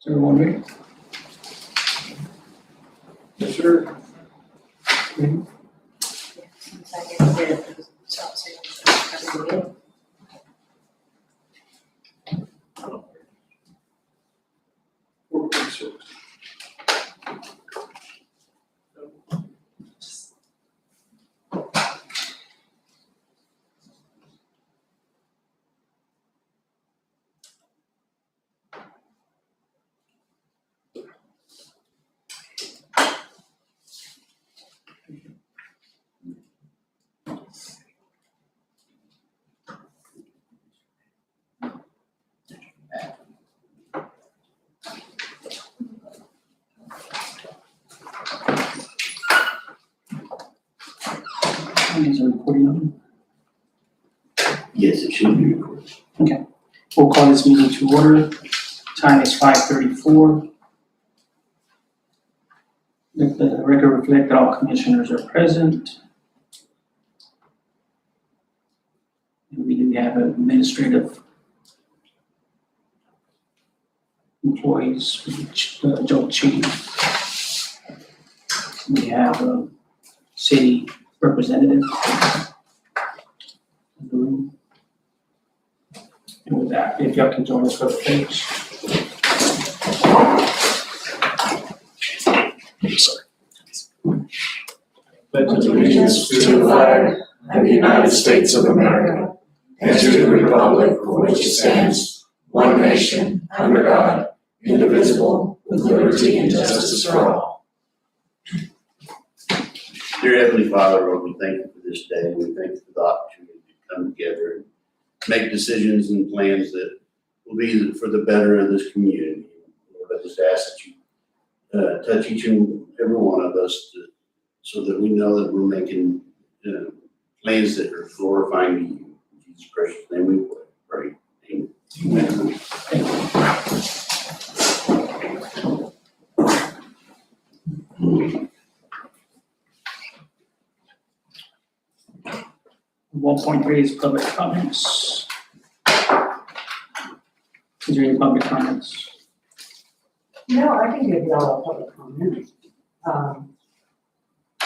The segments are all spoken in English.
Is everyone ready? Yes, sir. Is it recording on? Yes, it should be recorded. Okay. We'll call this meeting to order. Time is 5:34. Let the record reflect that all commissioners are present. And we do have administrative employees, Joe Chief. We have a city representative in the room. And with that, if y'all can join us for the pledge. Pledge allegiance to the flag of the United States of America and to the republic for which it stands, one nation, under God, indivisible, with liberty and justice for all. Dear Heavenly Father, Lord, we thank you for this day. We thank you for the opportunity to come together and make decisions and plans that will be for the better of this community. Lord, I just ask that you touch each and every one of us so that we know that we're making plans that are glorifying to you. In Jesus' precious name we pray. Amen. Amen. 1.3 is public comments. Is there any public comments? No, I can give y'all a public comment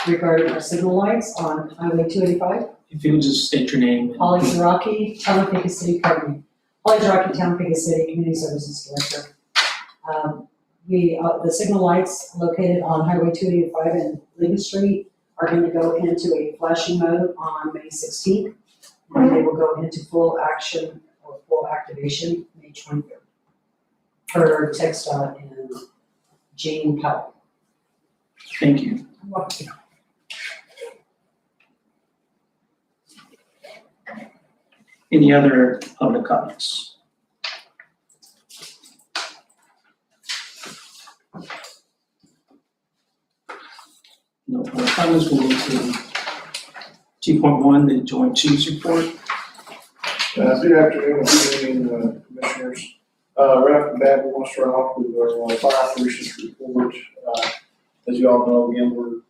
regarding our signal lights on Highway 285. If you would just state your name. Holly Zaraki, Tamaulipas City, Holly Zaraki, Tamaulipas City Community Services Director. The signal lights located on Highway 285 and Lincoln Street are going to go into a flashing mode on May 16th, and they will go into full action or full activation May 23rd. Per TxDOT and Jane Powell. Thank you. Any other public comments? No public comments. We'll move to 2.1, the Joint Chiefs Report. Good afternoon, good evening, commissioners. Right off the bat, we want to start off with our fire operations report. as you all know, again, we're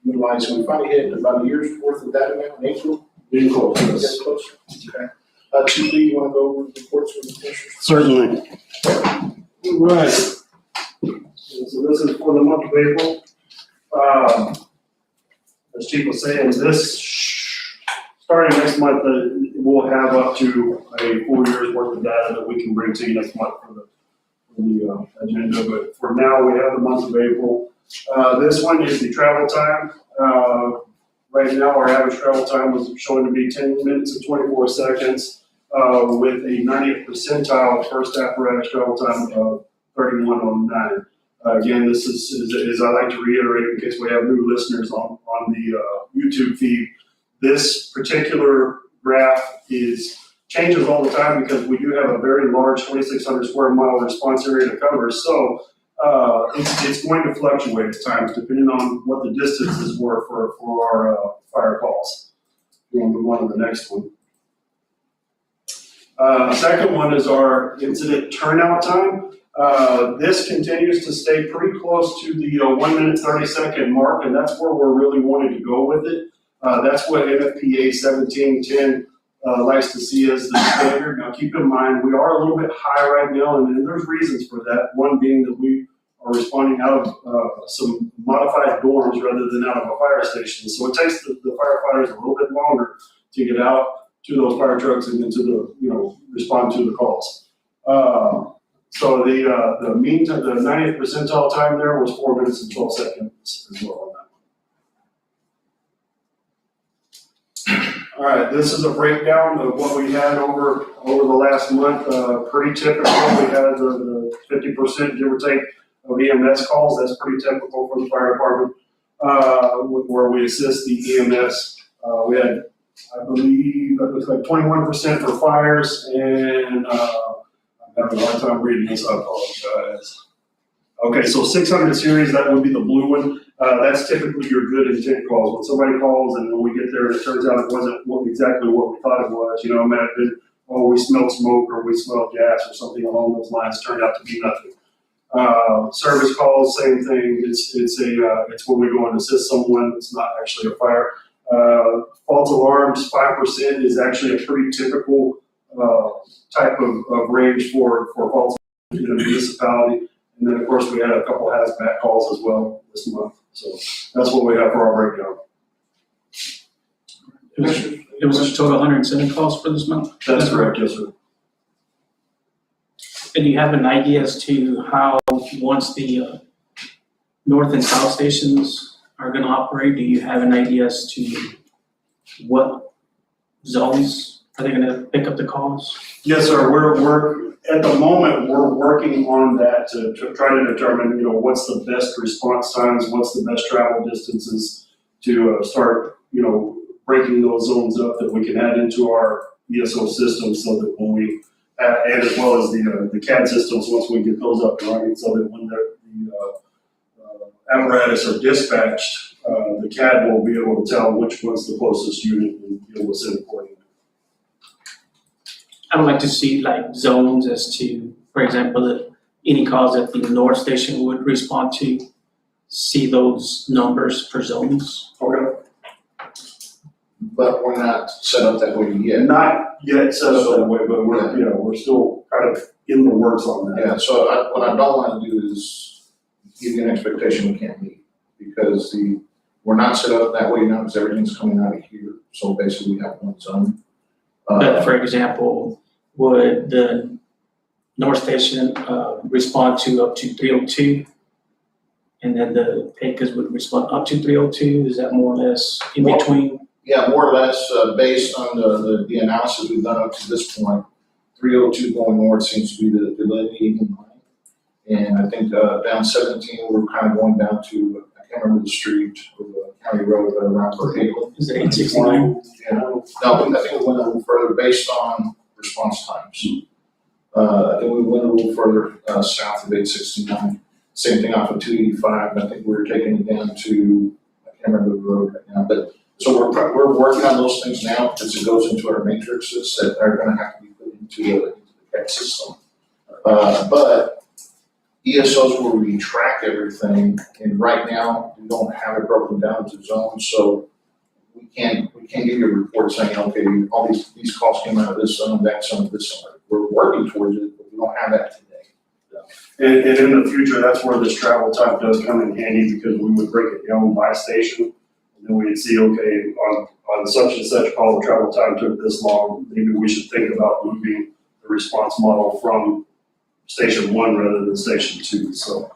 utilizing, we finally hit about a year's worth of data now in April. Being close, Getting yes. closer. Okay. Chief Lee, you wanna go over the reports from the commissioners? Certainly. All right. So this is for the month of April. As Chief was saying, starting next month, we'll have up to a full year's worth of data that we can bring to you next month for the agenda. But for now, we have the month of April. This one is the travel time. Right now, our average travel time was showing to be 10 minutes and 24 seconds. With a 90th percentile first apparatus travel time of 3109. Again, this is I like to reiterate in case we have new listeners on the YouTube feed. This particular graph changes all the time because we do have a very large 2,600 square mile response area to cover. So it's going to fluctuate at times depending on what the distances were for our fire calls. We'll move on to the next one. Second one is our incident turnout time. This continues to stay pretty close to the 1 minute 30 second mark, and that's where we're really wanting to go with it. That's what NFPA 1710 likes to see as the standard. Now keep in mind, we are a little bit high right now, and there's reasons for that. One being that we are responding out of some modified dorms rather than out of a fire station. So it takes the firefighters a little bit longer to get out to those fire trucks and into the, respond to the calls. So the mean time, the 90th percentile time there was 4 minutes and 12 seconds as well on that. All right, this is a breakdown of what we had over the last month. Pretty typical. We had the 50% give or take of EMS calls. That's pretty typical for the fire department, where we assist the EMS. We had, I believe, it was like 21% for fires, and I'm having a hard time reading this, I apologize. Okay, so 600 series, that would be the blue one. That's typically your good intent calls. When somebody calls and when we get there and it turns out it wasn't exactly what we thought it was, it might have been, oh, we smelled smoke or we smelled gas or something along those lines, turned out to be nothing. Service calls, same thing. It's when we go and assist someone. It's not actually a fire. False alarms, 5% is actually a pretty typical type of range for false in a municipality. And then, of course, we had a couple hazmat calls as well this month. So that's what we have for our breakdown. It was a total 107 calls for this month? That's correct, yes, sir. And do you have an idea as to how, once the north and south stations are going to operate, do you have an idea as to what zones are they going to pick up the calls? Yes, sir. We're at the moment we're working on that to try to determine, what's the best response times, what's the best travel distances to start, breaking those zones up that we can add into our ESO system, so that when we and as well as the CAD systems, once we get those up and running, so that when the apparatus are dispatched, the CAD will be able to tell which one's the closest unit and be able to send accordingly. I would like to see like zones as to, for example, any calls that the north station would respond to, see those numbers for zones. Okay. But we're not set up that way yet. Not yet set up that way, but we're still kind of in the works on that. Yeah, so what I don't wanna do is give you an expectation we can't meet, because we're not set up that way now, because everything's coming out of here, so basically we have one zone. But for example, would the north station respond to up to 302? And then the Pecos would respond up to 302? Is that more or less in between? Yeah, more or less, based on the analysis we've done up to this point, 302 going north seems to be the delineating line. And I think down 17, we're kind of going down to, I can't remember the street or the county road, but around Berkeley. Is it 869? Yeah, no, I think we went a little further based on response times. I think we went a little further south of 869. Same thing off of 285. I think we were taking it down to, I can't remember the road right now, but so we're working on those things now, because it goes into our matrices that are going to have to be put into the CAD system. But ESOs where we track everything, and right now, we don't have it broken down to zones, so we can't give you a report saying, okay, all these calls came out of this zone, that zone, this zone. We're working towards it, but we don't have that today. And in the future, that's where this travel time does come in handy, because we would break it down by station. And then we'd see, okay, on such and such call, the travel time took this long, maybe we should think about moving the response model from station one rather than station two. So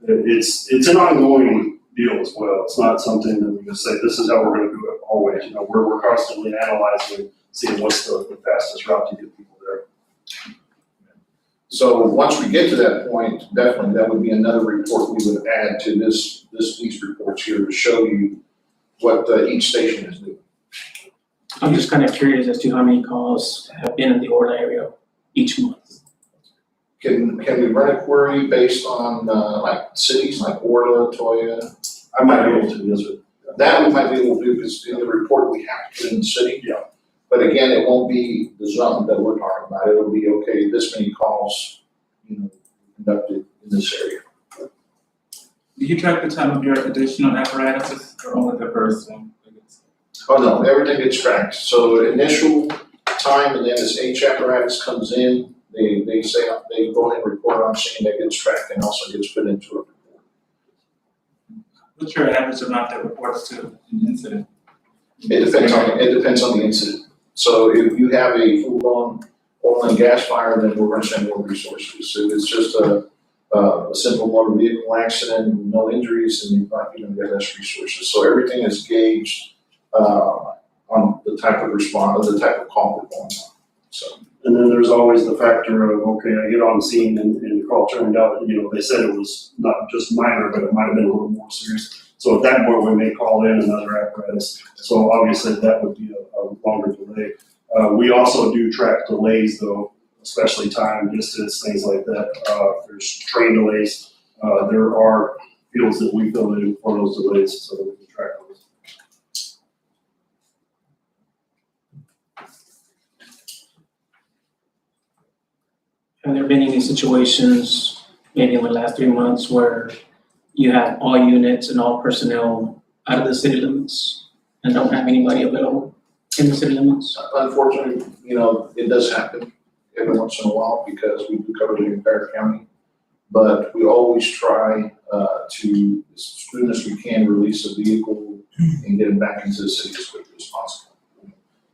it's an ongoing deal as well. It's not something that we just say, this is how we're gonna do it always. You know, we're constantly analyzing, seeing what's the fastest route to get people there. So once we get to that point, definitely, that would be another report we would add to these reports here to show you what each station is doing. I'm just kind of curious as to how many calls have been in the Orla area each month. Can we run a query based on like cities like Orla, Toya? I might be able to, yes, sir. That we might be able to do because in the report we have to put in the city. Yeah. But again, it won't be the zone that we're talking about. It'll be, okay, this many calls, conducted in this area. Do you track the time of your additional apparatuses or only the first one? Oh, no, everything gets tracked. So initial time, and then as H apparatus comes in, they say, they go ahead and report on scene, that gets tracked and also gets put into a report. What's your average amount that reports to an incident? It depends on the incident. So if you have a full-blown oil and gas fire, then we're gonna send more resources. If it's just a simple motor vehicle accident, no injuries, and you're not gonna get less resources. So everything is gauged on the type of response, or the type of call we're going on. So. And then there's always the factor of, okay, I get on the scene and the call turned out, they said it was not just minor, but it might have been a little more serious. So at that point, we may call in another apparatus. So obviously that would be a longer delay. We also do track delays though, especially time, distance, things like that. There's train delays. There are fields that we fill in for those delays so that we can track those. Have there been any situations, maybe in the last 3 months, where you have all units and all personnel out of the city limits and don't have anybody available in the city limits? Unfortunately, it does happen every once in a while because we do cover the entire county. But we always try to, as soon as we can, release a vehicle and get them back into the city as quickly as possible.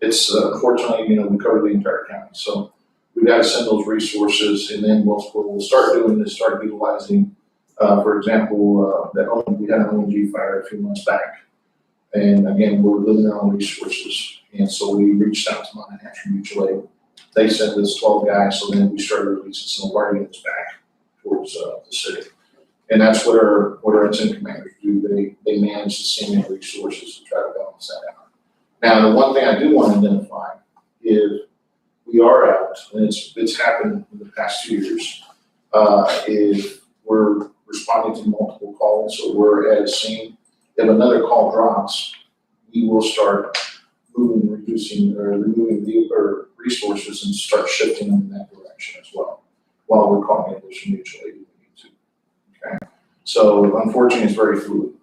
It's unfortunately, we cover the entire county. So we've got to send those resources, and then what we'll start doing is start utilizing, for example, we had an ONG fire a few months back. And again, we're limited on resources. And so we reached out to Montana National Mutual Aid. They sent us 12 guys, so then we started releasing some of our units back towards the city. And that's what our incident commanders do. They manage the scene and resources to try to balance that out. Now, the one thing I do want to identify is we are out, and it's happened in the past 2 years, is we're responding to multiple calls, so we're at a scene. If another call drops, we will start removing the resources and start shifting them in that direction as well, while we're calling additional mutual aid if we need to. Okay, so unfortunately, it's very fluid.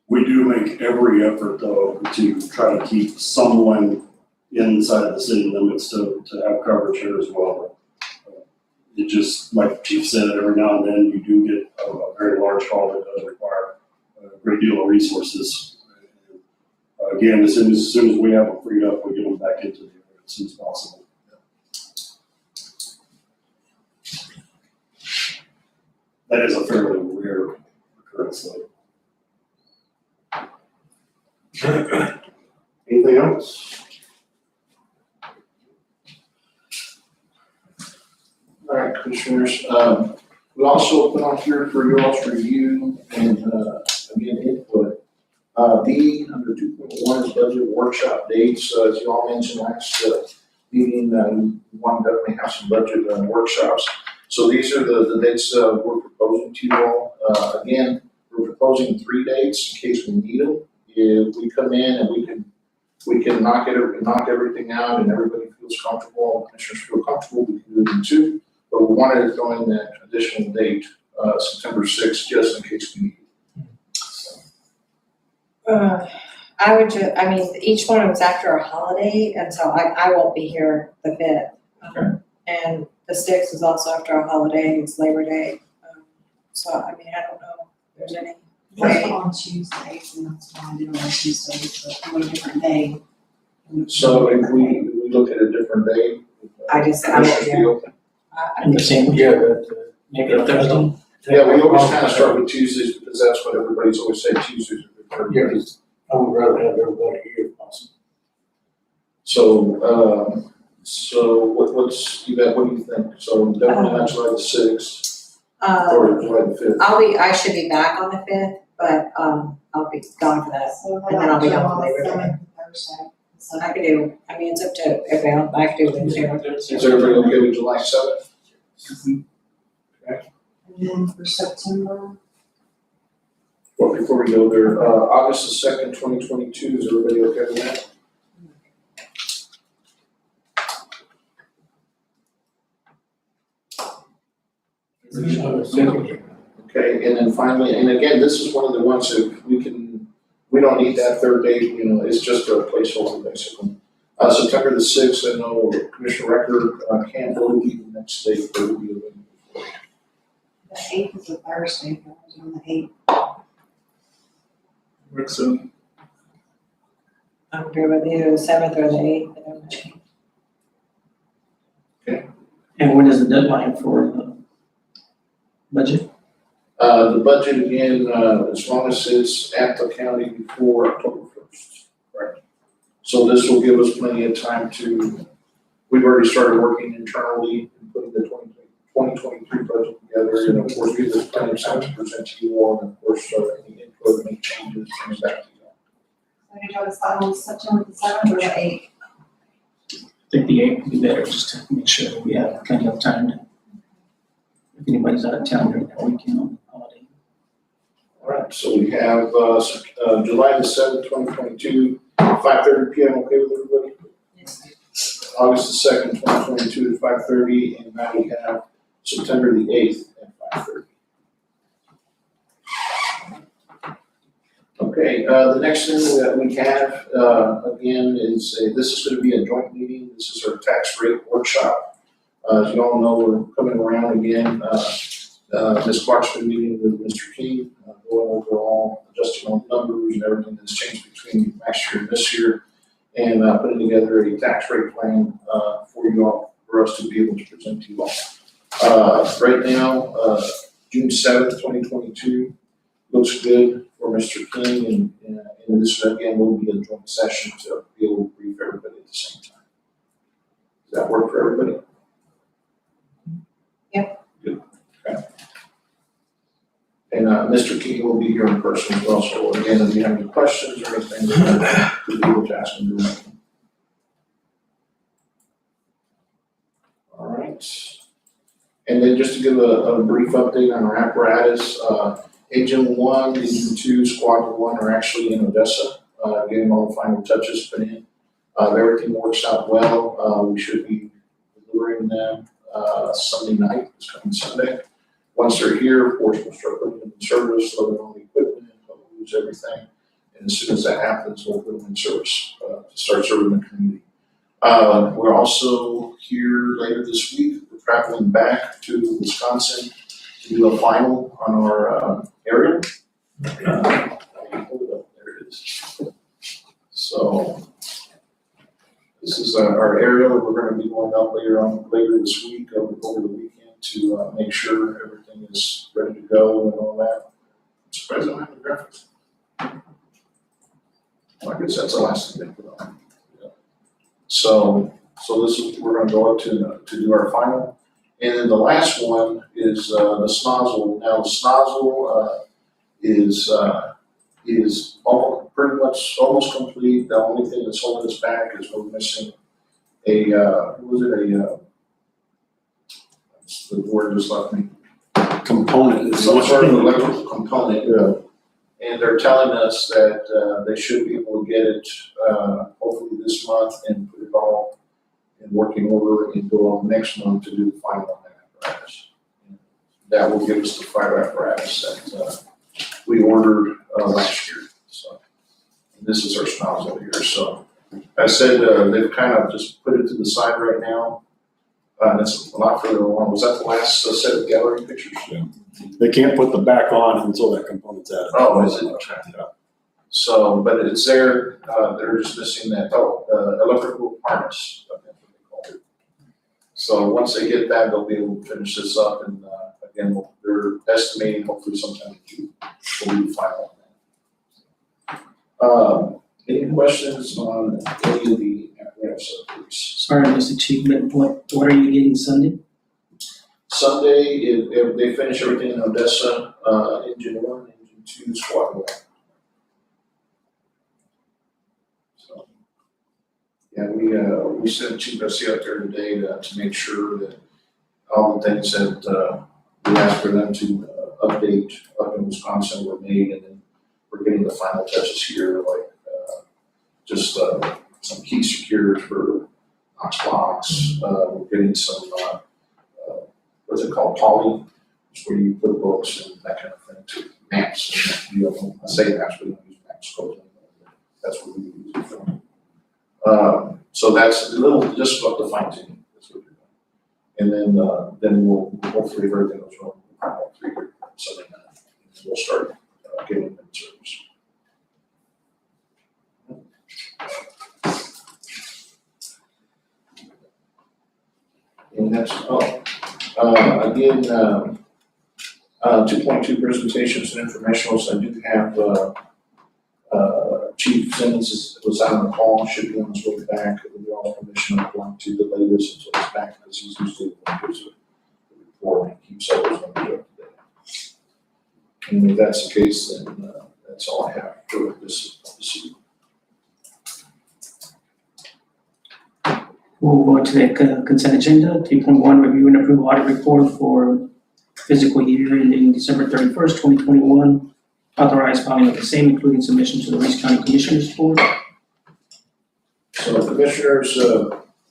We do make every effort though to try to keep someone inside the city limits to have coverage here as well. It just, like the chief said, every now and then you do get a very large call that does require a great deal of resources. Again, as soon as we have them freed up, we get them back into the area as soon as possible. That is a fairly rare occurrence though. Anything else? All right, commissioners, we also put on here for your all's review and, again, input. B, under 2.1 is budget workshop dates. As you all mentioned last meeting, we want to definitely have some budget workshops. So these are the dates we're proposing to you all. Again, we're proposing 3 dates in case we need them. If we come in and we can knock everything out and everybody feels feels comfortable, all commissioners feel comfortable, we can do it in 2. But we wanted to throw in that additional date, September 6th, just in case we need it. I would I mean, each one was after a holiday, and so I won't be here the 5th. And the 6th is also after a holiday, it's Labor Day. So, I mean, I don't know if there's any That's way. on Tuesdays, and that's why I did it on Tuesdays, but on a different day. So if we look at a different day. I won't be here. And the same, maybe a Thursday. Yeah, we always kind of start with Tuesdays because that's what everybody's always said, Tuesdays are good. Yeah, I would rather have everybody here if possible. So what's, Yvette, what do you think? So definitely not July the 6th or July the 5th. I should be back on the 5th, but, I'll be gone for that. So And then I'll be done with Labor Day. 7th, Thursday. So I could do, I mean, it's up to everyone, I could do Wednesday or Thursday. Is everybody okay with July 7th? And then for September, Well, before we go there, August the 2nd, 2022, is everybody okay with that? Okay, and then finally, and again, this is one of the ones that we don't need that third date, it's just a placeholder basically. September the 6th, I know Commissioner Recker can't really be the next date, but we'll be available. the 8th is a Thursday, but I was on the 8th. Works so. I'm good with either the 7th or the 8th, I don't know. And when is the deadline for the budget? The budget again, as long as it's at the county before October 1st. Right. So this will give us plenty of time we've already started working internally and putting the 2023 budget together, and of course, give us plenty of time to present to you all, and of course, any input, any changes, things back to you all. So you want to start on September the 7th or the 8th? I think the 8th would be better, just to make sure that we have plenty of time to, if anybody's out of town during that weekend on holiday. All right, so we have, July the 7th, 2022, 5:30 PM, okay with everybody? Yes. August the 2nd, 2022 at 5:30, and now we have September the 8th at 5:30. Okay, the next thing that we have, again, is this is gonna be a joint meeting. This is our tax rate workshop. As you all know, we're coming around again. Ms. Clark's been meeting with Mr. King, going over all, adjusting all the numbers and everything that's changed between last year and this year, and putting together a tax rate plan for you all, for us to be able to present to you all. Right now, June 7th, 2022, looks good for Mr. King, and this again will be a joint session to be able to brief everybody at the same time. Does that work for everybody? Yep. Good, okay. And Mr. King will be here in person as well, so again, if you have any questions or anything, you'll be able to ask him directly. All right. And then just to give a brief update on our apparatus, Engine 1, Engine 2, Squadron 1 are actually in Odessa, getting all the final touches put in. If everything works out well, we should be delivering them Sunday night, this coming Sunday. Once they're here, of course, we'll start putting them in service, loading all the equipment, don't lose everything. And as soon as that happens, we'll put them in service to start serving the community. We're also here later this week. We're traveling back to Wisconsin to do a final on our aerial. There it is. So this is our aerial that we're going to be going up later this week, over the weekend, to make sure everything is ready to go and all that. I'm surprised I don't have the graphics. Well, I guess that's the last thing they put on. Yeah. So this is, we're going to go up to do our final. And then the last one is the snozzle. Now the snozzle is pretty much almost complete. The only thing that's holding us back is we're missing the word just left me. Component. Some sort of electrical component. Yeah. And they're telling us that they should be able to get it hopefully this month and put it all in working order and go on next month to do the final on that apparatus. That will give us the fire apparatus that we ordered last year. So and this is our smiles over here. So I said they've kind of just put it to the side right now. That's a lot further along. Was that the last set of gallery pictures? Yeah. They can't put the back on until that component's added. Oh, is it? Okay. So, but it's there. They're just missing that electrical harness. That's what they call it. So once they get that, they'll be able to finish this up. And again, they're estimating hopefully sometime in June will be the final. Any questions on any of the apparatus updates? Sorry, Mr. Chief, but what are you getting Sunday? Sunday, if they finish everything in Odessa, engine 1, engine 2, squad 1. So, yeah, we sent Chief Garcia out there today to make sure that all the things that we asked for them to update up in Wisconsin were made, and then we're getting the final touches here, like just some key secures for Knox blocks. We're getting some what's it called, poly, it's where you put books and that kind of thing to maps. And, I say maps, we don't use maps codes anymore. That's what we use it for. So that's a little, just about the fine tuning. That's what we're doing. And then we'll hopefully everything goes wrong. About 3 years, Sunday night, and we'll start getting them in service. And that's again, 2.2 presentations and informationals. I do have Chief Simmons was out on the call, should be on his way back. With y'all's permission, I'm going to delay this until he's back because he's usually the one who gives a report and keeps all those numbers up to date. And if that's the case, then that's all I have for this evening. We'll go to the consent agenda. 3.1, review and approve audit report for fiscal year ending December 31st, 2021. Authorize filing of the same, including submission to the Reeves County Commissioners Board. So Commissioners,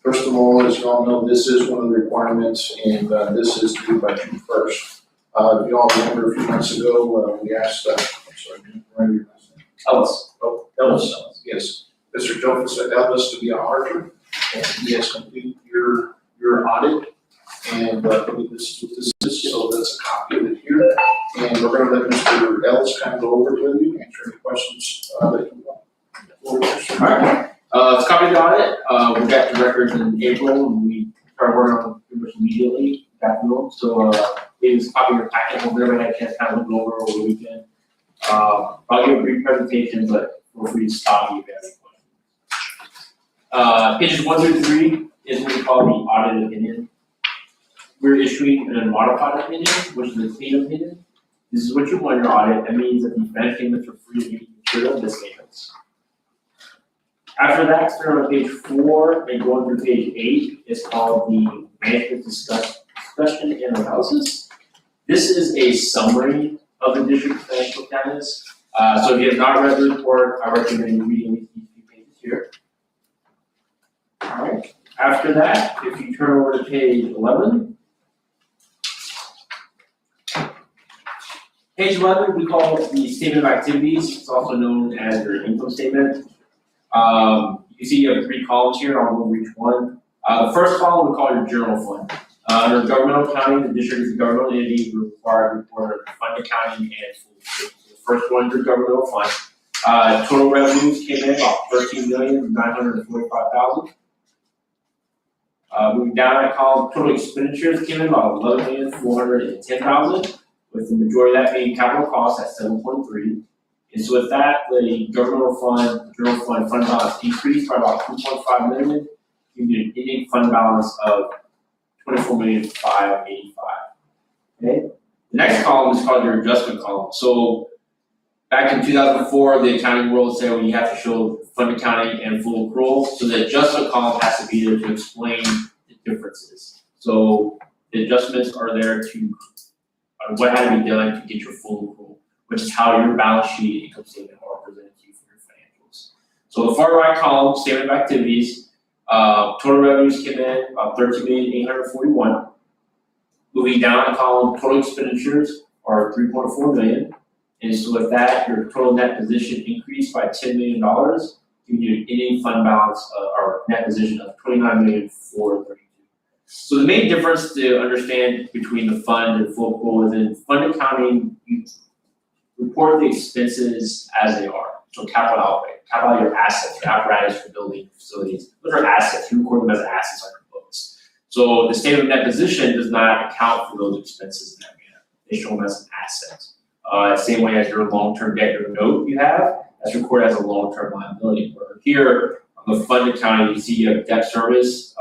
first of all, as you all know, this is one of the requirements, and this is due by June 1st. If you all remember a few months ago, we asked, I'm sorry, remember your last name? Ellis. Oh, Ellis, yes. Mr. Jones said Ellis to be our auditor, and he has completed your audit. And this is what this is, so that's a copy of it here. And we're gonna let Mr. Ellis kind of go over it with you, answer any questions that you want. Alright, it's copy of the audit, we got the records in April, and we started working on them pretty much immediately, afternoon, so, it was a copy of your packet, hope everybody had a chance to kind of look over the weekend. I'll give a brief presentation, but feel free to stop me if you have any questions. Pages 1 through 3 is what we call the audit opinion. We're issuing an modified opinion, which is a clean opinion. This is what you want in your audit. That means that the financial statements are free to be material misstatements. After that, starting on page 4 and going through page 8 is called the management discussion and analysis. This is a summary of the district's financial status. So if you have not read the report, I recommend you reading these few pages here. All right. After that, if you turn over to page 11. Page 11, we call it the statement of activities. It's also known as your income statement. You can see you have 3 columns here. I'll go over each one. The first column we call your general fund. Under governmental accounting, the district is a governmental entity. We're required to report fund accounting and full statement. So the first one is your governmental fund. Total revenues came in about $13,945,000. Moving down that column, total expenditures came in about $11,410,000. With the majority of that being capital costs at 7.3. And so with that, the governmental fund, general fund balance decreased by about 2.5 million, giving you an ending fund balance of 24,585,000. Okay. The next column is called your adjustment column. So back in 2004, the accounting world said well, you have to show fund accounting and full accrual. So the adjustment column has to be there to explain the differences. So the adjustments are there to what had to be done to get your full accrual, which is how your balance sheet and income statement are presented to you for your financials. So the far right column, statement of activities, Total revenues came in about 13,841,000. Moving down the column, total expenditures are 3.4 million. And so with that, your total net position increased by $10 million, giving you an ending fund balance or net position of 29,432,000. So the main difference to understand between the fund and full pool is in fund accounting, you report the expenses as they are. So capital outlay your assets, your apparatus for building facilities. Those are assets, you record them as assets on your books. So the statement of net position does not account for those expenses in that manner. They show them as an asset. Same way as your long-term debt, your note you have, that's recorded as a long-term liability. Where here, on the fund accounting, you see you have debt service,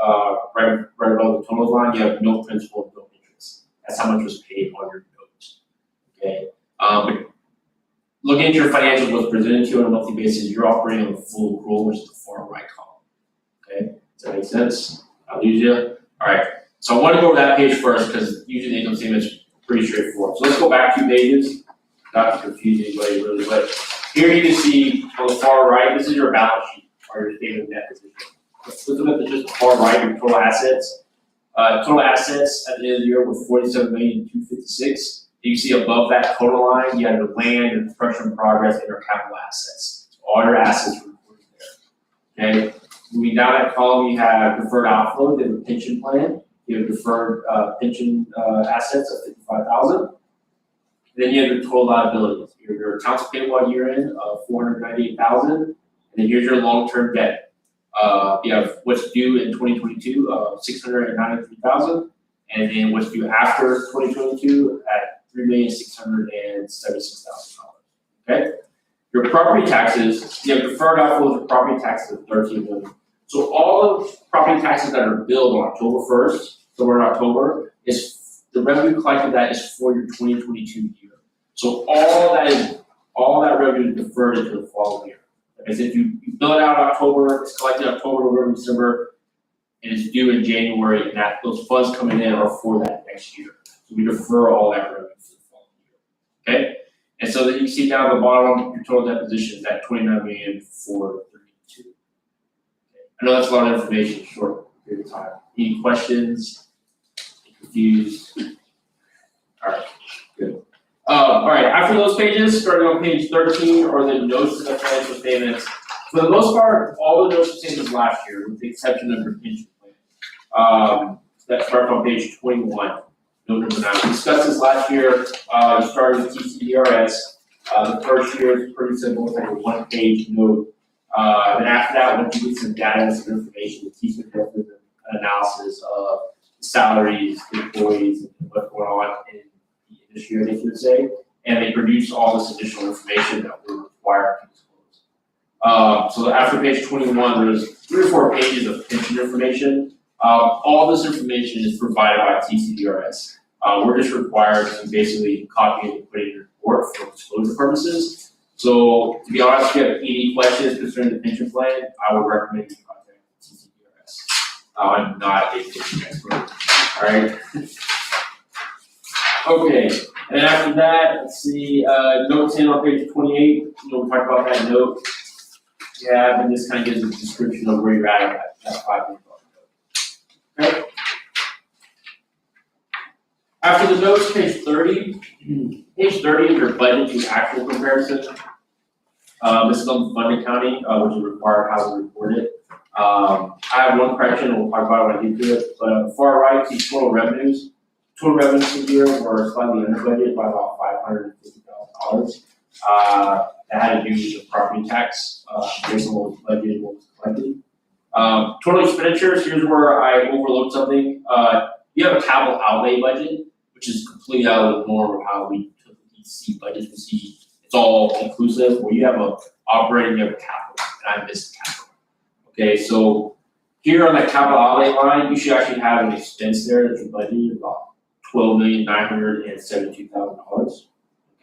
right above the total line, you have no principal, no interest. That's how much was paid on your note. Okay. But looking at your financials, what's presented to you on a monthly basis, you're operating on a full accrual, which is the far right column. Okay, does that make sense? I'll lose you. All right. So I want to go over that page first because usually the income statement is pretty straightforward. So let's go back 2 pages. Not to confuse anybody really, but here you can see on the far right, this is your balance sheet or your statement of net position. Let's look at just the far right, your total assets. Total assets at the end of the year were 47,256,000. You see above that total line, you have your land, your construction in progress, and your capital assets. So all your assets are recorded there. Okay. Moving down that column, you have deferred outflow, you have a pension plan, you have deferred pension assets of 55,000. Then you have your total liabilities. Your accounts payable at year end of 498,000, and then here's your long-term debt. You have what's due in 2022 of 693,000, and then what's due after 2022 at $3,676,000. Okay. Your property taxes, you have deferred outflows of property taxes of 13 million. So all of property taxes that are billed on October 1st, so we're in October, is the revenue collected that is for your 2022 year. So all that revenue is deferred into the following year. Like I said, if you bill it out in October, it's collected October, November, December, and it's due in January, and those funds coming in are for that next year. So we defer all that revenue to the following year. Okay? And so then you see down at the bottom, your total net position is at 29,432,000. Okay. I know that's a lot of information in a short period of time. Any questions? Confused? All right, good. All right, after those pages, starting on page 13 are the notes to the financial statements. For the most part, all the notes to statements last year, with the exception of your pension plan. That starts on page 21. Note number 9. We discussed this last year. We started with TCDRS. The first year is pretty simple. It's like a 1-page note. And after that, once you get some data and some information, the teacher does an analysis of the salaries, the employees, and what's going on in the industry, I guess you would say. And they produce all this additional information that we're required to disclose. So after page 21, there's 3 or 4 pages of pension information. All this information is provided by TCDRS. We're just required to basically copy and put it in your report for disclosure purposes. So to be honest, if you have any questions concerning the pension plan, I would recommend you contact TCDRS. I'm not a pension expert. All right. Okay. And after that, let's see. Note 10 on page 28. We talked about that note. Yeah, and this kind of gives a description of where you're at that 5 million. Okay. After the notes, page 30. Page 30 is your budget to actual comparison. This is on fund accounting, which is required how we report it. I have one correction, and we'll talk about it when I get to it. But on the far right, see total revenues. Total revenues for the year were slightly under budget by about $550,000. That had to do with the property tax, based on what was budgeted and what was collected. Total expenditures, here's where I overlooked something. You have a capital outlay budget, which is completely out of the norm of how we typically see budgets. We see it's all inclusive, where you have a operating, you have a capital, and I missed capital. Okay, so here on that capital outlay line, you should actually have an expense there that you budgeted about $12,972,000.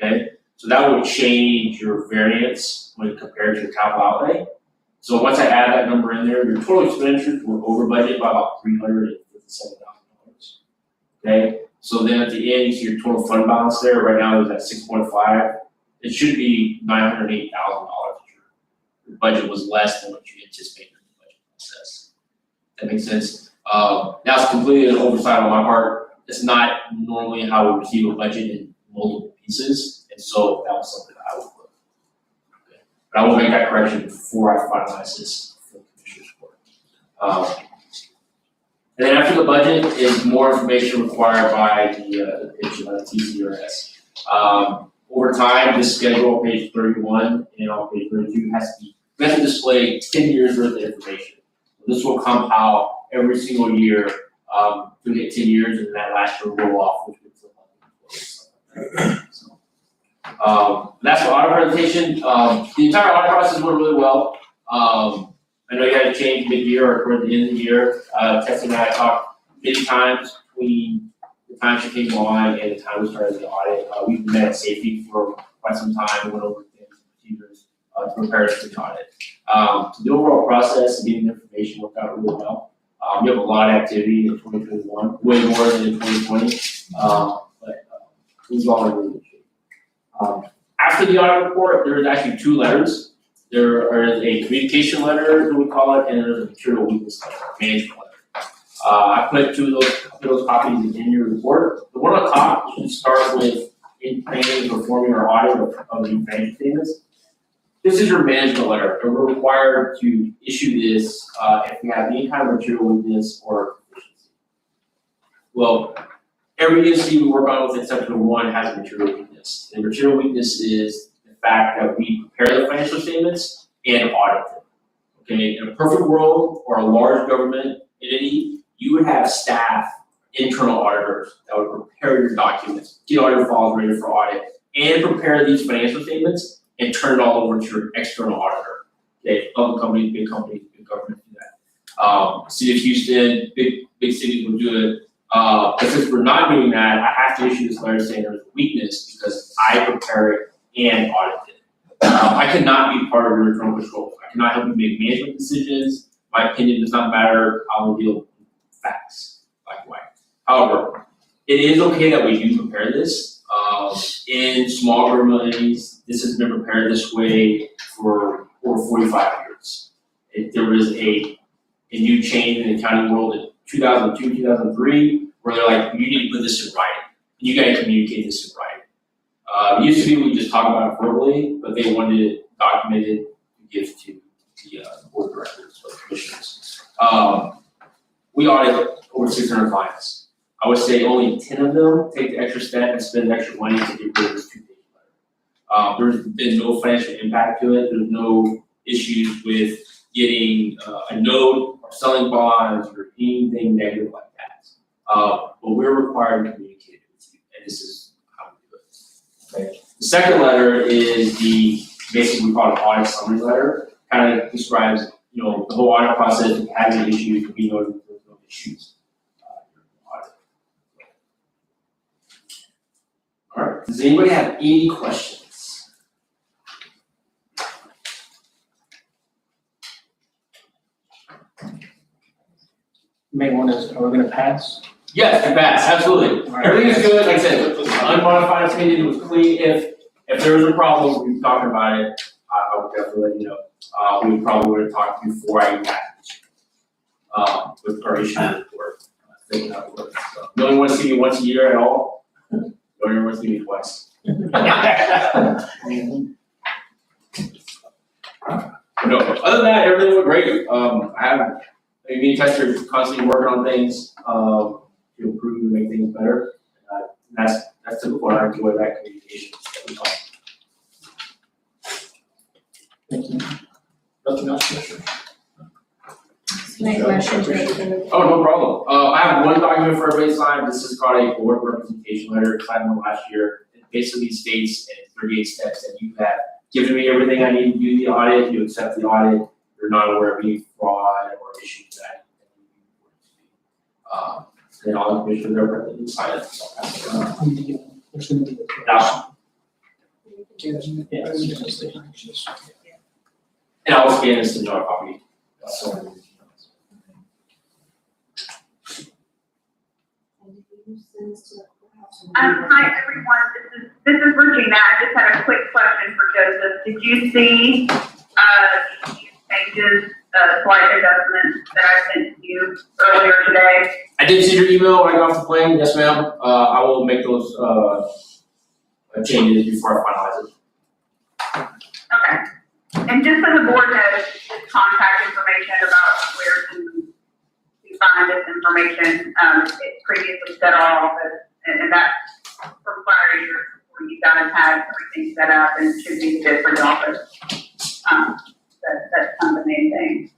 Okay, so that would change your variance when compared to your capital outlay. So once I add that number in there, your total expenditures were over budget by about $357,000. Okay, so then at the end, you see your total fund balance there. Right now, it's at 6.5. It should be $908,000. Your budget was less than what you anticipated in the budget process. That makes sense. Now it's completely an oversight on my part. It's not normally how we receive a budget in multiple pieces, and so that was something that I would put. Okay. But I will make that correction before I finalize this for the commissioner's court. And then after the budget is more information required by the pension, the TCRS. Over time, this schedule on page 31 and on page 32 we have to display 10 years worth of information. This will compile every single year to get 10 years, and that last year will roll off, which is so, that's the audit presentation. The entire audit process went really well. I know you had to change mid-year or toward the end of the year. Tessa and I talked many times between the time she came on and the time we started the audit. We've met at safety for quite some time. We went over things and procedures to prepare us for the audit. So the overall process of getting information worked out really well. We have a lot of activity in 2021, way more than in 2020, but it was all in really good shape. After the audit report, there is actually 2 letters. There is a communication letter, as we call it, and there's a material weakness letter, management letter. I put 2 of those copies in your report. The one on top should start with in planning and performing our audit of the financial statements. This is your management letter, and we're required to issue this if we have any kind of material weakness or deficiency. Well, every agency we work on with exception of one has a material weakness. And material weakness is the fact that we prepare the financial statements and audit them. Okay, in a perfect world or a large government entity, you would have staff, internal auditors that would prepare your documents, get all your files ready for audit, and prepare these financial statements and turn it all over to your external auditor. Okay, public companies, big government do that. City of Houston, big cities will do it. But since we're not doing that, I have to issue this letter saying there's a weakness because I prepare it and audit it. I cannot be part of your internal control. I cannot help you make management decisions. My opinion does not matter. I will deal with facts, black and white. However, it is okay that we do prepare this. In small government entities, this has been prepared this way for over 45 years. There was a new change in the accounting world in 2002, 2003, where they're like, you need to put this in writing. You got to communicate this in writing. It used to be we just talk about it verbally, but they wanted it documented to give to the board of directors or commissioners. We audit over 600 clients. I would say only 10 of them take the extra step and spend extra money to get rid of this 2-page letter. There's been no financial impact to it. There's no issues with getting a note or selling bonds or anything negative like that. But we're required to communicate it with you, and this is how we do it. Okay. The second letter is basically we call it an audit summary letter. Kind of describes, the whole audit process. If you have any issues, to be noted there's no issues. All right, does anybody have any questions? Main one is, are we gonna pass? Yes, it passed, absolutely. All right. Everything is good, like I said, unmodified opinion was clean. If there was a problem, we were talking about it, I would definitely let you know. We probably would have talked before I got with our issue report. Thinking how it works. So, you only want to see me once a year at all? You only want to see me twice. No, other than that, everything went great. I have me and Tester constantly working on things to improve and make things better. That's typical. I enjoy that communication. Thank you. Nothing else, Commissioner? Make a motion to approve. Oh, no problem. I have one document for everybody to sign. This is called a board representation letter. Signed one last year. It basically states in 38 steps that you have given me everything I need to do the audit. You accept the audit. You're not aware of any fraud or issues that then all the commissioners are represented sign it. So I'll pass it around. There's gonna be a. Now, Yeah, it's just a- and I will scan this to our copy. So, Hi, everyone. This is Regina. I just had a quick question for Joseph. Did you see, these changes slight adjustments that I sent to you earlier today. I did see your email when I got off the plane, yes ma'am, I will make those, changes before I finalize it. Okay. And just so the board knows, this contact information about where to find this information, it previously set our office, and that's from prior years where you guys had everything set up and should be good for the office. That's kind of the main thing.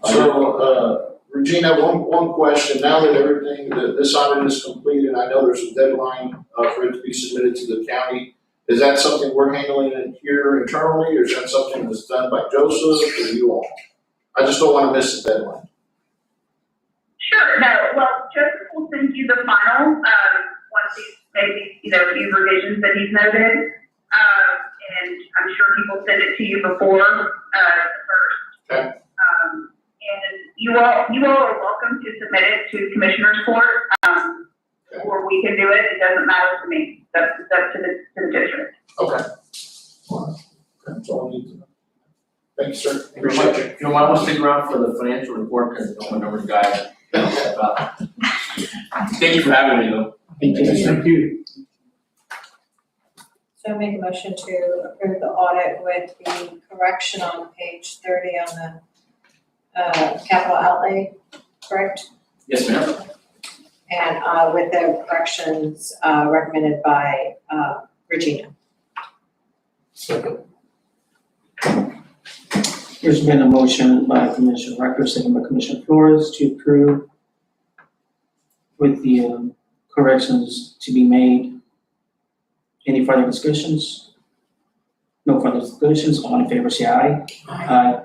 So, Regina, one question, now that everything, that this audit is completed, I know there's a deadline, for it to be submitted to the county. Is that something we're handling it here internally, or is that something that's done by Joseph or you all? I just don't wanna miss the deadline. Sure, no, well, Joseph will send you the final, once he's maybe, few revisions that he's noted. And I'm sure he will send it to you before, the first. Okay. And you all are welcome to submit it to Commissioner's Court, or we can do it, it doesn't matter to me, that's up to the district. Okay. That's all I need to know. Thank you, sir. Appreciate it. If you don't mind, we'll stick around for the financial report, because no one knows the guy. Thank you for having me though. Thank you. So I make a motion to approve the audit with the correction on page 30 on the capital outlay, correct? Yes ma'am. And with the corrections recommended by Regina. Second. There's been a motion by Commissioner Recker, second by Commissioner Flores to approve with the corrections to be made. Any further discussions? No further discussions, all in favor say aye. Aye.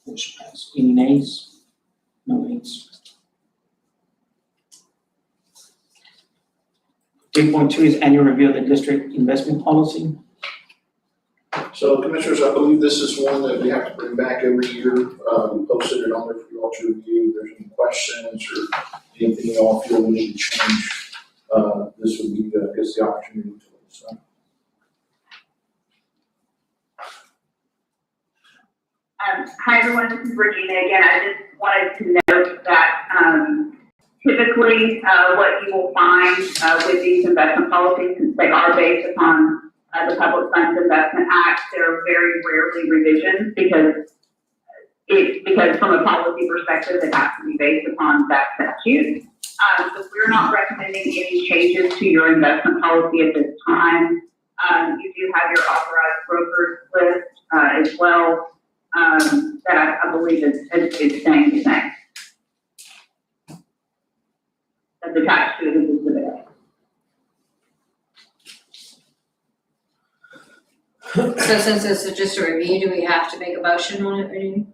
Motion passed. Any nays? No nays. 3.2 is annual review of the district investment policy. So Commissioners, I believe this is one that we have to bring back every year. We posted it on there for you all to review. If there's any questions or anything you all feel we need to change, this would be, I guess, the opportunity to let us know. Hi everyone, this is Regina again. I just wanted to note that typically what you will find with these investment policies, since they are based upon the Public Funds Investment Act, there are very rarely revisions because from a policy perspective, it has to be based upon that statute. So we're not recommending any changes to your investment policy at this time. You do have your authorized brokers list as well. That I believe is staying the same. That's attached to the exhibit. So since this is just a review, do we have to make a motion on it, Regina?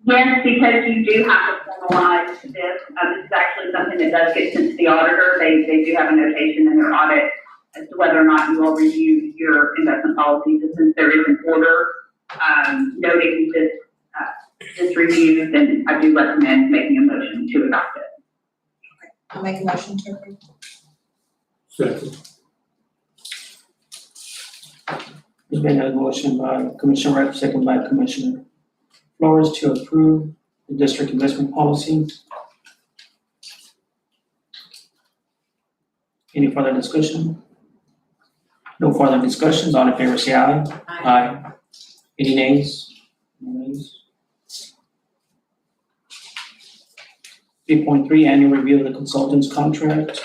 Yes, because you do have to formalize this. This is actually something that does get sent to the auditor. They do have a notation in their audit as to whether or not you will review your investment policies. And since there is an order noting this review, then I do recommend making a motion to adopt it. Okay, I'll make a motion to approve. Second. There's been a motion by Commissioner Recker, second by Commissioner Flores to approve the district investment policy. Any further discussion? No further discussions, all in favor say aye. Aye. Any nays? No nays. 3.3, annual review of the consultant's contract.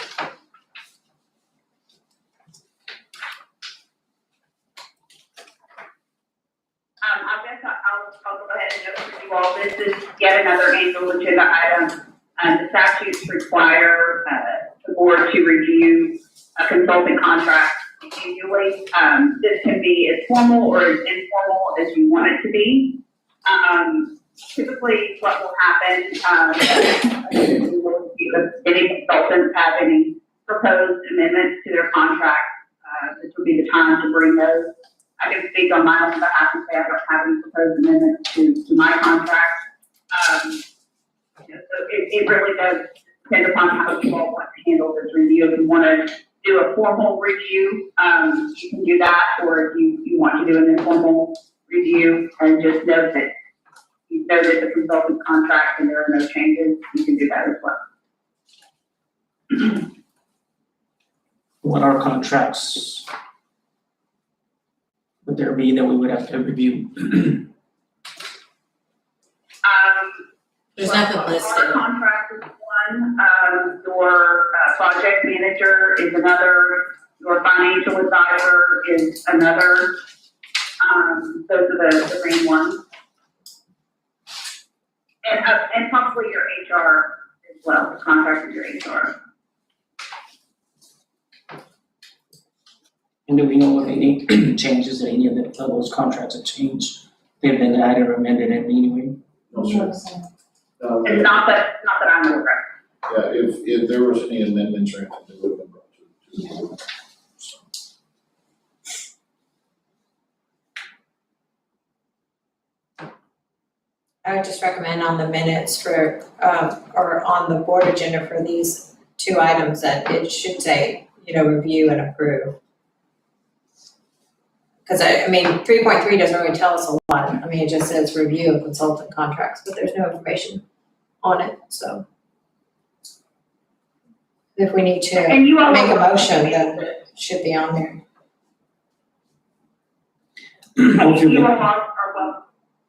I guess I'll go ahead and note for you all, this is yet another annual agenda item. The statutes require the board to review a consulting contract annually. This can be as formal or as informal as you want it to be. Typically, what will happen, if any consultants have any proposed amendments to their contract, this would be the time to bring those. I can speak on my own behalf and say I don't have any proposed amendments to my contract. So it really does depend upon how you all want to handle this review. If you want to do a formal review, you can do that, or if you want to do an informal review and just note that you've noted the consultant contract and there are no changes, you can do that as well. What are contracts would there be that we would have to review? There's Well, nothing Our listed. contract is one, your project manager is another, your financial advisor is another. Those are the main ones. And possibly your HR as well, the contract with your HR. And do we know of any changes that any of those contracts have changed? They've been added or amended in any way? No, sir. No, It's not that I'm aware of. yeah, if there was any amendments or anything, they would have been brought to the board. So, I would just recommend on the minutes for, or on the board agenda for these two items that it should say, review and approve. Because I mean, 3.3 doesn't really tell us a lot. I mean, it just says review of consultant contracts, but there's no information on it, so. If we need to And you all make a motion, then it should be on there. You all are welcome,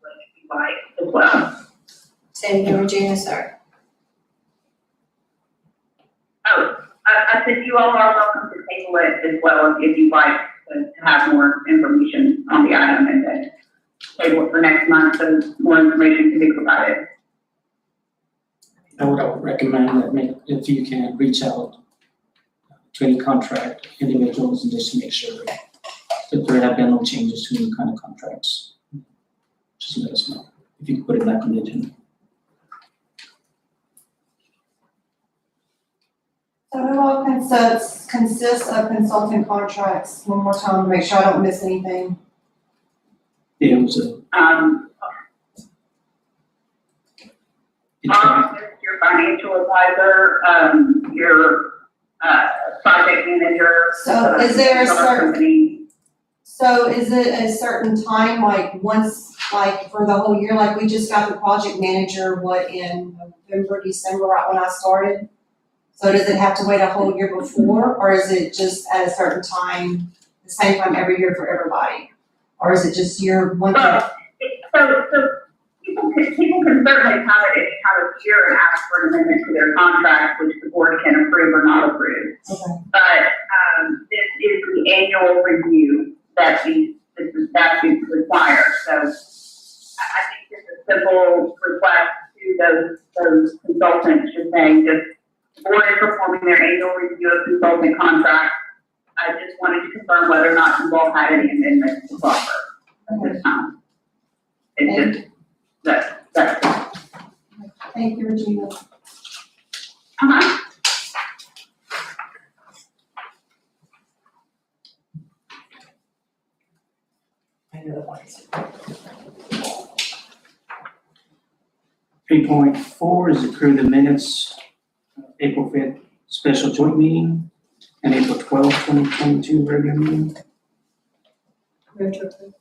if you like, as well. Say it again, Regina, sorry. Oh, I said you all are welcome to table it as well if you'd like to have more information on the item and then table it for next month so more information can be provided. I would recommend that if you can reach out to any contract individuals and just to make sure that there have been no changes to any kind of contracts. Just let us know if you can put it back on the agenda. So who all consists of consulting contracts, one more time, to make sure I don't miss anything? Yeah, it was a. Your financial advisor, your, project manager. So is there a certain, company. so is it a certain time, like once, like for the whole year, like we just got the project manager, in November, December, right when I started? So does it have to wait a whole year before, or is it just at a certain time, the same time every year for everybody? Or is it just year one? So people can certainly have it any time of year and ask for an amendment to their contract, which the board can approve or not approve. Okay. But, this is the annual review that the statute requires. So I think just a simple request to those consultants just saying, the board is performing their annual review of consultant contracts. I just wanted to confirm whether or not you all had any amendments to offer at this time. It's just, that's. Thank you, Regina. Uh-huh. I know the ones. 3.4 is approve the minutes, April 5th special joint meeting and April 12th, 2022 regular meeting. Move to approve.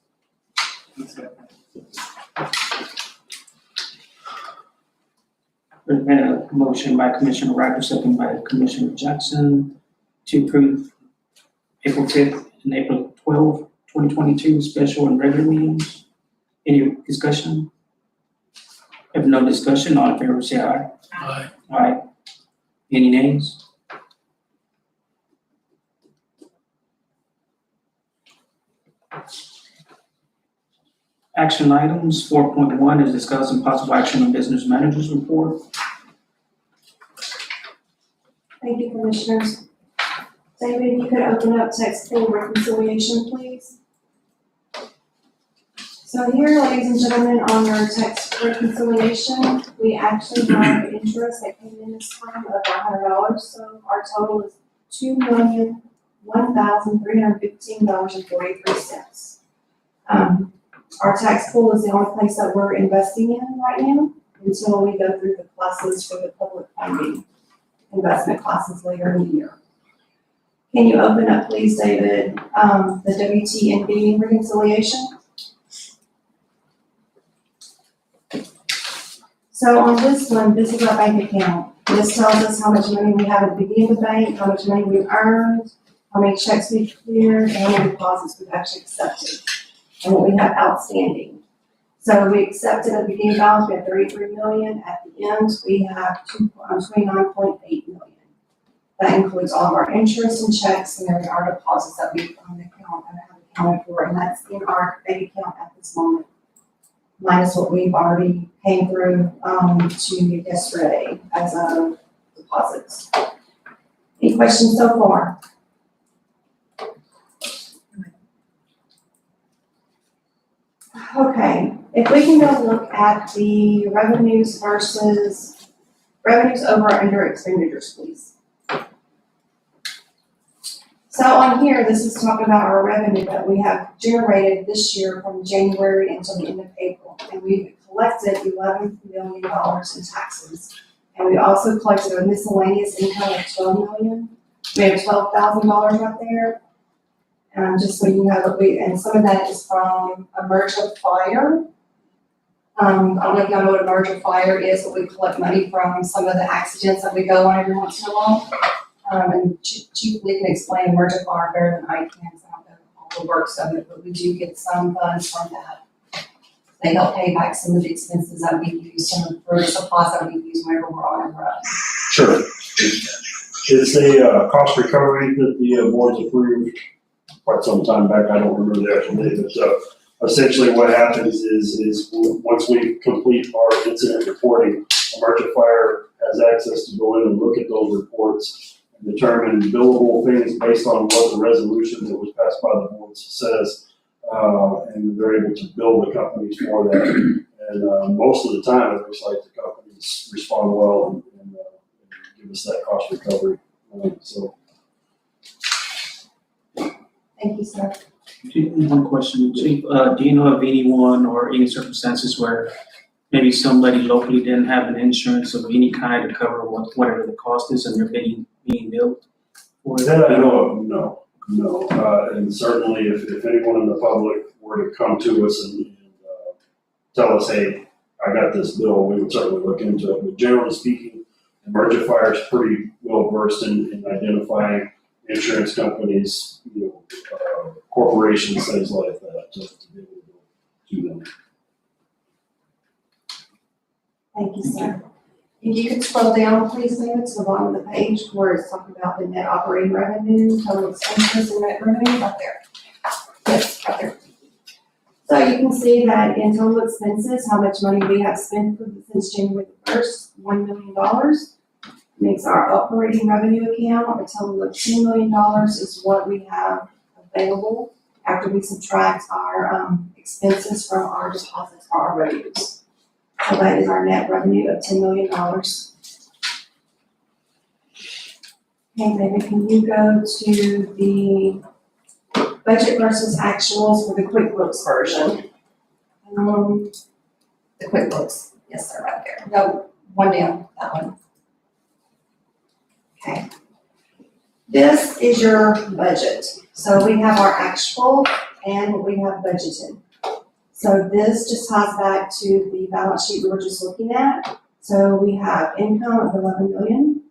There's been a motion by Commissioner Ryder, second by Commissioner Jackson to approve April 5th and April 12th, 2022 special and regular meetings. Any discussion? If no discussion, all in favor say aye. Aye. Aye. Any nays? Action items, 4.1 is discussing possible action on business managers report. Thank you, Commissioners. David, if you could open up text pool reconciliation, please. So here, ladies and gentlemen, on our text reconciliation, we actually have interest that came in this time of $100, so our total is $2,001,315.43. Our tax pool is the only place that we're investing in right now until we go through the classes for the public funding investment classes later in the year. Can you open up, please, David, the WTNB reconciliation? So on this one, this is our bank account. This tells us how much money we have at the beginning of the bank, how much money we've earned, how many checks we've cleared, and how many deposits we've actually accepted, and what we have outstanding. So we accepted at the beginning balance, we have 33 million. At the end, we have 29.8 million. That includes all of our interest and checks and our deposits that we on the account and have accounted for, and that's in our bank account at this moment. Minus what we've already came through to yesterday as deposits. Any questions so far? Okay, if we can go look at the revenues versus revenues over under expenditures, please. So on here, this is talking about our revenue that we have generated this year from January until the end of April. And we've collected $11 million in taxes. And we also collected a miscellaneous income of $12 million. We have $12,000 up there. Just so you know, and some of that is from a merge of fire. I don't know if y'all know what a merge of fire is, but we collect money from some of the accidents that we go on every once in a while. And Chief Lee can explain merge of fire better than I can, so I don't know all the works of it, but we do get some funds from that. They help pay back some of the expenses that we use, some of the supplies that we use whenever we're on a road. Sure. It's a cost recovery that the board's approved quite some time back. I don't remember the actual date, but essentially what happens is once we complete our incident reporting, a merchant fire has access to go in and look at those reports and determine billable things based on what the resolution that was passed by the board says, and they're able to bill the companies for that. And most of the time, it looks like the companies respond well and give us that cost recovery. Thank you, sir. One question, Chief. Do you know of anyone or any circumstances where maybe somebody locally didn't have an insurance of any kind to cover whatever the cost is and they're being billed for it? That I know of, no. And certainly if anyone in the public were to come to us and tell us, hey, I got this bill, we would certainly look into it. But generally speaking, emergent fire is pretty well versed in identifying insurance companies, corporations, things like that, to be able to do them. Thank you, sir. If you could scroll down, please, David, to the bottom of the page where it's talking about the net operating revenue, total expenses, and net revenue, right there. Yes, right there. So you can see that in total expenses, how much money we have spent since January the 1st, $1 million. Makes our operating revenue account a total of $2 million is what we have available after we subtract our expenses from our deposits or our revenues. So that is our net revenue of $10 million. Okay, David, can you go to the budget versus actuals for the QuickBooks version? The QuickBooks, yes, sir, right there. No, one down, that one. Okay. This is your budget. So we have our actual and what we have budgeted. So this just ties back to the balance sheet we were just looking at. So we have income of 11 million.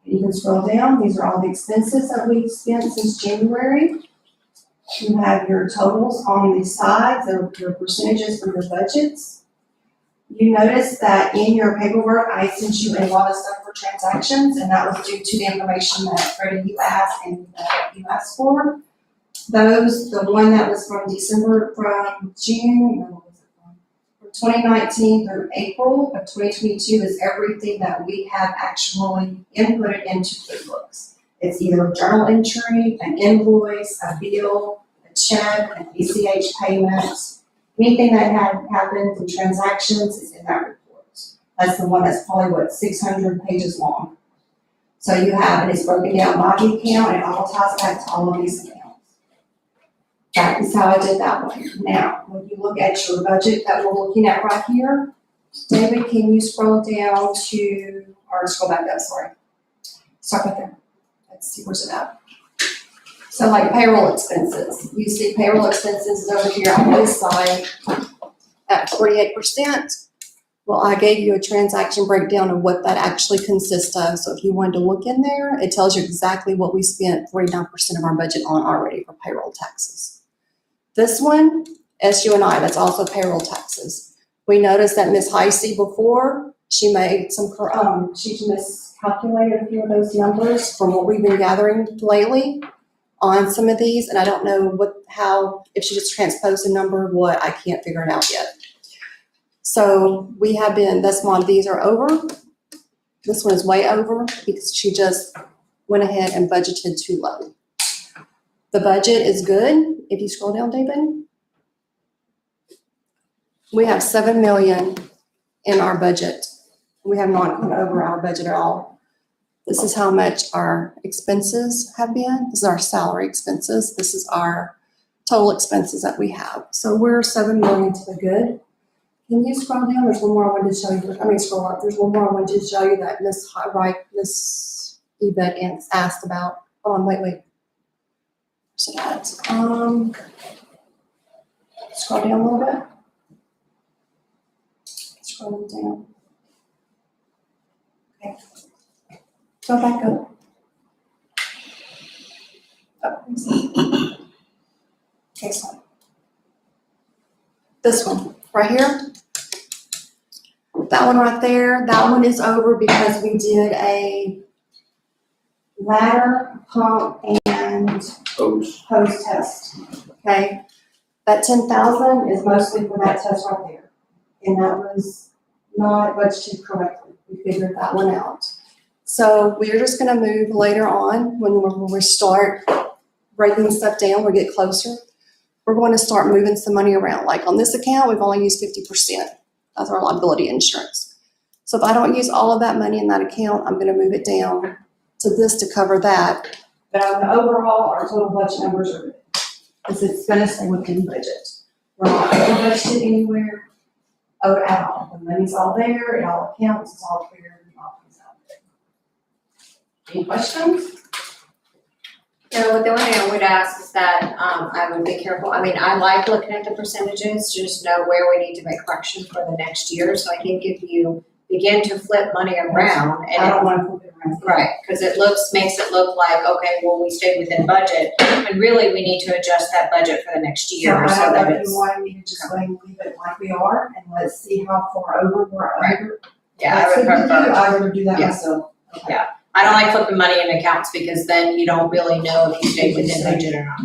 You can scroll down. These are all the expenses that we've spent since January. You have your totals on the sides, your percentages for your budgets. You notice that in your paperwork, I sent you a lot of stuff for transactions, and that was due to the information that Freddie, you asked and that you asked for. The one that was from June, no, what was it from 2019 through April of 2022 is everything that we have actually inputted into QuickBooks. It's either a journal entry, an invoice, a bill, a check, an ACH payment. Anything that had happened in transactions is in that report. That's the one that's probably 600 pages long. So you have, and it's broken down by the account, and it all ties back to all of these accounts. That is how I did that one. Now, when you look at your budget that we're looking at right here, David, can you scroll down to, or scroll back up, sorry. Start right there. Let's see, where's it at? So like payroll expenses, you see payroll expenses is over here on this side at 48%. Well, I gave you a transaction breakdown of what that actually consists of. So if you wanted to look in there, it tells you exactly what we spent 49% of our budget on already for payroll taxes. This one, SU&I, that's also payroll taxes. We noticed that Ms. Heisey before, she made she miscalculated a few of those numbers from what we've been gathering lately on some of these, and I don't know if she just transposed a number, I can't figure it out yet. So we have been, these are over. This one is way over because she just went ahead and budgeted too low. The budget is good. If you scroll down, David, we have $7 million in our budget. We have not gone over our budget at all. This is how much our expenses have been. This is our salary expenses. This is our total expenses that we have. So we're $7 million to the good. Can you scroll down? There's one more I wanted to show you. Scroll up. There's one more I wanted to show you that Miss Yvette asked about. Hold on, wait. So that's, scroll down a little bit. Scroll down. Okay. Go back up. Okay, so this one right here. That one right there, that one is over because we did a ladder, pump, and hose test. Okay, that 10,000 is mostly for that test right there, and that was not budgeted correctly. We figured that one out. So we're just going to move later on when we start breaking stuff down. We get closer. We're going to start moving some money around. Like on this account, we've only used 50%. That's our liability insurance. So if I don't use all of that money in that account, I'm going to move it down to this to cover that. But on the overall, our total budget numbers are good because it's going to stay within budget. We're not over budgeted anywhere at all. The money's all there. It all accounts. It's all clear. It all comes out there. Any questions? No, the only thing I would ask is that I would be careful. I mean, I like looking at the percentages to just know where we need to make corrections for the next year. So I think if you begin to flip money around I don't want to flip it around. right, because makes it look like, okay, well, we stayed within budget. And really, we need to adjust that budget for the next year So so I that don't know if it's, you want me to just go ahead and leave it like we are and let's see how far over we're Right. over. yeah, That's I would what we do. prefer. I'd rather do that Yeah. myself. Okay. Yeah. I don't like flipping money in accounts because then you don't really know if you stayed within budget or not.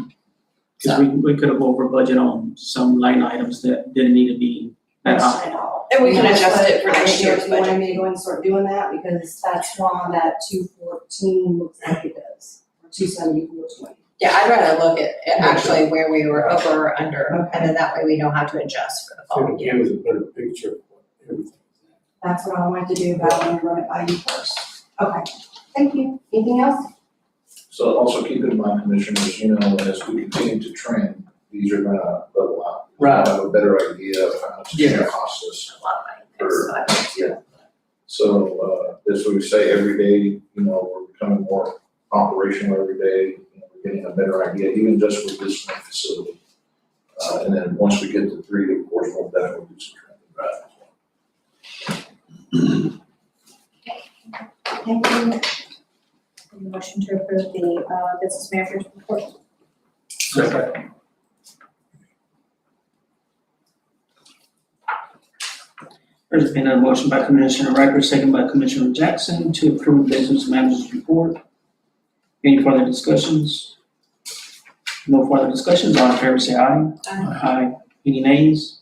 Because we could have over budget on some line items that didn't need to be that high. At all. And we can That's adjust what it for I next didn't know year's if you wanted budget. me to go and start doing that because that's why that 214 looks like it does, or 274.20. Yeah, I'd rather look at actually where we were over or under, Okay. and then that way we know how to adjust for the following year. Give us a better picture of what everything. That's what I wanted to do, but I want to run it by you first. Okay, thank you. Anything else? So also keep in mind, commissioners, as we continue to trend, these are gonna level out. Right. We'll have a better idea of how much it's gonna cost us. A lot of money next 5 years. So, that's what we say every day, we're becoming more operational every day. We're getting a better idea, even just with this one facility. And then once we get to 3, of course, we'll definitely do some trending back. Thank you. Motion to approve the business manager's report. Second. There's been a motion by Commissioner Riker, second by Commissioner Jackson to approve business manager's report. Any further discussions? No further discussions, all in favor say aye. Aye. Any nays?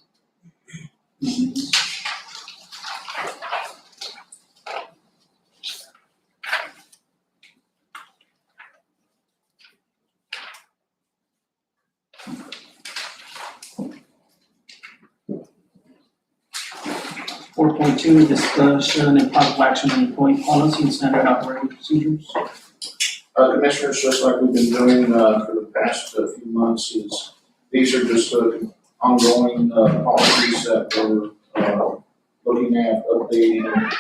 Four point two, discussion and possible action on employee policy and standard operating procedures. Commissioners, just like we've been doing, for the past few months these are just, ongoing, policies that we're, looking at, updating,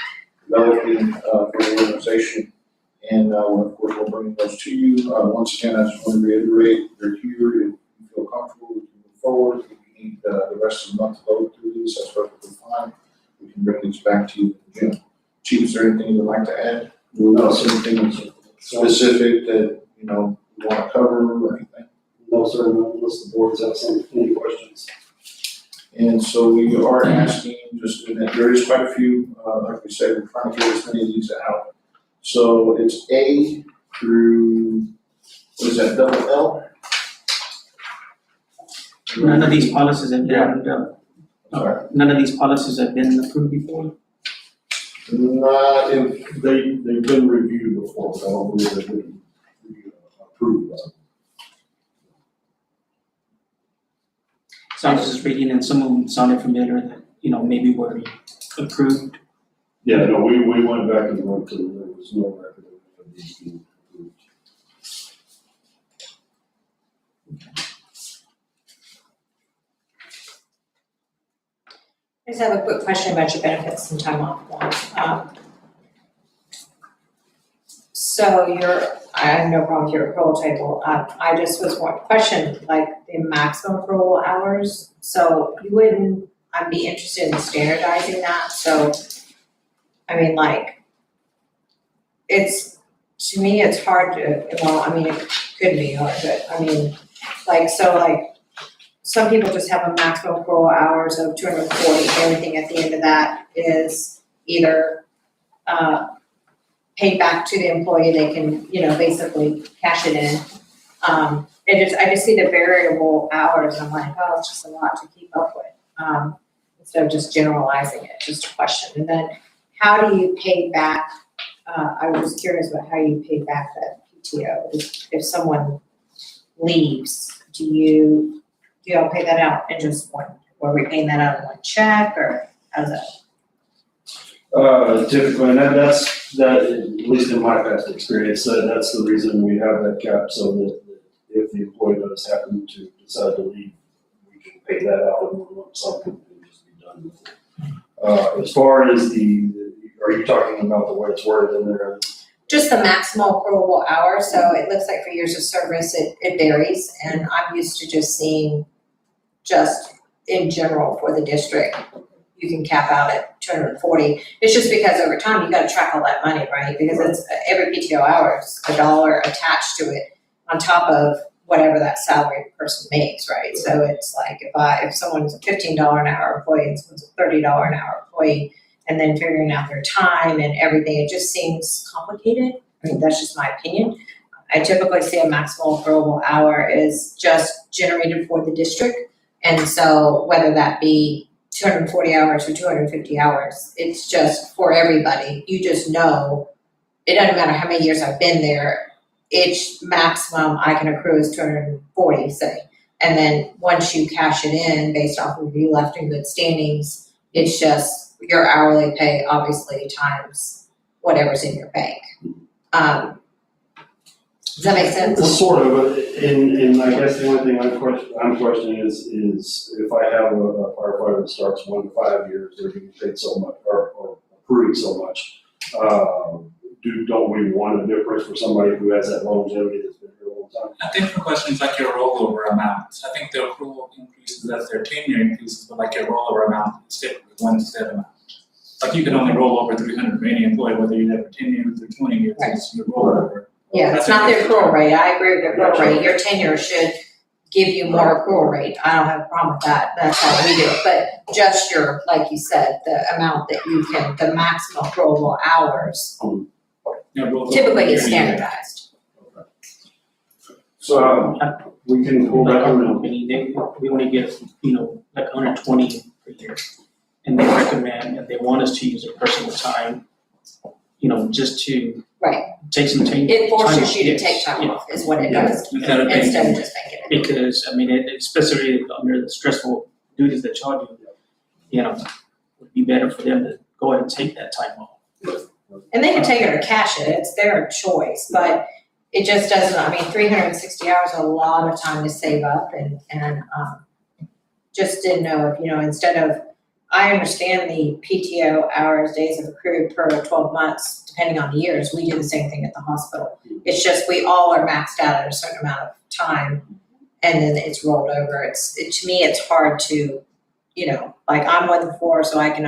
developing, for the organization. And, of course, we'll bring those to you. Once again, I just want to reiterate, they're here. If you feel comfortable, we can move forward. If you need the rest of the month to go through these, that's perfectly fine. We can bring these back to you in June. Chief, is there anything you'd like to add? No, Is there anything specific that, you know, you want to cover or anything? no, sir, unless the board has any questions. And so we are asking, just, and there is quite a few, like we said, we're trying to get as many of these out. So it's A through, what is that, double L? None of these policies have been, Sorry. none of these policies have been approved before. Not if, They've been reviewed before, but I don't believe they've been approved. So I was just reading and some of them sounded familiar that, maybe were approved. Yeah, no, we went back and looked and there was no record of these being approved. I just have a quick question about your benefits and time off one. So I have no problem with your accrual table. I just was one question, like the maximum accrual hours. So I'd be interested in standardizing that. So, I mean, like, to me, it's hard to, it could be hard, but I mean, some people just have a maximum accrual hours of 240, everything at the end of that is either, paid back to the employee, they can, basically cash it in. I just see the variable hours, and I'm like, oh, it's just a lot to keep up with. Instead of just generalizing it, just a question. And then how do you pay back, I was curious about how you pay back that PTO. If someone leaves, do you all pay that out in just one, or are we paying that out in one check, or how's that? Typically, and that's, at least in my past experience, that's the reason we have that cap, so that if the employee does happen to decide to leave, we can pay that out in one lump sum and just be done with it. As far as are you talking about the way it's worded in there? Just the maximum accruable hours, so it looks like for years of service, it varies, and I'm used to just seeing just in general for the district, you can cap out at 240. It's just because over time, you gotta track all that money, right? Because it's every PTO hour is $1 attached to it on top of whatever that salaried person makes, right? So it's like if someone's a $15 an hour employee and someone's a $30 an hour employee, and then figuring out their time and everything, it just seems complicated. I mean, that's just my opinion. I typically see a maximal accruable hour is just generated for the district. And so whether that be 240 hours or 250 hours, it's just for everybody. You just know, it doesn't matter how many years I've been there, each maximum I can accrue is 240, say. And then once you cash it in based off of you left in good standings, it's just your hourly pay, obviously, times whatever's in your bank. Does that make sense? Well, sort of, and I guess the only thing I'm questioning is if I have a firefighter that starts 1 to 5 years, they're getting paid so much, or accruing so much. Don't we want a difference for somebody who has that longevity that's been here a long time? I think for questions like your rollover amount, I think the accrual increases as their tenure increases, but like your rollover amount is typically 1 set amount. Like you can only roll over 300 for any employee, whether you have a 10 years or 20 years, it's your rollover. Yeah, it's not their accrual rate. I agree with their accrual rate. Your tenure should give you more accrual rate. I don't have a problem with that. That's how we do it. But just your, like you said, the amount that you can, the maximum accruable hours typically is standardized. So we can pull Like back our on company, we only get, like 120 per year. And they recommend, and they want us to use a personal time, just to Right. take some time. It forces you to Yes, take time yeah. off is what it does, Instead of instead paying. of just making it. Because, especially under the stressful duties that y'all do, would be better for them to go ahead and take that time off. And they can take it or cash it, it's their choice, but it just doesn't, 360 hours is a lot of time to save up and just didn't know if, instead of I understand the PTO hours, days of accrued per 12 months, depending on the years. We do the same thing at the hospital. It's just we all are maxed out at a certain amount of time, and then it's rolled over. To me, it's hard to, like I'm 1 to 4, so I can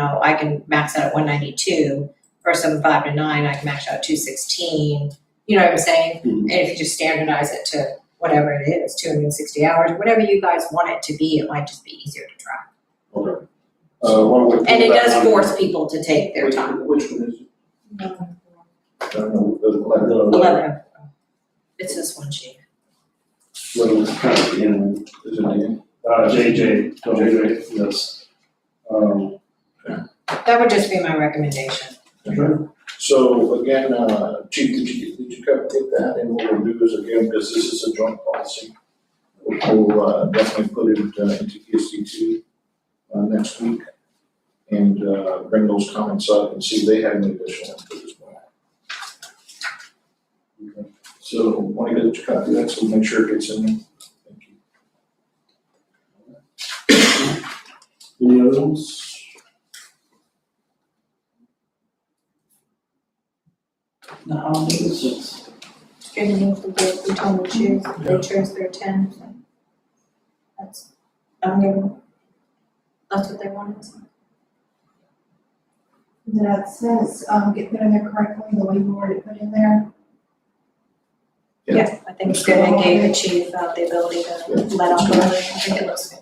max out at 192. For 5 to 9, I can max out at 216. You know what I'm saying? Mhm. And if you just standardize it to whatever it is, 260 hours, whatever you guys want it to be, it might just be easier to track. Okay. Why don't we pull And it that does under- force people to take their time. Which one is it? I don't know, the 11. It's this one, Chief. Well, it's kind of the end. is it the JJ, yes. That would just be my recommendation. So again, Chief, did you cover that? And what we'll do is again, because this is a joint policy, we'll definitely put it into ESD2 next week and bring those comments up and see if they have any additional input as well. Okay. So want to get your copy of that, so make sure it gets in there. Thank you. Any other ones? The holidays, it's Good news, we told them to choose, they chose their 10. So that's what they wanted. That says, get put in there correctly, the way you wanted it put in there. Yeah, I think it's good. It gave the chief the ability to let off early. I think it looks good.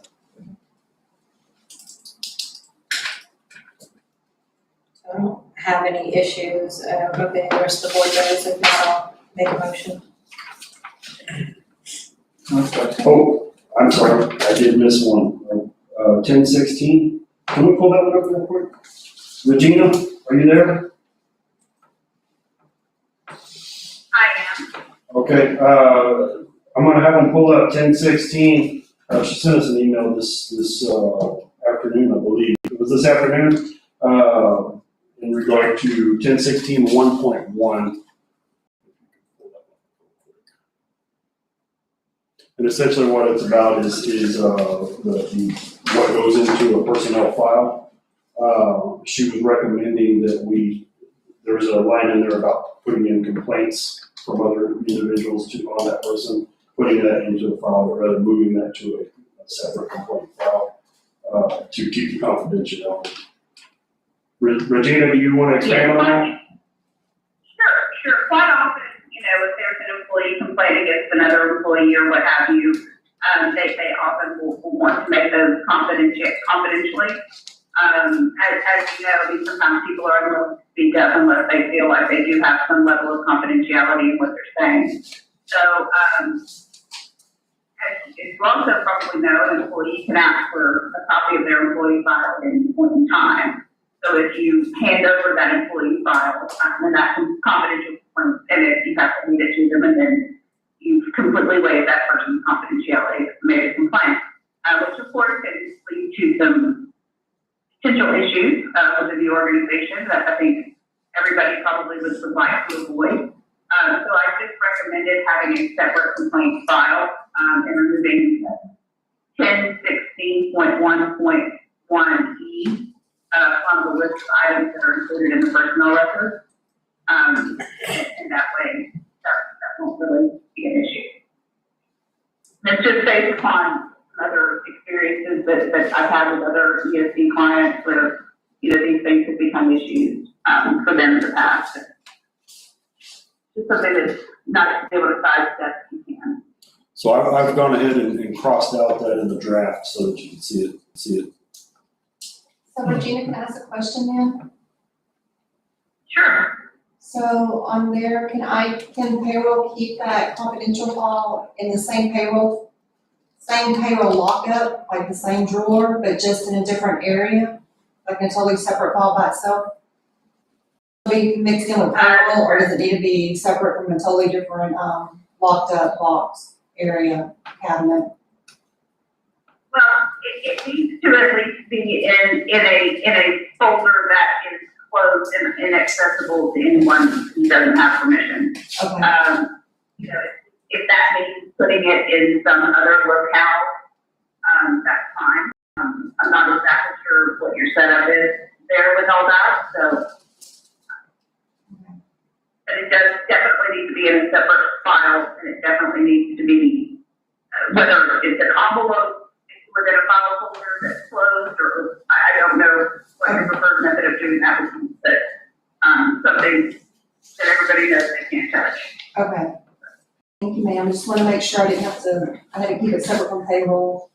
So I don't have any issues. I don't know if any of the rest of the board does. If not, I'll make a motion. Oh, I'm sorry, I did miss one. 1016, can we pull that one up real quick? Regina, are you there? I am. Okay, I'm gonna have them pull up 1016. She sent us an email this afternoon, I believe. It was this afternoon, in regard to 1016 1.1. And essentially what it's about is what goes into a personnel file. She was recommending that there's a line in there about putting in complaints from other individuals on that person, putting that into a file, but rather moving that to a separate complaint file, to keep the confidentiality. Regina, do you want to expand on that? Sure. Quite often, if there's an employee complaining against another employee or what have you, they often will want to make those confidentially. As you know, sometimes people are unwilling to speak up unless they feel like they do have some level of confidentiality in what they're saying. So, as you also probably know, an employee can ask for a copy of their employee file at any point in time. So if you hand over that employee file, then that's confidential, and if you have to read it to them, and then you've completely waived that person's confidentiality, made a complaint, which of course can lead to some potential issues within the organization that I think everybody probably would like to avoid. So I just recommended having a separate complaint file and removing 1016.1.1E from the list of items that are included in the personnel record. And that way, that won't really be an issue. It's just based upon other experiences that I've had with other ESD clients where, these things have become issues for them in the past. Just something that's not able to sidestep if you can. So I've gone ahead and crossed out that in the draft so that you can see it. So Regina, can I ask a question then? Sure. So on there, can payroll keep that confidential file in the same payroll lockup, like the same drawer, but just in a different area? Like a totally separate file by itself? Be mixed in with payroll, or does it need to be separate from a totally different, locked up box area cabinet? Well, it needs to at least be in a folder that is closed and inaccessible to anyone who doesn't have permission. Okay. If that means putting it in some other locale, that's fine. I'm not exactly sure what your setup is there with all that, so. But it does definitely need to be in a separate file, and it definitely needs to be, whether it's an envelope within a file folder that's closed, or I don't know what your preferred method of doing that would be, but, something that everybody knows they can't touch. Okay. Thank you, ma'am. I just want to make sure I had to keep it separate from payroll.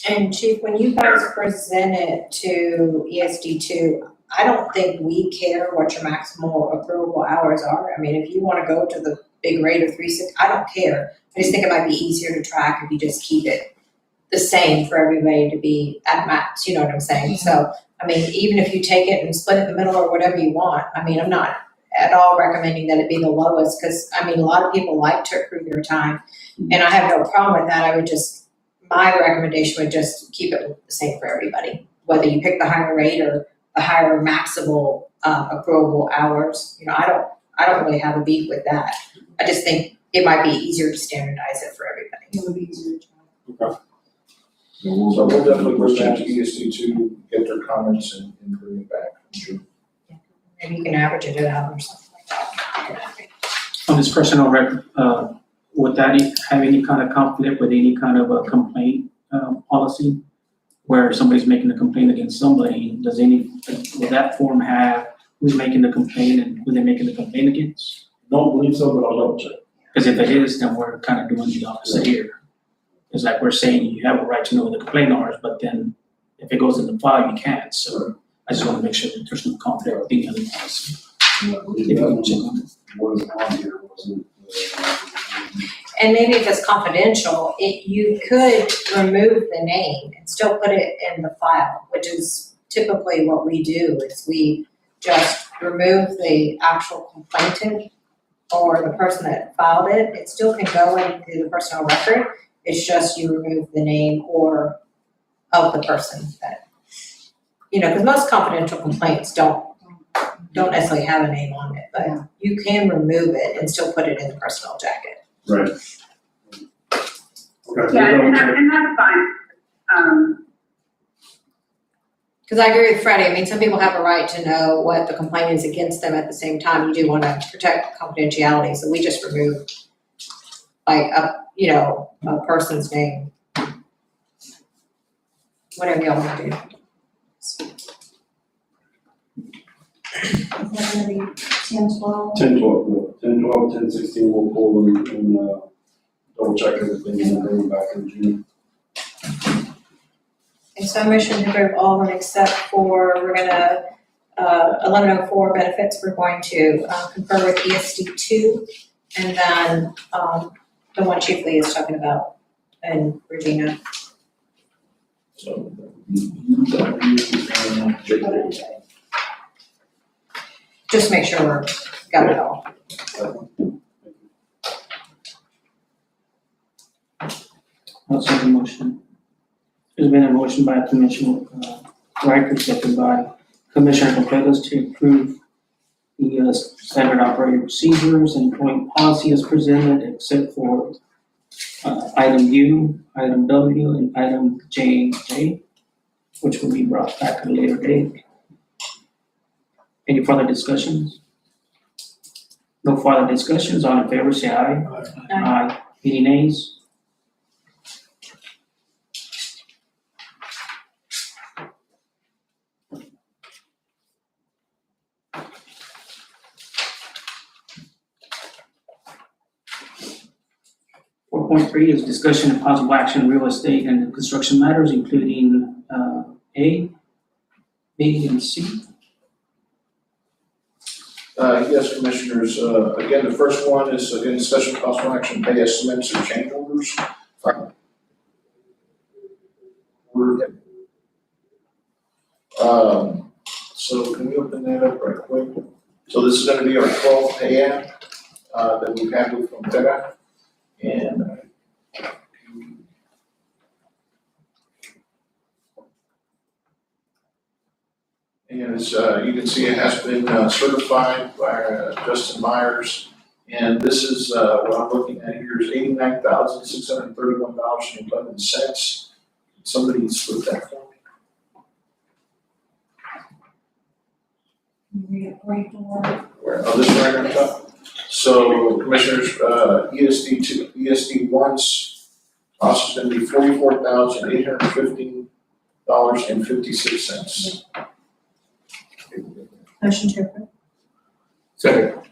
And Chief, when you guys present it to ESD2, I don't think we care what your maximal approvable hours are. I mean, if you wanna go to the big rate of 360, I don't care. I just think it might be easier to track if you just keep it the same for everybody to be at max, you know what I'm saying? So, I mean, even if you take it and split it in the middle or whatever you want, I mean, I'm not at all recommending that it be the lowest, because, I mean, a lot of people like to accrue their time, and I have no problem with that. My recommendation would just keep it the same for everybody, whether you pick the higher rate or the higher maximal accruable hours. You know, I don't really have a beef with that. I just think it might be easier to standardize it for everybody. It would be easier to track. Okay. So we'll definitely push that to ESD to get their comments and bring it back. Maybe you can average it out or something like that. On this personnel record, would that have any kind of conflict with any kind of a complaint, policy? Where somebody's making a complaint against somebody, will that form have who's making the complaint and who they're making the complaint against? Don't believe so, but I'll double check. Because if it is, then we're kind of doing the opposite here. It's like we're saying you have a right to know what the complaint are, but then if it goes in the file, you can't. So I just want to make sure that there's no conflict with any other policy. If you can check on it. Wasn't on here, wasn't. And maybe if it's confidential, you could remove the name and still put it in the file, which is typically what we do, is we just remove the actual complainant or the person that filed it. It still can go into the personnel record. It's just you remove the name or of the person that, you know, because most confidential complaints don't necessarily have a name on it, but you can remove it and still put it in the personnel jacket. Right. Okay. Yeah, and that's fine. Because I agree with Freddie, I mean, some people have a right to know what the complaint is against them. At the same time, you do want to protect confidentiality, so we just remove like a person's name. Whatever y'all want to do. Is that gonna be 10, 12? 10, 12, 10, 12, 10, 16, we'll pull and double check everything and then bring them back in June. And so I motion to approve all of them except for, we're gonna, 1104 benefits, we're going to confer with ESD2. And then, the one Chief Lee is talking about, and Regina. So. Just make sure we're got it all. I'll second the motion. There's been a motion by Commissioner Riker, second by Commissioner Completos to approve the standard operating procedures and employment policy as presented, except for item U, item W, and item J, which will be brought back at a later date. Any further discussions? No further discussions. All in favor, say aye. Aye. Any nays? Four point three is discussion and possible action in real estate and construction matters, including A, B, and C. Yes, Commissioners, again, the first one is, again, special possible action pay estimates and change orders. So can we open that up right quick? So this is gonna be our 12th pay app, that we've had with Frontera. And as you can see, it has been certified by Justin Myers. And this is what I'm looking at here is $89,631.11. Somebody split that for me. Oh, this one right on top? So Commissioners, ESD one's cost is gonna be $44,815.56. Motion to approve. Second.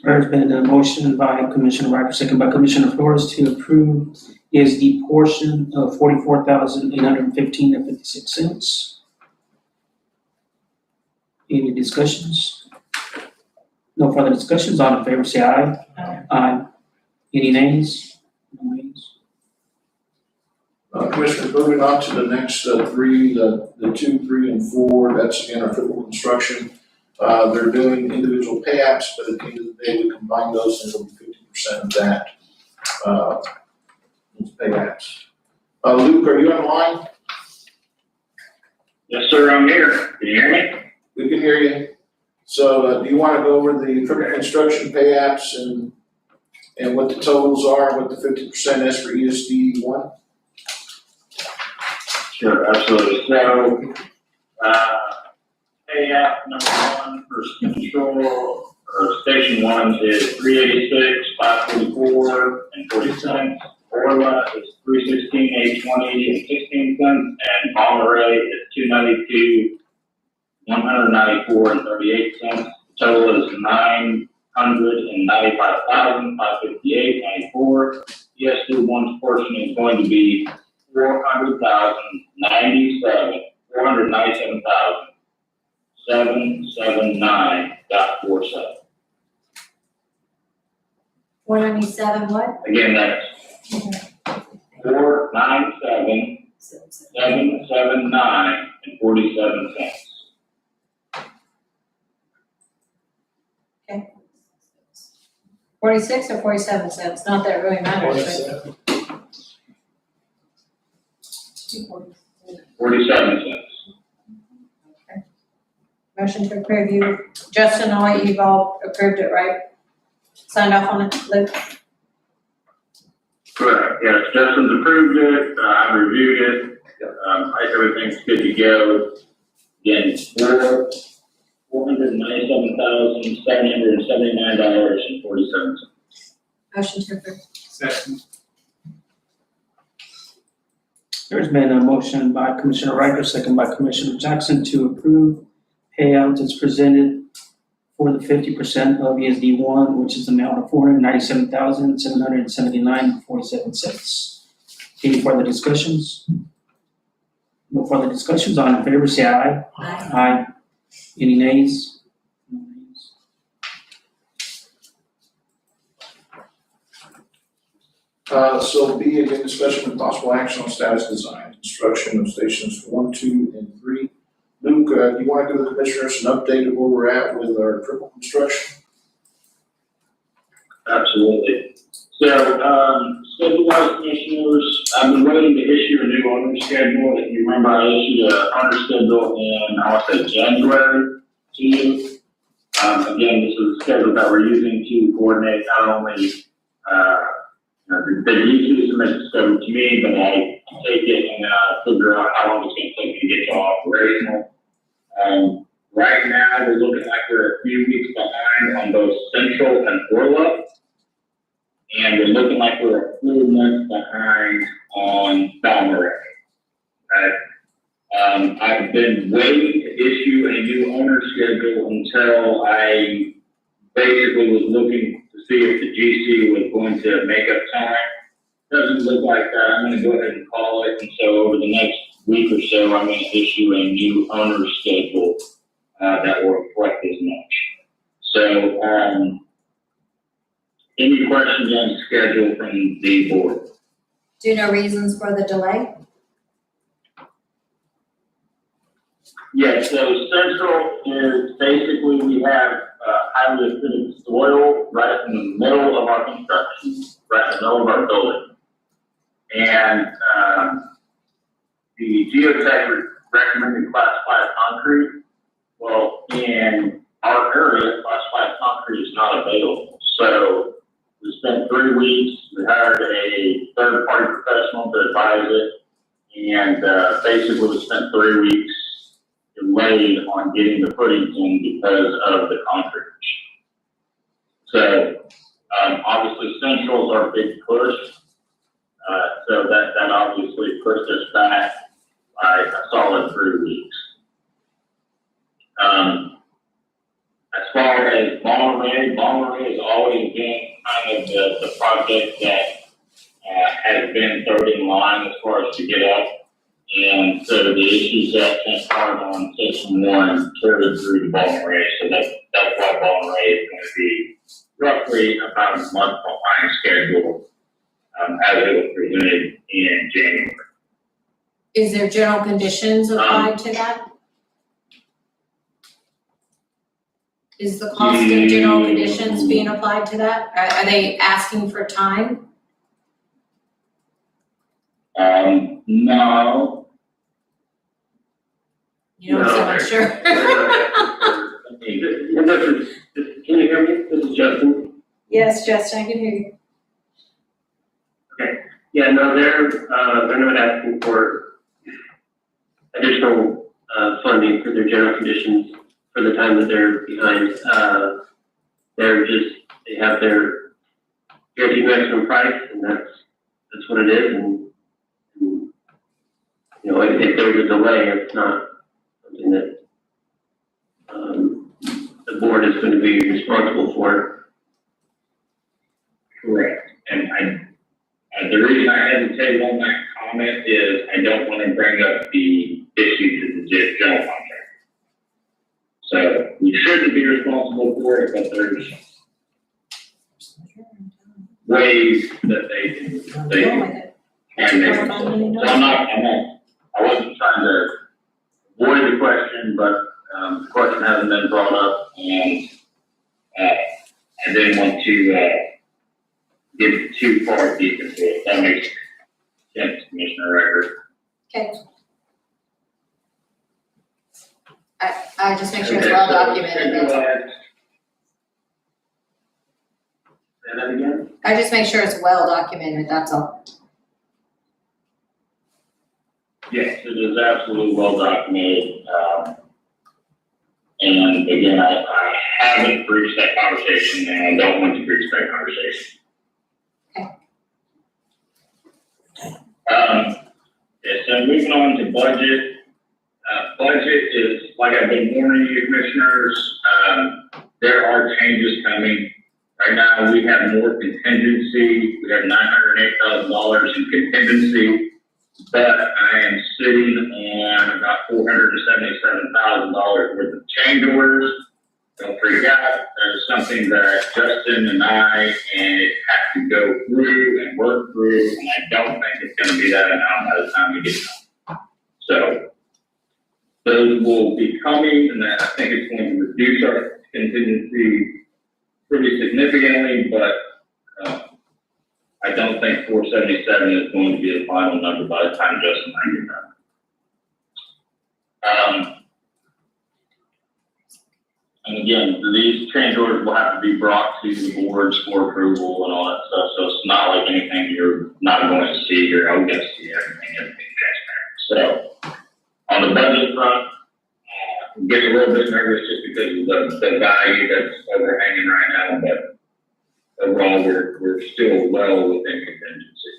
There's been a motion by Commissioner Riker, second by Commissioner Flores to approve ESD portion of $44,815.56. Any discussions? No further discussions, all in favor say aye. Aye. Any nays? No nays. Commissioners, moving on to the next three, the 2, 3, and 4, that's again our triple construction. They're doing individual pay apps, but at the end of the day, we combine those and it'll be 50% of that, those pay apps. Luke, are you online? Yes, sir, I'm here. Can you hear me? We can hear you. So, do you want to go over the triple construction pay apps and what the totals are, and what the 50% is for ESD 1? Sure, absolutely. So, pay app number 1 for control, or station 1 is $386,544.40. Orla is $316,820.16, and Monterey is $292,194.38. Total is $995,558.94. ESD 1's portion is going to be $497,779.47. 197 what? Again, that's 497,779.47. 46 or 47 cents, not that it really matters, but. 47 cents. Motion to approve you, Justin, all you've all approved it, right? Signed off on it, Luke? Correct, yes, Justin's approved it, I reviewed it, everything's good to go. Again, $497,779.47. Motion to approve. Second. There's been a motion by Commissioner Riker, second by Commissioner Jackson to approve payouts as presented for the 50% of ESD 1, which is the amount of $497,779.47. Any further discussions? No further discussions, all in favor say aye. Aye. Aye. Any nays? No nays. So B, again, discussion with possible action on status design, construction of stations 1, 2, and 3. Luke, do you want to give the commissioners an update of where we're at with our triple construction? Absolutely. So, schedule-wise, commissioners, I've been waiting to issue a new owner schedule. If you remember, I issued an owner schedule in, I want to say, January to you. Again, this is a schedule that we're using to coordinate not only, the usually submit the schedule to me, but I take it and figure out how long it's going to take to get to operational. Right now, we're looking like we're a few weeks behind on both Central and Orla. And we're looking like we're a full month behind on Balmorhea. I've been waiting to issue a new owner schedule until I basically was looking to see if the GC was going to make up time. Doesn't look like that. I'm going to go ahead and call it. And so over the next week or so, I'm going to issue a new owner schedule that will reflect as much. So, any questions on the schedule from the board? Do you know reasons for the delay? Yeah, so Central is basically we have highly acidic soil right in the middle of our construction, right in the middle of our building. And the geotech recommended class 5 concrete. Well, in our area, class 5 concrete is not available. So we spent 3 weeks, we hired a third-party professional to advise it, and basically we spent 3 weeks getting the footings in because of the concrete. So, obviously Central's our big push. So that obviously pushed us back by a solid 3 weeks. As far as Monterey has always been kind of the project that has been third in line as far as to get up. And so the issues that transpired on Section 1 carried through to Monterey. So that's why Monterey is going to be roughly about a month behind schedule as it was presented in January. Is there general conditions applied to that? Is the cost of general conditions being applied to that? Are they asking for time? No. You don't seem unsure. Can you hear me? This is Justin. Yes, Justin, I can hear you. Yeah, no, they're not asking for additional funding for their general conditions for the time that they're behind. They have their guaranteed maximum price, and that's what it is. And you know, if there's a delay, it's not something that the board is going to be responsible for. Correct. And the reason I hesitate on that comment is I don't want to bring up the issue to the general contractor. So we shouldn't be responsible for it, but there's ways that they can make it. So I wasn't trying to avoid the question, but the question hasn't been brought up, and I didn't want to get too far deep into it. That makes sense, Commissioner Record. Okay. I just make sure it's well documented, that's all. Say that again? I just make sure it's well documented, that's all. Yes, it is absolutely well documented. And again, I haven't breached that conversation, and I don't want to breach that conversation. So moving on to budget. Budget is, like I've been warning you, commissioners, there are changes coming. Right now, we have more contingency. We have $908,000 in contingency, but I am sitting on about $477,000 worth of change orders. Don't freak out. There's something that Justin and I have to go through and work through, and I don't think it's going to be that amount by the time we get done. So those will be coming, and I think it's going to reduce our contingency pretty significantly, but I don't think 477 is going to be the final number by the time Justin and I get done. And again, these change orders will have to be brought to the boards for approval and all that stuff. So it's not like anything you're not going to see. You're going to see everything transparent. So on the budget front, I'm getting a little bit nervous just because of the value that's overhanging right now, but overall we're still well within contingency.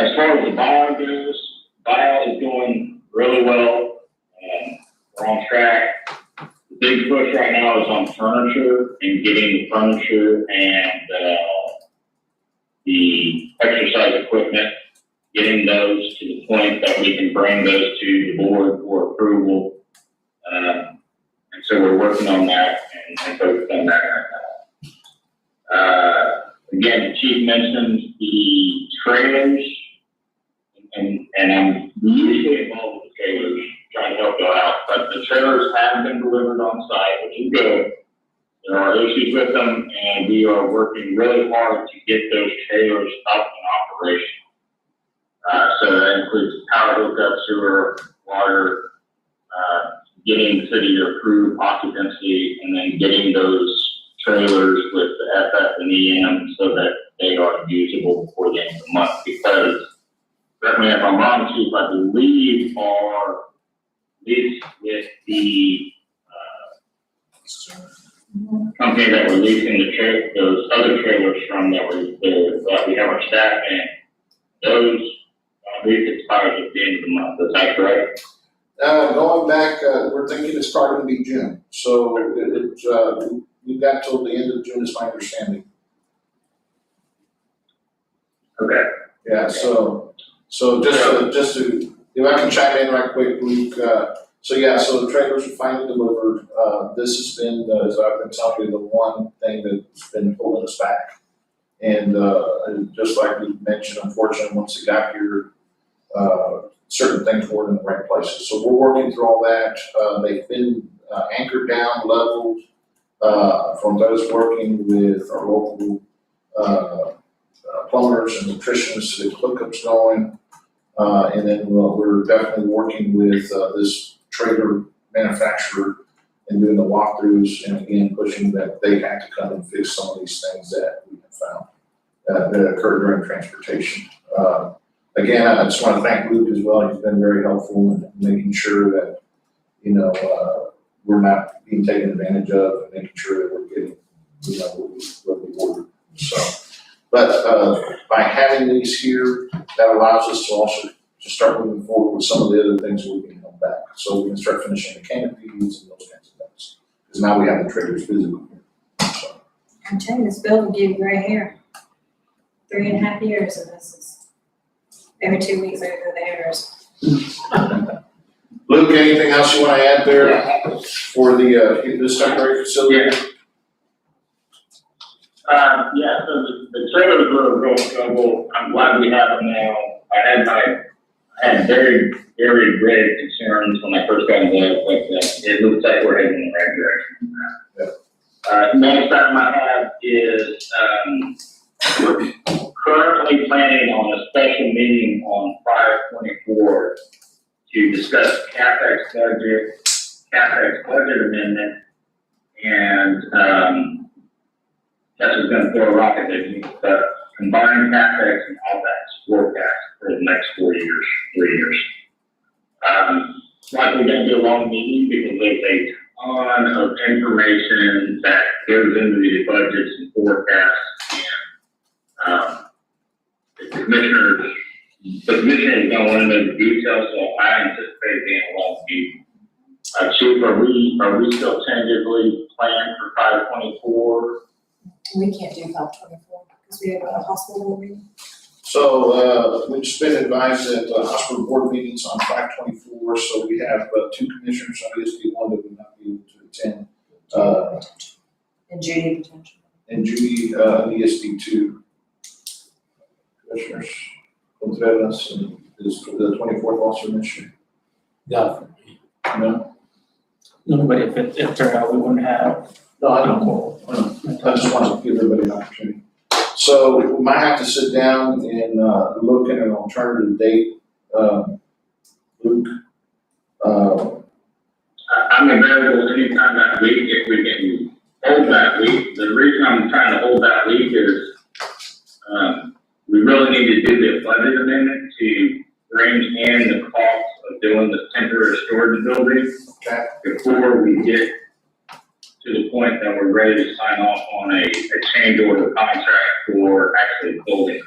As far as the buyout goes, buyout is going really well. We're on track. The big push right now is on furniture and getting the furniture and the exercise equipment, getting those to the point that we can bring those to the board for approval. And so we're working on that and focused on that right now. Again, the chief mentioned the trailers, and I'm usually involved with the trailers, trying to help you out, but the trailers have been delivered on site, which is good. There are issues with them, and we are working really hard to get those trailers up in operation. So that includes power hookup, sewer, water, getting the city to approve occupancy, and then getting those trailers with the FF and EM so that they are usable before the end of the month. Because, correct me if I'm wrong, Chief, I believe our lease with the, company that we're leasing those other trailers from that we have our staff in. Those, lease expires at the end of the month, is that correct? Going back, we're thinking it's probably gonna be June, so we've got till the end of June is my understanding. Okay. Yeah, so just to, if I can chime in right quick, Luke, so the trailers are finally delivered. This has been, as I've been telling you, the one thing that's been holding us back. And just like we mentioned, unfortunately, once it got here, certain things weren't in the right places. So we're working through all that. They've been anchored down, leveled, from those working with our local plumbers and nutritionists to get hookups going. And then we're definitely working with this trailer manufacturer and doing the walkthroughs, and again, pushing that they have to come and fix some of these things that we have found that occurred during transportation. Again, I just want to thank Luke as well. He's been very helpful in making sure that, we're not being taken advantage of, and making sure that we're getting, what we ordered. So, but by having these here, that allows us to also to start moving forward with some of the other things we're getting held back. So we can start finishing the canopies and those kinds of things. Because now we have the trailers physical here. So. I'm telling you, this bill will give you gray hair. 3.5 years of this is, every 2 weeks I go to the hairdresser. Luke, anything else you want to add there for this temporary facility? Yeah, so the trailers were a real struggle. I'm glad we have them now. I had very, very grave concerns when I first got involved, but it looks like we're heading in the right direction. Next item I have is, we're currently planning on a special meeting on 5/24 to discuss CapEx budget amendment, and that's just gonna throw a rock at it, but combine CapEx and OpEx forecast for the next 3 years. Likely gonna be a long meeting because there's a ton of information that goes into the budgets and forecasts, and the commissioner is gonna want to know the details, so I anticipate being a long meeting. Chief, are we still tentatively planned for 5/24? We can't do 5/24 because we have a hospital meeting. So, we've just been advised that hospital board meetings on 5/24, so we have 2 commissioners on ESD1 that would not be able to attend. And Judy potentially. And Judy, ESD2. Commissioners Contreras, and is the 24th also mentioned? Yeah. No? No, but if it turned out we wouldn't have. No, I don't. I just want to give everybody an opportunity. So we might have to sit down and look at an alternative date. Luke? I'm available anytime that week if we can hold that week. The reason I'm trying to hold that week is, we really need to do the budget amendment to bring in the cost of doing the temporary storage building. Okay. Before we get to the point that we're ready to sign off on a change order contract for actually building.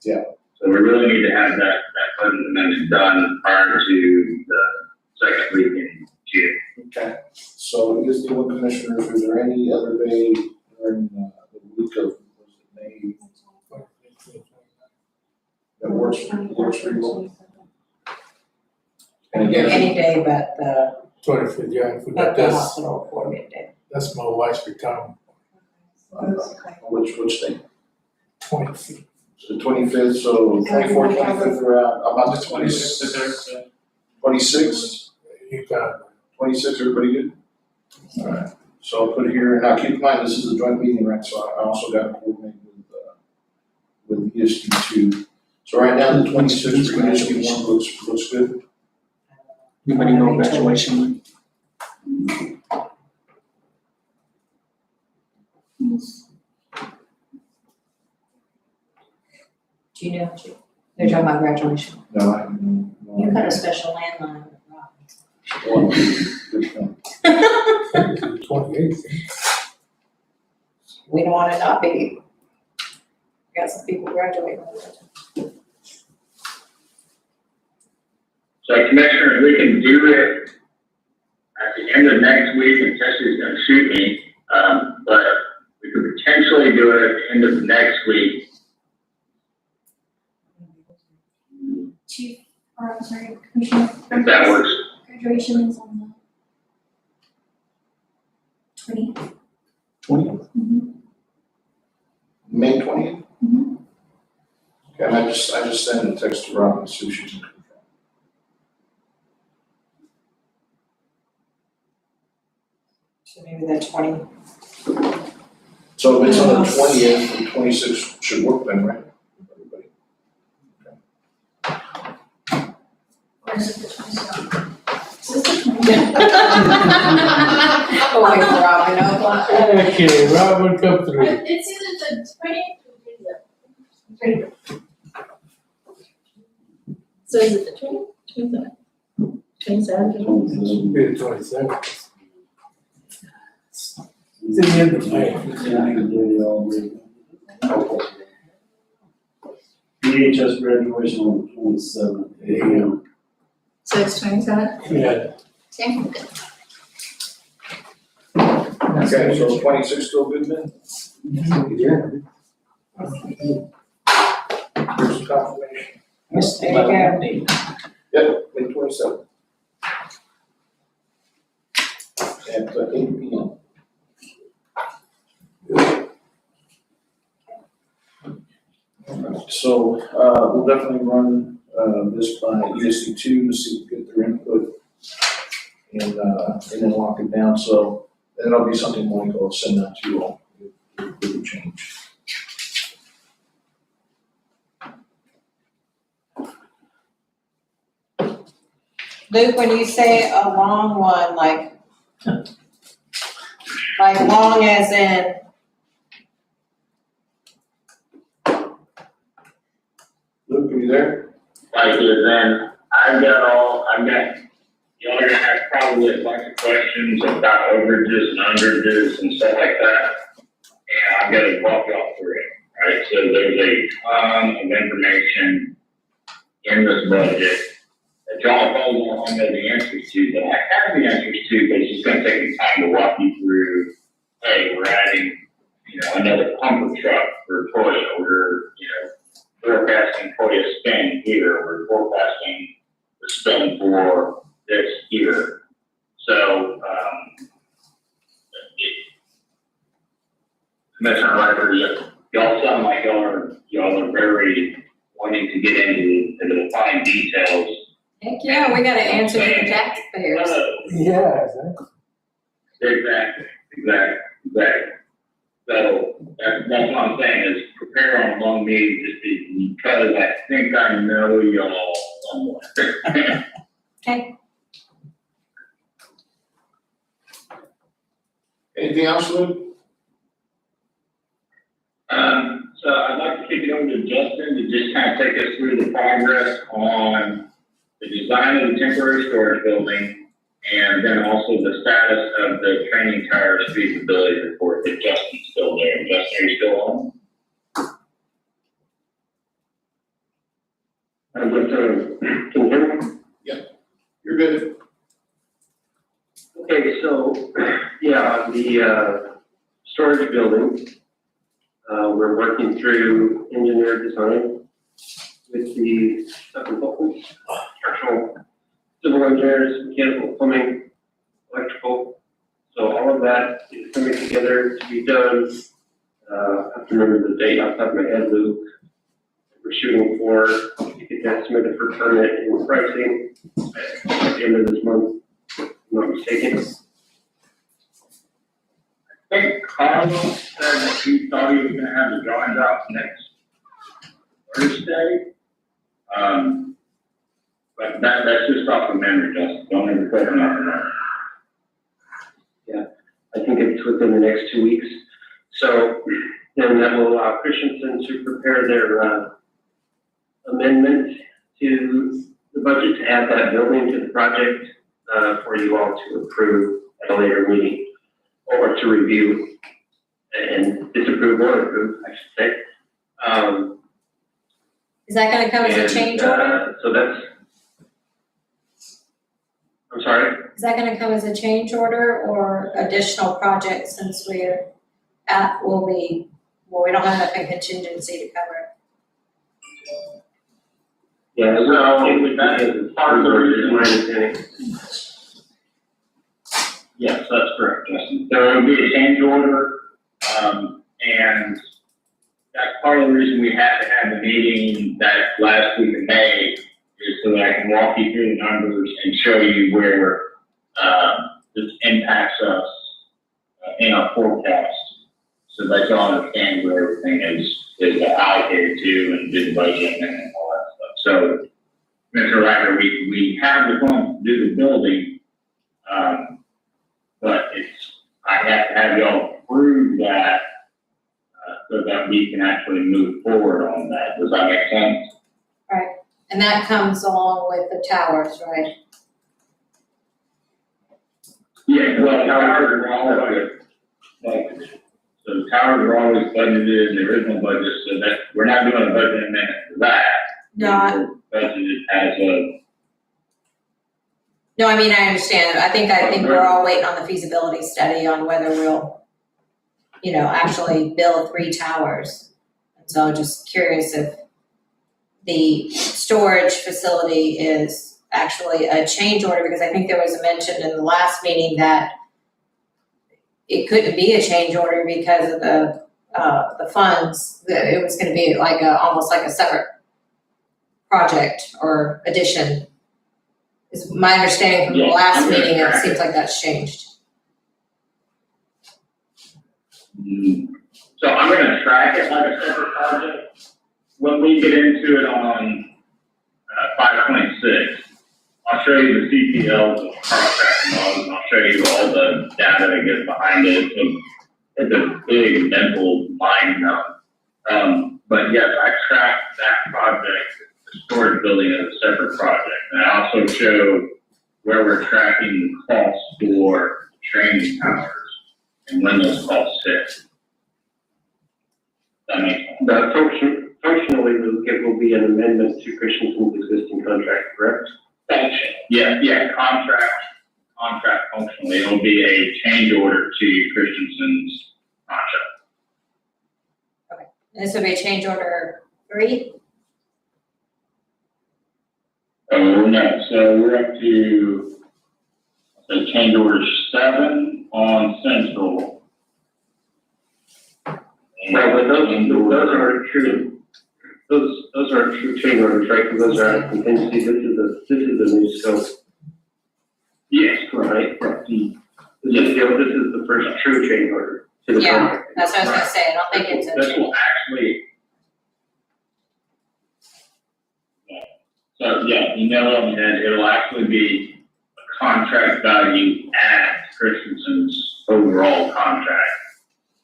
Yeah. So we really need to have that budget amendment done prior to the second week in June. Okay. So ESD1 commissioners, is there any other day during the week of, May? That works for you all? And again, Any day but the, 25th, yeah, if we but got the this, hospital for midday. that's my wife's retirement, which day? 25th. So the 25th, so 24th, 25th are out, about the 26th. 26th, You got it. 26th, everybody good? All right, so I'll put it here, now keep in mind, this is a joint meeting, right, so I also got to coordinate with ESD2. So right now, the 26th for ESD1 looks good. Anybody know graduation? Do you know, they're talking about graduation. No, I don't know. You got a special landline with Rob. We don't want it not be. We got some people graduating. So Commissioner, we can do it at the end of next week, and Tessa's gonna shoot me, but we could potentially do it at the end of next week. Chief, or I'm sorry, Commissioner. If that works. Graduation is on the 20th. 20th? May 20th? Mhm. Okay, and I just sent a text to Robin, so she can confirm. So maybe the 20. So if it's on the 20th, the 26th should work then, right? Everybody. Or is it the 27th? Is this the 20th? Oh, wait, Rob, I know. Okay, Robin, come through. It's either the 20th or the 30th. So is it the 20th, 27th? Be the 27th. It's in the end of May. DHS graduation on the 27th AM. So it's 27th? Yeah. Okay. Okay, so 26 still good then? Yeah. Here's the confirmation. There you go. Yep, May 27th. At 8 p.m. Alright, so, we'll definitely run, this by ESD2 to see, get their input and then lock it down, so then it'll be something Mike will send out to you all with the change. Luke, when you say a long one, like long as in, Luke, are you there? Like, then, y'all are gonna have probably a bunch of questions about overages and underages and stuff like that. And I'm gonna walk y'all through it, right? So there's a ton of information in this budget that y'all probably won't know the answers to, but I have the answers to, but it's just gonna take me time to walk you through, hey, we're adding, another pumper truck for Toya, we're, forecasting Toya spend here, we're forecasting the spend for this year. So, Commissioner Ryder, y'all sound like y'all are very wanting to get into the fine details. heck yeah, we gotta answer to the taxpayers. Yeah, exactly. Exactly. So that's what I'm saying is prepare on long meetings just because I think I know y'all somewhat. Okay. Anything else, Luke? So I'd like to kick it over to Justin to just kind of take us through the progress on the design of the temporary storage building and then also the status of the training tires feasibility report if Justin's still there. Justin, are you still on? I'm going to, can you hear me? You're good. Okay, so, yeah, the, storage building, we're working through engineer design with the consultants, structural, civil engineers, mechanical, plumbing, electrical. So all of that is coming together to be done. I have to remember the date off the top of my head, Luke. We're shooting for to get that submitted for permit and pricing at the end of this month, if I'm not mistaken. I think Carlos said that he thought he was gonna have the drawings out next Thursday. But that's just off of memory, Justin, don't ever put it on. Yeah, I think it's within the next 2 weeks. So then that will allow Christensen to prepare their amendment to the budget to add that building to the project. for you all to approve at a later meeting, or to review and disapprove or approve, I should say. Is that gonna come as a change order? So that's, I'm sorry? Is that gonna come as a change order or additional projects since we're at, we don't have enough in contingency to cover it? Yeah, so it would be as part of the reason, my understanding. Yes, that's correct, Justin. There will be a change order, and that's part of the reason we had to have the meeting that last week in May, is so that I can walk you through the numbers and show you where, this impacts us in our forecast, so that you understand where everything is allocated to and do the budget and all that stuff. So, Mr. Ryder, we have the funds to do the building, but I have to have y'all approve that, so that we can actually move forward on that. Does that make sense? Right, and that comes along with the towers, right? Yeah, well, towers are always, so towers are always budgeted in the original budget, so that, we're not doing a budget amendment for that. No, Budgeted as a, No, I mean, I understand. I think we're all waiting on the feasibility study on whether we'll, actually build 3 towers. And so just curious if the storage facility is actually a change order, because I think there was a mention in the last meeting that it couldn't be a change order because of the funds, that it was gonna be like almost like a separate project or addition. Is my understanding from the Yeah, last I'm gonna meeting, it track seems like that's changed. so I'm gonna track it like a separate project. When we get into it on, 526, I'll show you the CPLs and contract logs, and I'll show you all the data that gets behind it. So it's a big mental mind numb. But yes, I tracked that project, the storage building, as a separate project. And I also show where we're tracking the costs for training towers and when those costs hit. That makes sense. That functionally, it will be an amendment to Christensen's existing contract, correct? Yeah, contract functionally, it'll be a change order to Christensen's contract. This would be a change order 3? Oh, no, so we're up to, so change order 7 on Central. Well, but those aren't true. Those aren't true change orders, right? Because those are contingency. This is a new scope. Yes, Right? This is the first true change order to the Yeah, contract. that's what I was gonna say. I don't think it's a This change. will actually. Yeah. So, yeah, you know what I mean, it'll actually be a contract value at Christensen's overall contract.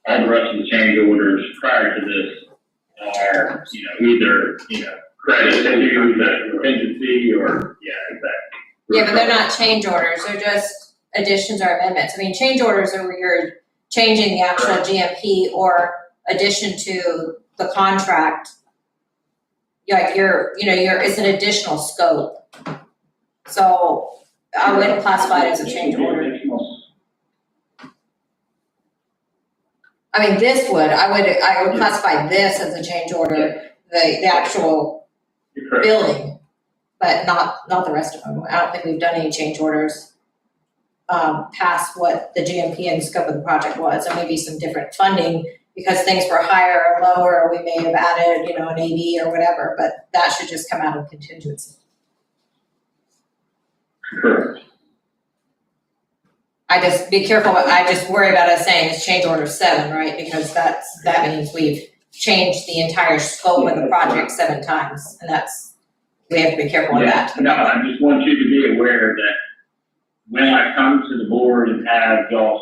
All the rest of the change orders prior to this are, either, credit to the contingency or, yeah, exactly. Yeah, but they're not change orders. They're just additions or amendments. I mean, change orders are where you're changing the actual GMP or addition to the contract. Like it's an additional scope. So I wouldn't classify it as a change order. I mean, I would classify this as a change order, the actual building, but not the rest of them. I don't think we've done any change orders past what the GMP and scope of the project was. There may be some different funding because things were higher or lower, or we may have added, an AD or whatever, but that should just come out of contingency. Correct. I just be careful, I just worry about us saying it's change order 7, right? Because that means we've changed the entire scope of the project 7 times, and we have to be careful of that. No, I just want you to be aware that when I come to the board and have y'all,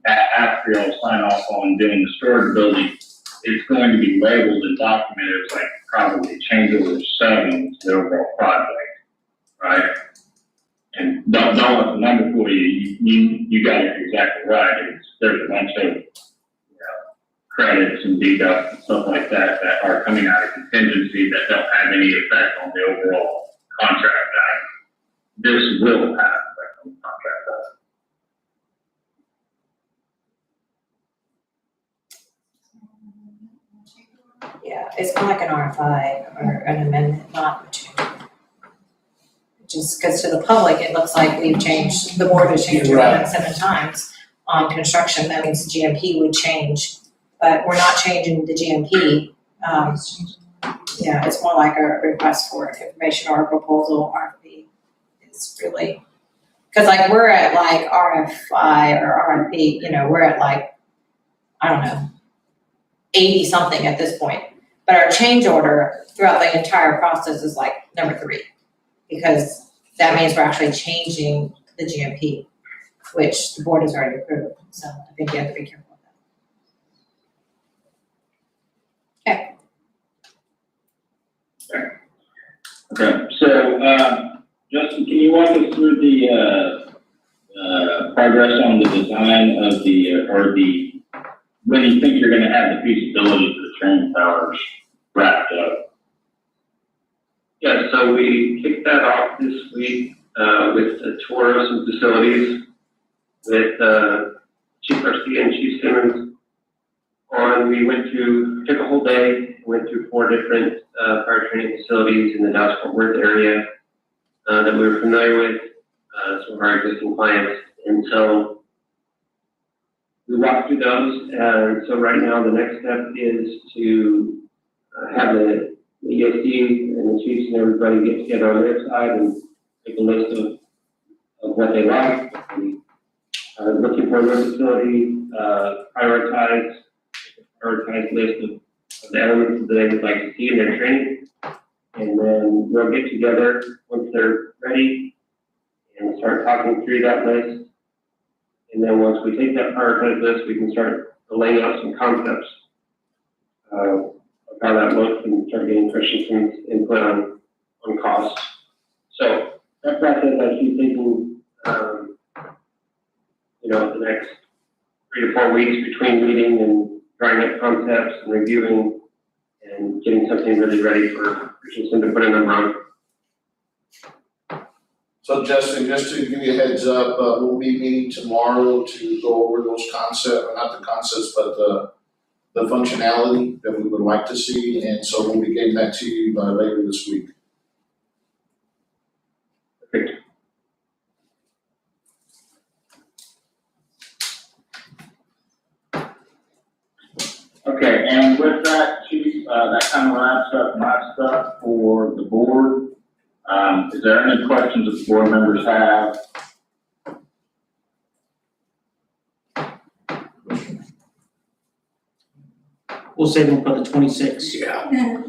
after y'all sign off on doing the storage building, it's going to be labeled and documented as like probably change order 7 to the overall project, right? And don't let the number for you, you got it exactly right. There's a bunch of, credits and deducts and stuff like that that are coming out of contingency that don't have any effect on the overall contract value. This will have effect on the contract value. Yeah, it's kind of like an RFI or an amendment, not a change. Just because to the public, it looks like we've changed, the board has changed around 7 times on construction, that means the GMP would change, but we're not changing the GMP. Yeah, it's more like a request for information or a proposal, RFP. It's really, because like we're at like RFI or RFP, we're at like, I don't know, 80 something at this point. But our change order throughout the entire process is like number 3, because that means we're actually changing the GMP, which the board has already approved. So I think you have to be careful with that. Okay, so, Justin, can you walk us through the, progress on the design of when you think you're gonna have the feasibility for the train towers wrapped up? Yeah, so we kicked that off this week, with the tour of some facilities with, Chief Garcia and Chief Simmons. We took a whole day, went through 4 different, fire training facilities in the Dallas-Fort Worth area, that we were familiar with, some of our existing clients. And so we walked through those, and so right now the next step is to have the ESD and the chiefs and everybody get together on their side and make a list of what they like. Looking for a facility, prioritize list of the elements that they would like to see in their training. And then we'll get together once they're ready and start talking through that list. And then once we take that prioritized list, we can start laying out some concepts of how that looks and start getting Christian's input on cost. So that process I keep thinking, the next 3 to 4 weeks between meeting and drawing up concepts and reviewing and getting something really ready for Christian to put a number on. So Justin, just to give you a heads up, we'll be meeting tomorrow to go over those concepts, not the concepts, but the functionality that we would like to see, and so we'll be getting that to you later this week. Okay, and with that, Chief, that kind of wraps up my stuff for the board. Is there any questions that the board members have? We'll save them for the 26th. Yeah.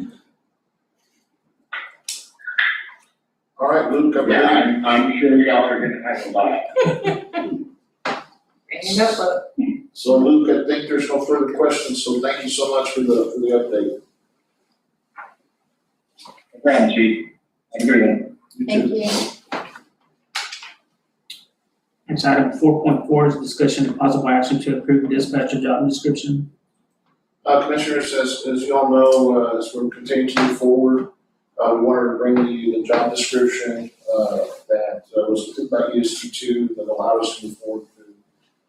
All right, Luke, I believe. Yeah, I'm sure y'all are gonna have a lot. Bring your notebook. So Luke, I think there's no further questions, so thank you so much for the update. Thank you, Chief. Have a good one. Thank you. Next item 4.4 is discussion and possible action to approve the dispatcher job description. Commissioners, as you all know, as we're continuing to move forward, we wanted to bring you the job description that was approved by EST2 that allowed us to move forward to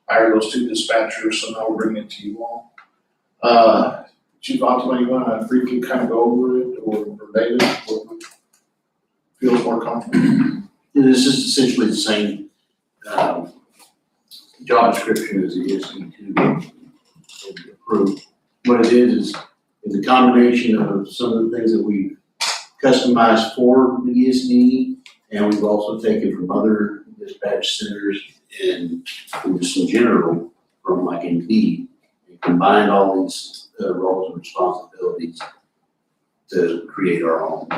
hire those 2 dispatchers, so now we're bringing it to you all. Chief Optima, you want to briefly kind of go over it, or David, what feels more comfortable? This is essentially the same job description as the ESD2 approved. What it is a combination of some of the things that we've customized for the ESD, and we've also taken from other dispatch centers and just in general from like Indeed, and combined all these roles and responsibilities to create our own.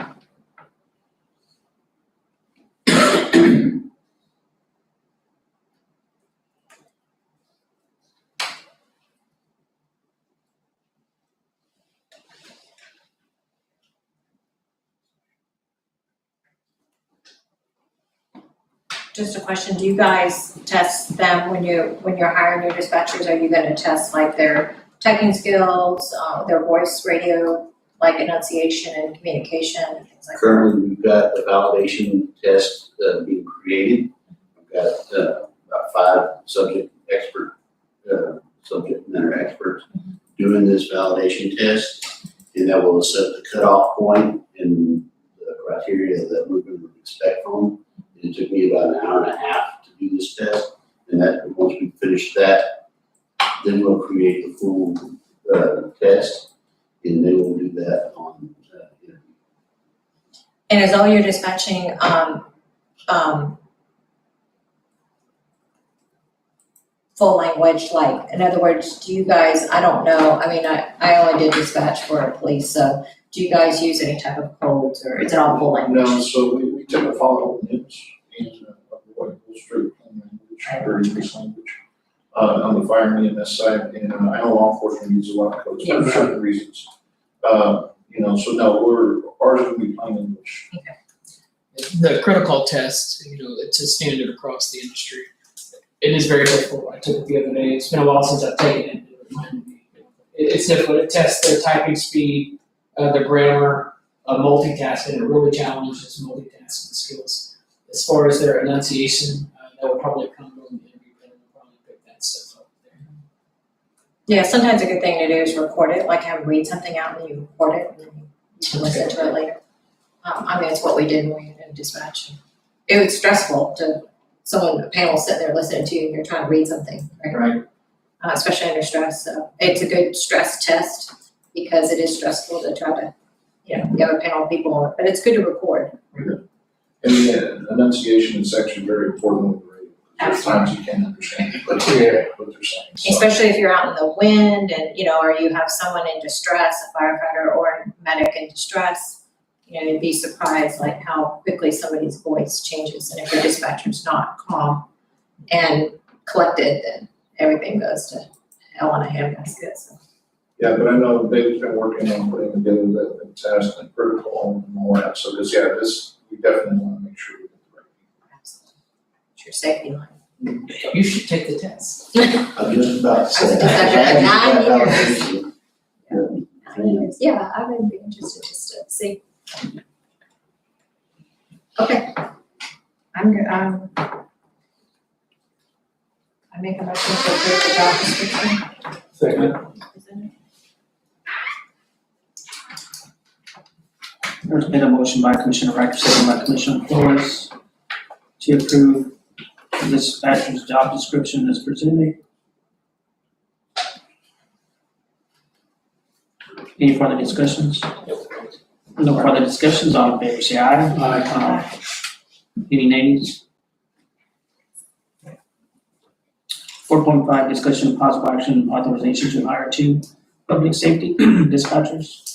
just a question, do you guys test them when you're hiring your dispatchers? Are you gonna test like their typing skills, their voice, radio, like enunciation and communication and things like that? Currently, we've got the validation test being created. We've got about 5 subject matter experts doing this validation test, and that will set the cutoff point and the criteria that we're going to expect from them. It took me about an hour and a half to do this test, and that once we finish that, then we'll create the full test, and then we'll do that on interview. And is all your dispatching, full language, like, in other words, do you guys, I don't know, I mean, I only did dispatch for police, so do you guys use any type of codes, or is it all full language? No, so we tend to follow NIPS and what goes through very English language. On the fire and EMS side, and I know law enforcement uses a lot of codes for certain reasons. You know, so no, ours will be plain English. The critical test, you know, it's a standard across the industry. It is very difficult. I took it the other day. It's been a while since I've taken it. It reminded me. It's difficult. It tests their typing speed, their grammar, multitasking. It really challenges multitasking skills. As far as their enunciation, that will probably come from the interview. We'll probably pick that stuff up there. Yeah, sometimes a good thing to do is record it, like have them read something out and you record it, and then you can listen to it later. I mean, it's what we did when we were in dispatch. It was stressful to a panel sitting there listening to you and you're trying to read something, right? Right. Especially under stress, so it's a good stress test because it is stressful to try to, you know, you have a panel of people on it, but it's good to record. And the enunciation is actually very important with the radio. There's times you can't understand what they're saying. So, Especially if you're out in the wind and, you know, or you have someone in distress, a firefighter or a medic in distress, you know, you'd be surprised like how quickly somebody's voice changes. And if your dispatcher's not calm and collected, then everything goes to hell in a handbasket. So. yeah, but I know David's been working on putting together the test and protocol and all that. So this, we definitely want to make sure we get the right people. Absolutely. It's your safety line. You should take the test. I'm just about to say. I was a dispatcher for 9 years. Yeah, I would be interested just to see. Okay. I'm good. I make a motion to approve the job description. Second. There's been a motion by Commissioner Riker, second by Commissioner Flores to approve the dispatcher's job description as presented. Any further discussions? No further discussions, all in favor say aye. Aye. Any nays? 4.5, discussion of possible action authorization to hire 2 public safety dispatchers.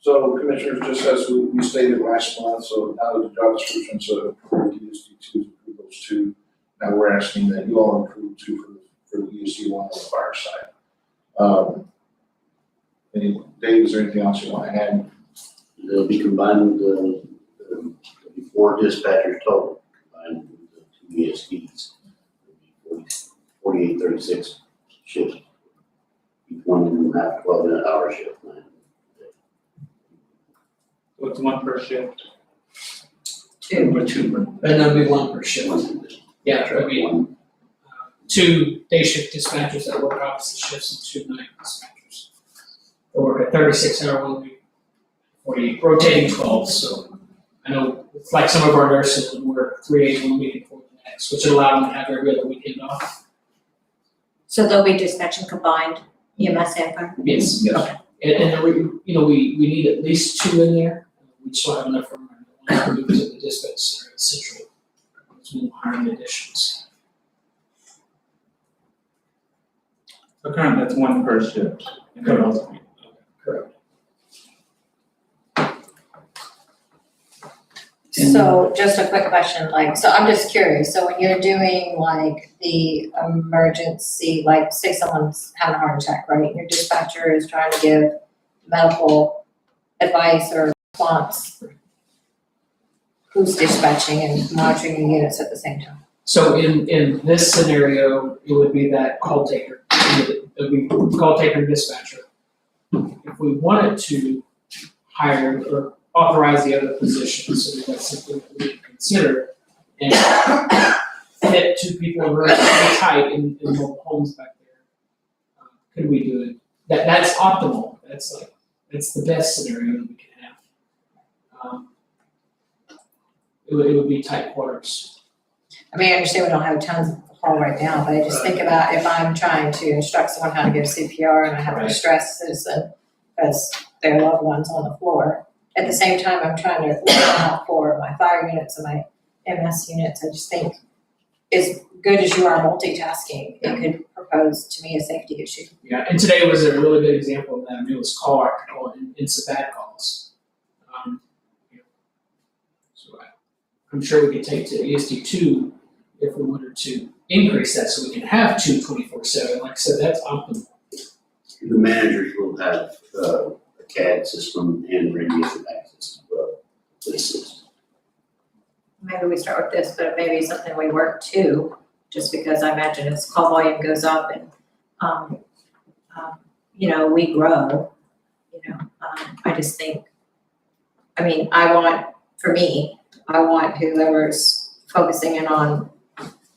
So Commissioners, just as we stated last month, so now that the job descriptions are approved, ESD2 approve those 2. Now we're asking that you all approve 2 for the ESD1 on the fire side. Dave, is there anything else you want to add? They'll be combined with the 4 dispatchers total, combined with the 2 ESPs. 48, 36 shifts. Each one of them have 12-hour shift. What's 1 per shift? 2. Or 2. And there'll be 1 per shift. Yeah, there'll be 2 day shift dispatchers that work opposite shifts and 2 night dispatchers. They'll work a 36-hour 1 week, 48, rotating 12. So I know, like some of our nurses would work 3 days 1 week and 4 the next, which would allow them to have every other weekend off. So they'll be dispatching combined EMS and fire? Yes. Okay. And we need at least 2 in there. We just don't have enough room right now. Because of the dispatch center at Central. So we'll hire the additions. So currently that's 1 per shift. Correct. So just a quick question, like, so I'm just curious, so when you're doing like the emergency, like say someone's having a heart attack, right? Your dispatcher is trying to give medical advice or response. Who's dispatching and monitoring the units at the same time? So in this scenario, it would be that call taker, it would be call taker and dispatcher. If we wanted to hire or authorize the other positions, so that's something that we would consider, and fit two people in really tight in mobile homes back there, could we do it? That's optimal, that's the best scenario that we can have. It would be tight quarters. I mean, I understand we don't have tons of hall right now, but I just think about if I'm trying to instruct someone how to give CPR and I have to stress a citizen because their loved one's on the floor. At the same time, I'm trying to look out for my fire units and my MS units. I just think as good as you are multitasking, it could propose to me a safety issue. Yeah, and today was a really good example of that. I mean, it was call article and some bad calls. So I'm sure we could take to ESD 2 if we wanted to increase that so we can have 2 24/7. Like I said, that's optimal. The managers will have a CAD system and radiation access as well. This is. Maybe we start with this, but maybe something we work to, just because I imagine as call volume goes up and, we grow, I just think, I want whoever's focusing in on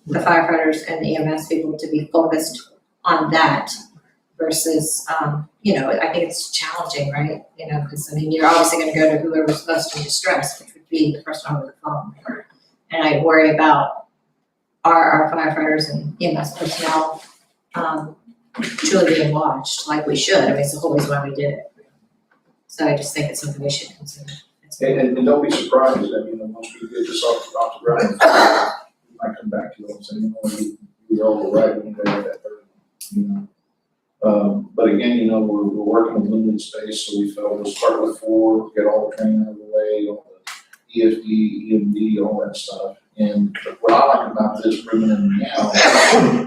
the firefighters and the EMS people to be focused on that versus, I think it's challenging, right? Because you're obviously gonna go to whoever's most in distress, which would be the person over the phone. And I worry about our firefighters and EMS personnel, truly being watched like we should. It's the whole reason why we did it. So I just think it's something we should consider. And don't be surprised, once we get this off the ground, we might come back to you and say, we were all right when we got that burden, But again, we're working with limited space, so we felt we'll start with 4, get all the training out of the way, all the EFD, EMD, all that stuff. And what I like about this bringing in now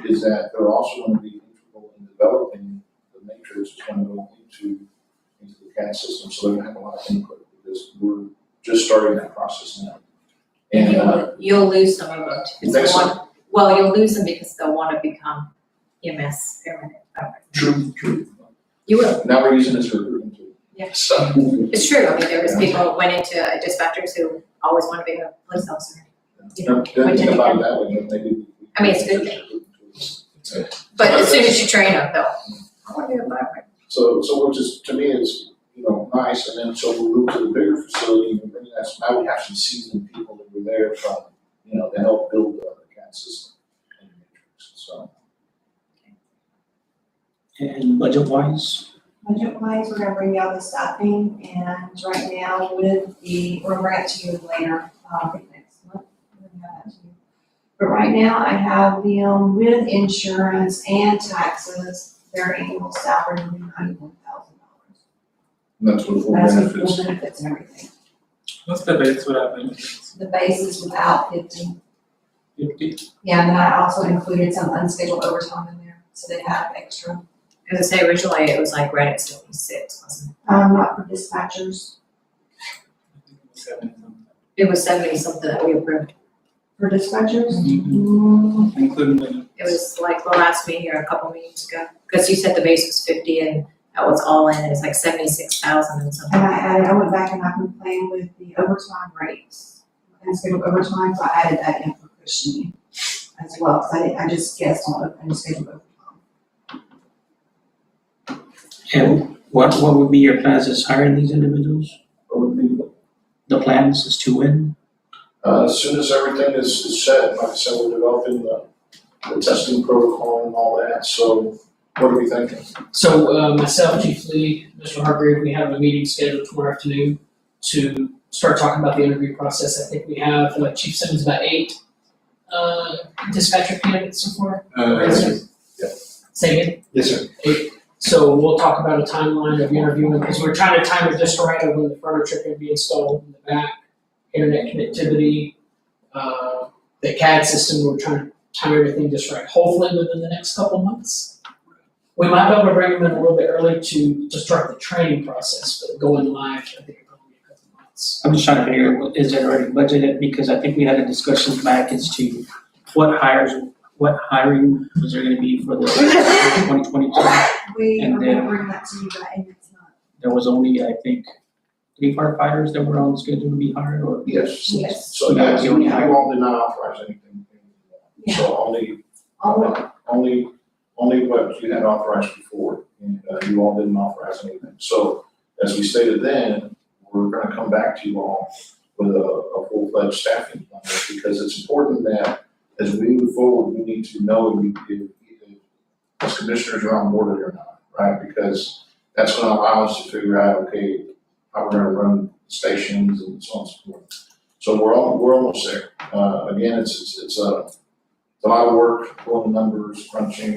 is that they're also going to be integral in developing the matrix that's going to go into the CAD system, so they're going to have a lot of input because we're just starting that process now. And You'll lose some of them. You think so? Well, you'll lose them because they'll want to become EMS paramedic. True. You will. Now we're using this for recruiting too. Yeah. So. It's true. There was people who went into dispatchers who always want to be a police officer. Don't think about it that way, maybe. It's a good thing. But as soon as you train them, they'll, I want to be a firefighter. So which is, to me, is, nice, and then so we move to the bigger facility, and bring that, so now we have some seasoned people that were there from, to help build the CAD system in the matrix, so. And budget-wise? Budget-wise, we're gonna bring down the staffing, and right now we're gonna bring it to you later, I think next month. We're gonna have that to you. But right now, I have them with insurance and taxes, their annual salary will be $91,000. And that's with full That's with benefits. full benefits and everything. What's the base without benefits? The base is without 50. 50? Yeah, and then I also included some unscheduled overtime in there, so they have extra. As I say, originally it was like right at 76, wasn't Not for dispatchers. 70. it? It was 70 something that we approved. For dispatchers? Including the. It was like the last meeting or a couple meetings ago, because you said the base was 50 and that was all in, it's like 76,000 and something. And I went back and I've been playing with the overtime rates, unscheduled overtime, so I added that in for cushioning as well, because I just guessed on unscheduled overtime. And what would be your plans as hiring these individuals? What would be the plans is to win? As soon as everything is set, like I said, we're developing the testing protocol and all that, so what are we thinking? So myself, Chief Lee, Mr. Hargrave, we have a meeting scheduled tomorrow afternoon to start talking about the interview process. I think we have Chief Simmons about 8 dispatcher candidates so far. Yeah. Say again? Yes, sir. 8. So we'll talk about a timeline of interviewing because we're trying to time it just right of when the furniture can be installed in the back, internet connectivity, the CAD system. We're trying to time everything just right. Hopefully within the next couple months. We might be able to bring them in a little bit early to start the training process, but going live, I think it'll be a couple months. I'm just trying to figure, is it already budgeted? Because I think we had a discussion back as to what hiring was there gonna be for the 2022? We And are then- gonna bring that to you, but it's not. There was only, I think, 3 firefighters that were on the schedule to be hired, or? Yes. Yes. So, yes, you all did not authorize anything. So only what you had authorized before, and you all didn't authorize anything. So as we stated then, we're gonna come back to you all with a full-fledged staffing plan, because it's important that as we move forward, we need to know if as commissioners are on board or not, right? Because that's gonna allow us to figure out, okay, how we're gonna run stations and so on and so forth. So we're almost there. Again, it's a lot of work, pulling the numbers, crunching,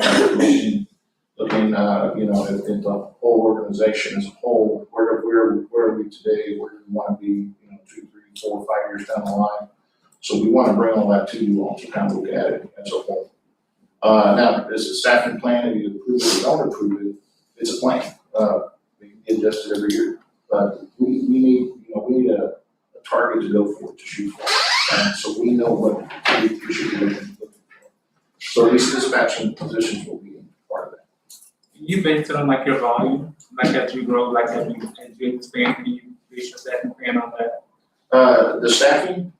looking, at the whole organization as a whole. Where are we today? Where do we want to be, 2, 3, 4, 5 years down the line? So we want to bring all that to you all to kind of look at it as a whole. Now, as a staffing plan, if you approve it or don't approve it, it's a plan. We can get adjusted every year, but we need a target to go for, to shoot for. So we know what we should be looking for. So these dispatching positions will be part of that. You base it on like your volume, like as you grow, like as you expand, can you base your second plan on that? The staffing?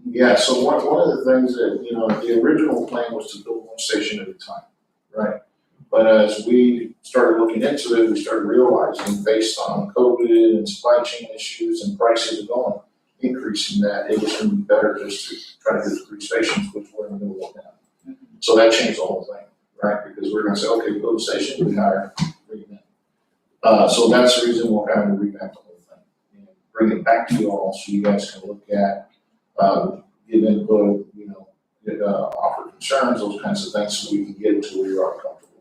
Yeah, so one of the things that, the original plan was to build one station at a time, right? But as we started looking into it, we started realizing based on COVID and supply chain issues and prices going, increasing that, it was gonna be better just to try to do 3 stations, which we're in the middle of now. So that changed the whole thing, right? Because we're gonna say, okay, build a station, we hire, bring it in. So that's the reason we're having to revamp the whole thing. And bring it back to you all so you guys can look at, give input, offer concerns, those kinds of things, so we can get to where you are comfortable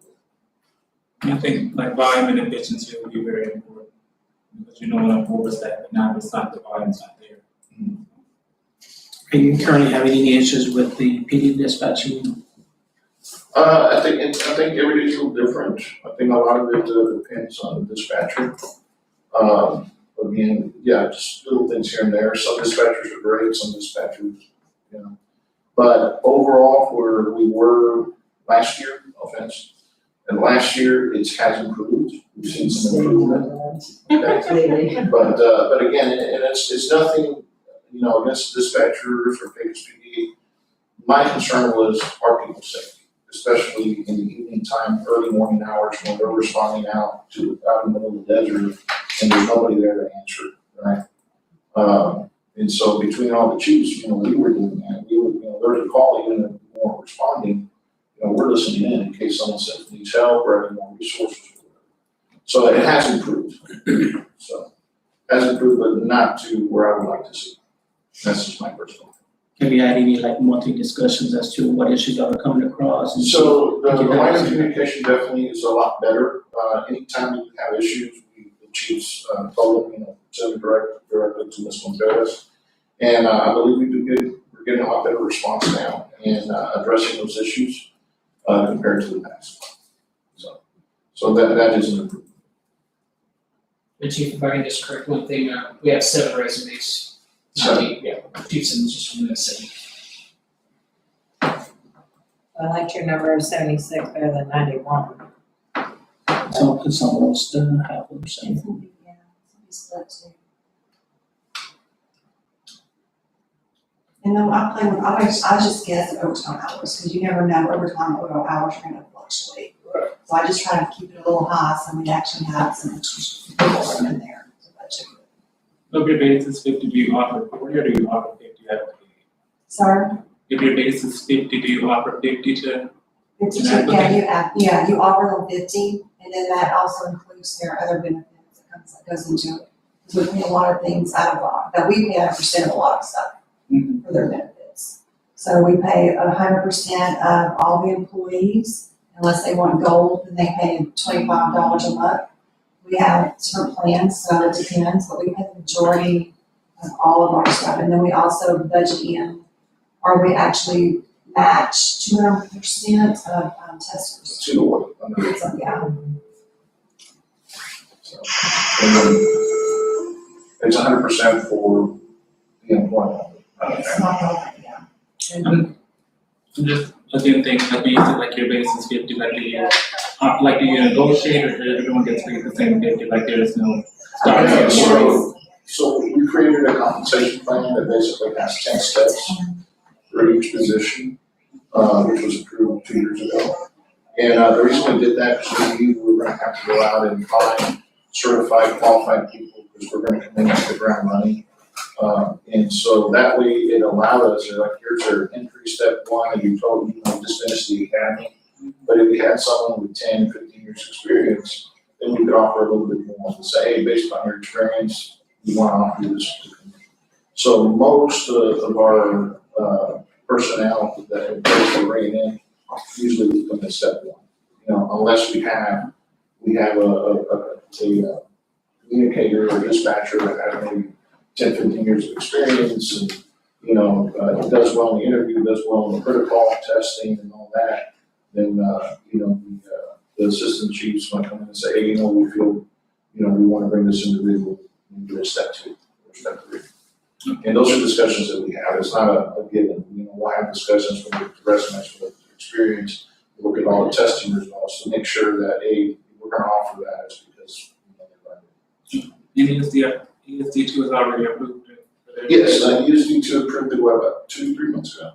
with. I think like volume and efficiency will be very important, because when I'm overstaffed, but now it's not, the volume's not there. Are you currently having any issues with the PD dispatching? I think everybody's a little different. I think a lot of it depends on the dispatcher. Again, yeah, just little things here and there. Some dispatchers are great, some dispatchers, But overall, where we were last year, no offense, and last year it has improved. We've seen some improvement. Okay. But again, and it's nothing, against dispatchers or PD. My concern was our people's safety, especially in the evening time, early morning hours when they're responding out in the middle of the desert and there's nobody there to answer, right? And so between all the chiefs, we were doing that. We were, there's a call, even if we weren't responding, we're listening in case someone needs help or having more resources. So it has improved. So it has improved, but not to where I would like to see. That's just my personal. Have you had any monthly discussions as to what issues are coming across? And So the line of communication definitely is a lot better. Anytime we have issues, the chiefs told them, send them directly to Ms. Monteras. And I believe we do good. We're getting a lot better response now in addressing those issues compared to the past. So that is an improvement. And Chief, if I can just correct one thing, we have 7 resumes. Chief Simmons just from the city. I liked your number of 76 better than 91. So it's almost half a percent. It's gonna be, split too. And then I just guess at overtime hours, because you never know overtime hours are gonna fluctuate. So I just try to keep it a little high, so we actually have some people in there. So that should be good. If your base is 50, do you offer 40 or do you offer 50 out of the gate? Sorry? If your base is 50, do you offer 50 to? 52, you offer them 50, and then that also includes their other benefits that goes into it. Because we pay a lot of things out of that we pay 100% of a lot of stuff for their benefits. So we pay 100% of all the employees, unless they want gold, then they pay $25 a month. We have different plans, so it depends, but we pay the majority of all of our stuff. And then we also budget in, or we actually match 200% of testers. To the work. So, yeah. So, and then it's 100% for the employment. It's not all, yeah. And Just again, things like you said, like your base is 50, like do you negotiate or everyone gets paid the same 50, like there is no start? Yeah, so we created a compensation plan that basically has 10 steps for each position, which was approved 2 years ago. And the reason we did that is we knew we were gonna have to go out and find certified, qualified people, because we're gonna come in at the ground running. And so that way it allowed us, like, here's our entry step one, and you told, just finish the academy. But if we had someone with 10, 15 years experience, then we could offer a little bit more and say, hey, based on your experience, we want to offer you this. So most of our personnel that have been bringing in usually we come at step one. Unless we have a communicator or dispatcher that have maybe 10, 15 years of experience and, does well in the interview, does well in the protocol testing and all that, then, the assistant chiefs might come in and say, hey, we feel, we want to bring this individual into step 2 or step 3. And those are discussions that we have. It's not a given. We'll have discussions with the resumes, with the experience, look at all the testing results to make sure that, hey, we're going to offer that is because, And ESD2 is already approved. Yes, I used you to approve it, about 2-3 months ago.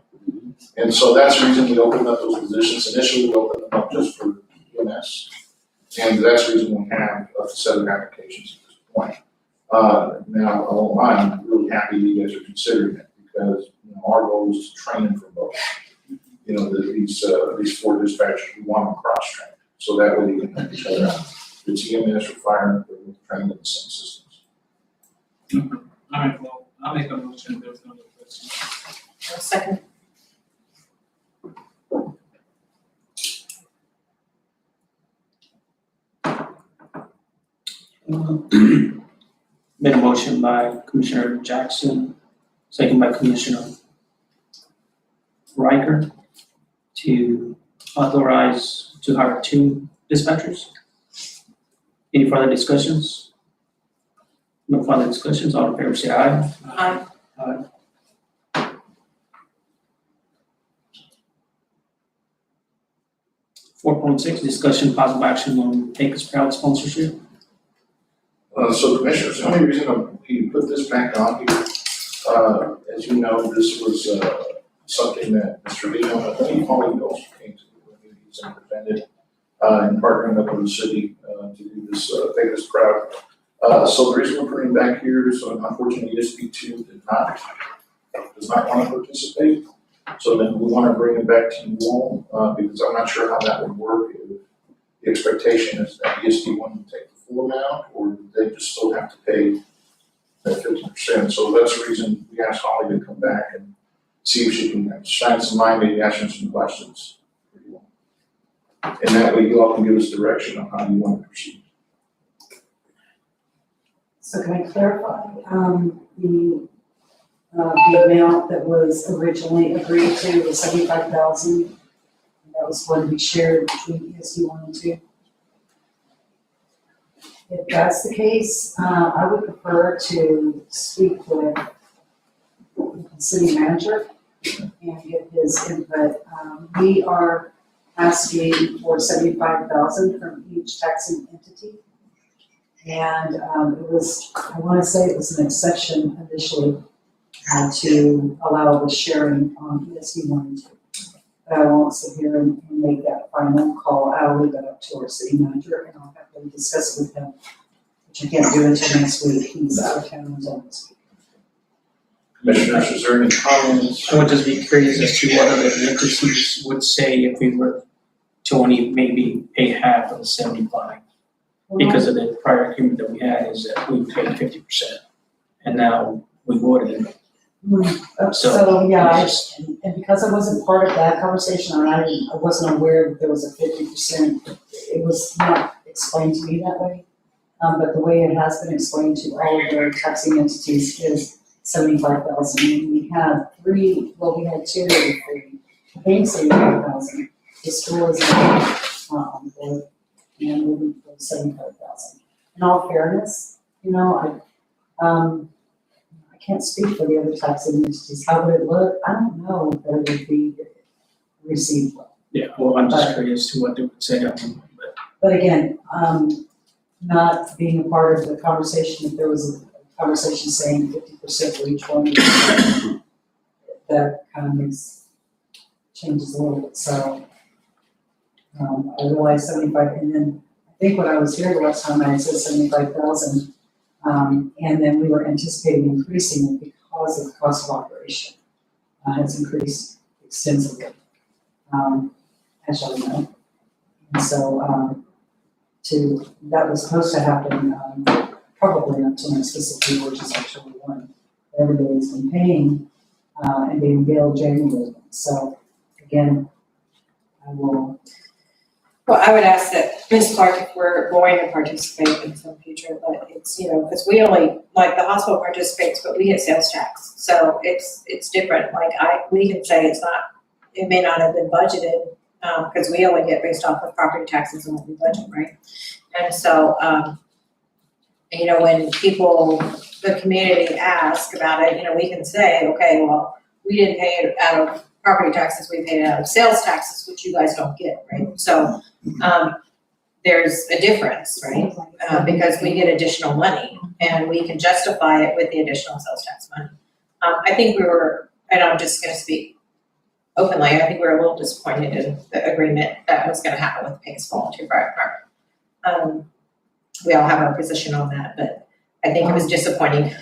And so that's the reason we opened up those positions. Initially, we opened them up just for EMS. And that's the reason we have a set of applications at this point. Now, I won't lie, I'm really happy you guys are considering it because our goal is to train them for both. These 4 dispatchers, we want them cross-trained. So that way they can help each other out. It's EMS or fire, they're trained in the same systems. All right, well, I'll make a motion, there's no other questions. Second. Made a motion by Commissioner Jackson, second by Commissioner Riker to authorize to hire 2 dispatchers. Any further discussions? No further discussions, all in favor say aye. Aye. Aye. 4.6, discussion possible action on Take Us Proud sponsorship. So Commissioners, the only reason we put this back on here, as you know, this was something that Mr. Leo, I think Paulie also came to the meetings and presented in partnering up with the city to do this Take Us Proud. So the reason we're putting it back here is unfortunately SB2 does not want to participate. So then we want to bring it back to you all because I'm not sure how that would work. If the expectation is that ESD one would take the full amount, or they just still have to pay that 50%. So that's the reason we asked Holly to come back and see if she can shine some light, maybe ask her some questions. And that way you all can give us direction on how you want to proceed. So can I clarify, the amount that was originally agreed to was 75,000? That was going to be shared between ESD 1 and 2? If that's the case, I would prefer to speak with the city manager and get his input. We are asking for 75,000 from each taxing entity. And it was, I want to say it was an exception initially to allow the sharing on ESD 1 and 2. But I won't sit here and make that final call. I'll leave that up to our city manager and I'll have to discuss it with him, which I can't do until next week. He's out of town until next week. Commissioners, is there any comments? I would just be curious as to what other entities would say if we were to only maybe pay half of the 75. Because of the prior agreement that we had is that we paid 50%. And now we voted. So yeah, and because I wasn't part of that conversation, and I wasn't aware that there was a 50%, it was not explained to me that way. But the way it has been explained to all of the taxing entities is 75,000. And we had 2 that were free, paying 75,000. The school is on board, and we'll be for 75,000. In all fairness, I can't speak for the other taxing entities. How would it look? I don't know if it would be received well. Yeah, well, I'm just curious to what they would say up in, but But again, not being a part of the conversation, if there was a conversation saying 50% for each one, that kind of changes a little bit, so. I realized 75, and then I think when I was here the last time I said 75,000, and then we were anticipating increasing it because of the cost of operation. Has increased extensively, as y'all know. And so, that was supposed to happen, probably up to next fiscal year, which is actually one. Everybody's been paying, and being billed January, so again, I will. Well, I would ask that Ms. Clark, if we're going to participate in some future, but it's, because we only, like the hospital participates, but we get sales tax. So it's different. Like we can say it may not have been budgeted, because we only get based off of property taxes and what we budget, right? And so, when the community ask about it, we can say, okay, well, we didn't pay it out of property taxes, we paid it out of sales taxes, which you guys don't get, right? So, there's a difference, right? Because we get additional money and we can justify it with the additional sales tax money. I think and I'm just gonna speak openly, I think we were a little disappointed in the agreement that was gonna happen with Pace Volunteer Fire Department. We all have our position on that, but I think it was disappointing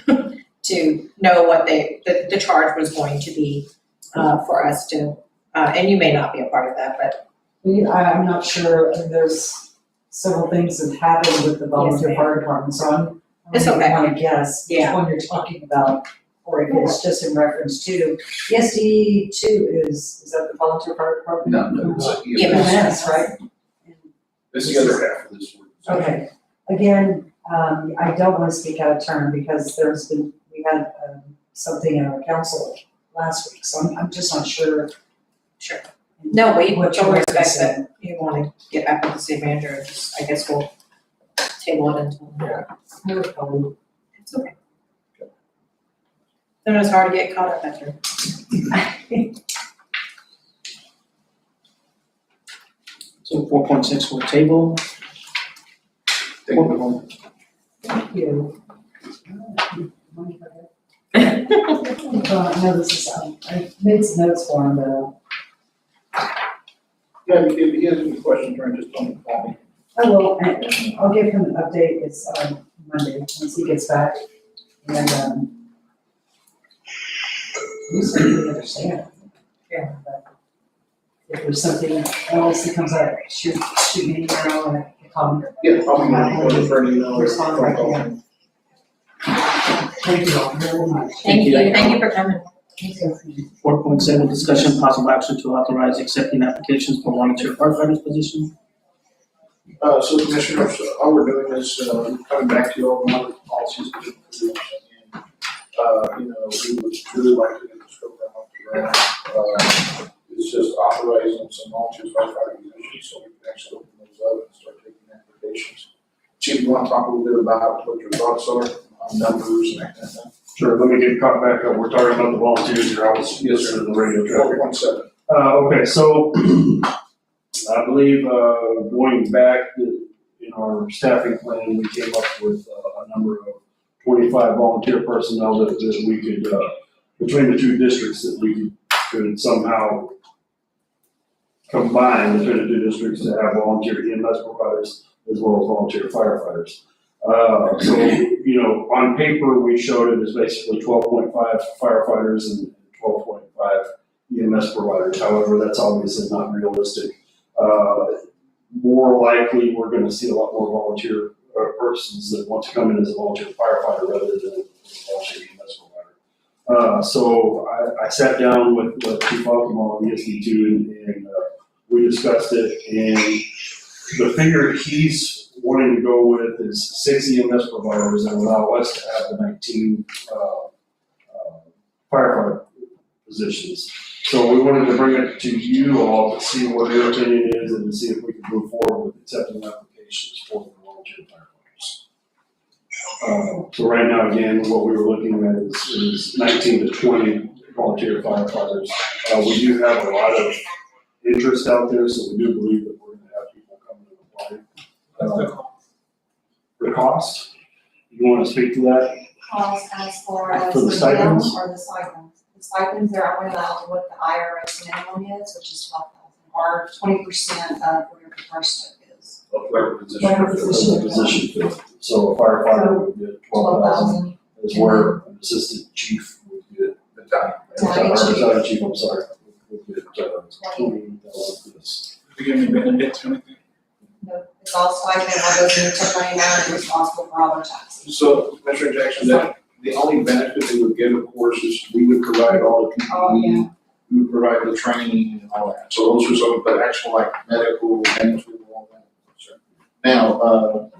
to know what the charge was going to be for us to, and you may not be a part of that, but. I'm not sure, there's several things that happened with the volunteer Yes, fire department, so It's okay. I want to guess which one you're talking about, or if it's just in reference to, the SD2 is that the volunteer fire department? No, it's EMS, right? This is the other half of this one. Okay, again, I don't want to speak out of turn because we had something in our council last week, so I'm just not sure. Sure. No, we What don't you're respect referencing. that you want to get back with the city manager, I guess we'll table it until. I would probably. It's okay. Then it's hard to get caught up after. so 4.6 for table. Thank you. No, this is, I made some notes for him, but. Yeah, if he has any questions, Trent, just don't call me. I will, and I'll give him an update, it's Monday, once he gets back, and you said you understand. Yeah. But if there's something else that comes up, shoot me an email and call me. Yeah, I'll be going for an email or Respond phone back call. again. Thank you all very much. Thank you for coming. 4.7, discussion possible action to authorize accepting applications for volunteer firefighters position. So Commissioners, all we're doing is, coming back to you all on the policies that we produced. And, we would truly like to get this program off the ground. It's just authorizing some volunteer firefighter positions so we can actually open those up and start taking applications. Chief, you want to talk a little bit about what your thoughts are on numbers and that kind of thing? Sure, let me get caught back up. We're talking about the volunteers here. I was yesterday in the radio traffic. 4.7. Okay, so I believe, going back in our staffing plan, we came up with a number of 25 volunteer personnel that we could, between the two districts, that we could somehow combine between the two districts to have volunteer EMS providers as well as volunteer firefighters. So, on paper, we showed it as basically 12.5 firefighters and 12.5 EMS providers. However, that's obviously not realistic. More likely, we're going to see a lot more volunteer persons that want to come in as a volunteer firefighter rather than a volunteer EMS provider. So I sat down with Chief Alcamo on the SD2 and we discussed it, and the figure he's wanting to go with is 6 EMS providers and allow us to have the 19 firefighter positions. So we wanted to bring it to you all to see what your opinion is and to see if we can move forward with accepting applications for the volunteer firefighters. So right now, again, what we were looking at is 19 to 20 volunteer firefighters. We do have a lot of interest out there, so we do believe that we're gonna have people coming and applying. The cost, you wanna speak to that? Cost as far as For the the bill stipends? or the stipends? The stipends, they're only allowed to what the IRS minimum is, which is 12,000, or 20% of whatever the first step is. Whatever position. Whatever position. Position field. So a firefighter would get 12,000, is where an assistant chief would get, Battalion chief. battalion chief, I'm sorry, would get 20,000 for this. Do you give any benefits or anything? No, it's all stipend, all goes into 1099 and responsible for all their taxes. So, Commissioner Jackson, that, the only benefit they would get, of course, is we would provide all the PPE, we would provide the training and all that. So those are some of the actual like medical, management, and all that. Sure. Now,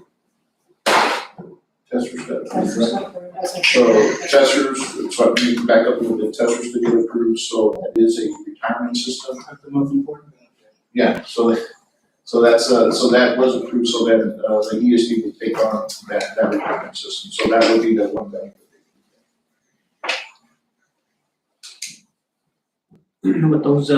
testers, so testers, so I need back up a little bit, testers to get approved, so it is a retirement system. That's the most important benefit. Yeah, so that was approved, so that, the ESD would take on that retirement system, so that would be the one benefit. With those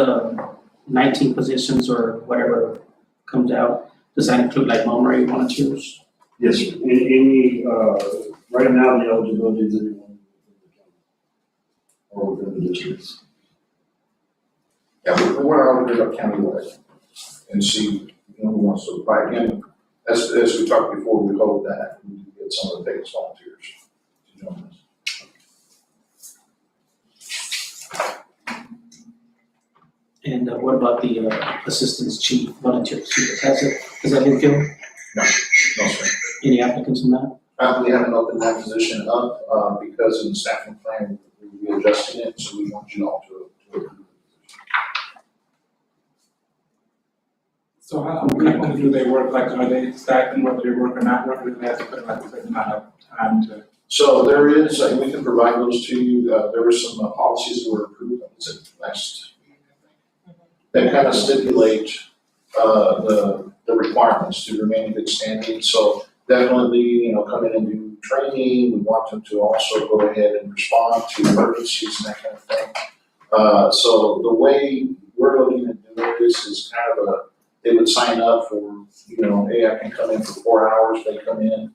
19 positions or whatever comes out, does that include like Monterey volunteers? Yes, sir. Any, right now, the eligibility is anyone within the county or within the districts. Yeah, we're out there countywide and see, who wants to apply. Again, as we talked before, we hope that we can get some of the biggest volunteers to join us. And what about the assistance chief, volunteer chief? Has that been filled? No, sir. Any applicants on that? We haven't opened that position up, because in the staffing plan, we're adjusting it, so we want you all to approve. So how do they work, like, are they stipend whether they work or not work, or do they have to put like a certain amount of time to? So there is, we can provide those to you, there were some policies that were approved, I was at last meeting, I think. That kind of stipulate, the requirements to remain in good standing, so definitely, come in and do training, we want them to also go ahead and respond to emergencies and that kind of thing. So the way we're looking at doing this is kind of they would sign up for, hey, I can come in for 4 hours, they come in.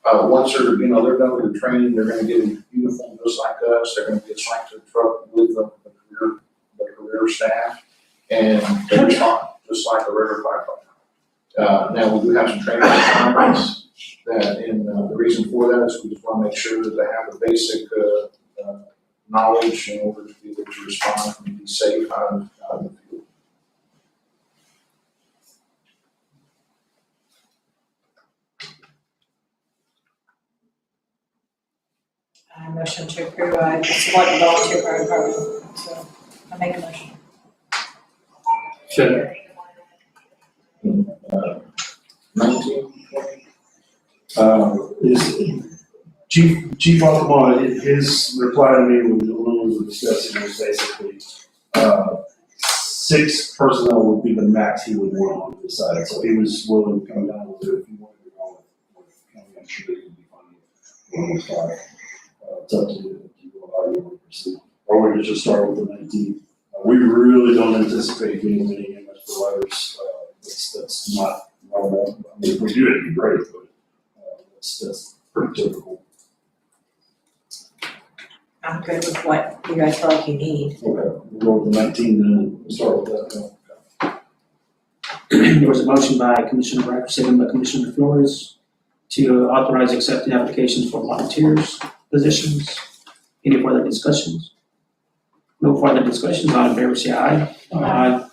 Once they're done with the training, they're gonna get a uniform just like us, they're gonna get assigned to a truck with the career staff, and they respond, just like a regular firefighter. Now, we do have some training requirements that, and the reason for that is we just wanna make sure that they have the basic, knowledge in order to be able to respond and be safe out of the field. Motion to approve, support the volunteer fire department, so I make a motion. Sure. 19. Is Chief Altamont, his reply to me when we were discussing was basically, 6 personnel would be the max he would want on this side, so he was willing to come down with it if he wanted to go with county. I'm sure they could be fine with 5. It's up to you how you want to proceed, or we could just start with the 19. We really don't anticipate getting many EMS providers, that's not normal. I mean, if we do, it'd be great, but that's pretty typical. I'm good with what you guys feel like you need. Okay, we'll go with the 19 then, we'll start with that. There was a motion by Commissioner Bradford, second by Commissioner Flores, to authorize accepting applications for volunteers positions. Any further discussions? No further discussions, all in favor say aye. Aye.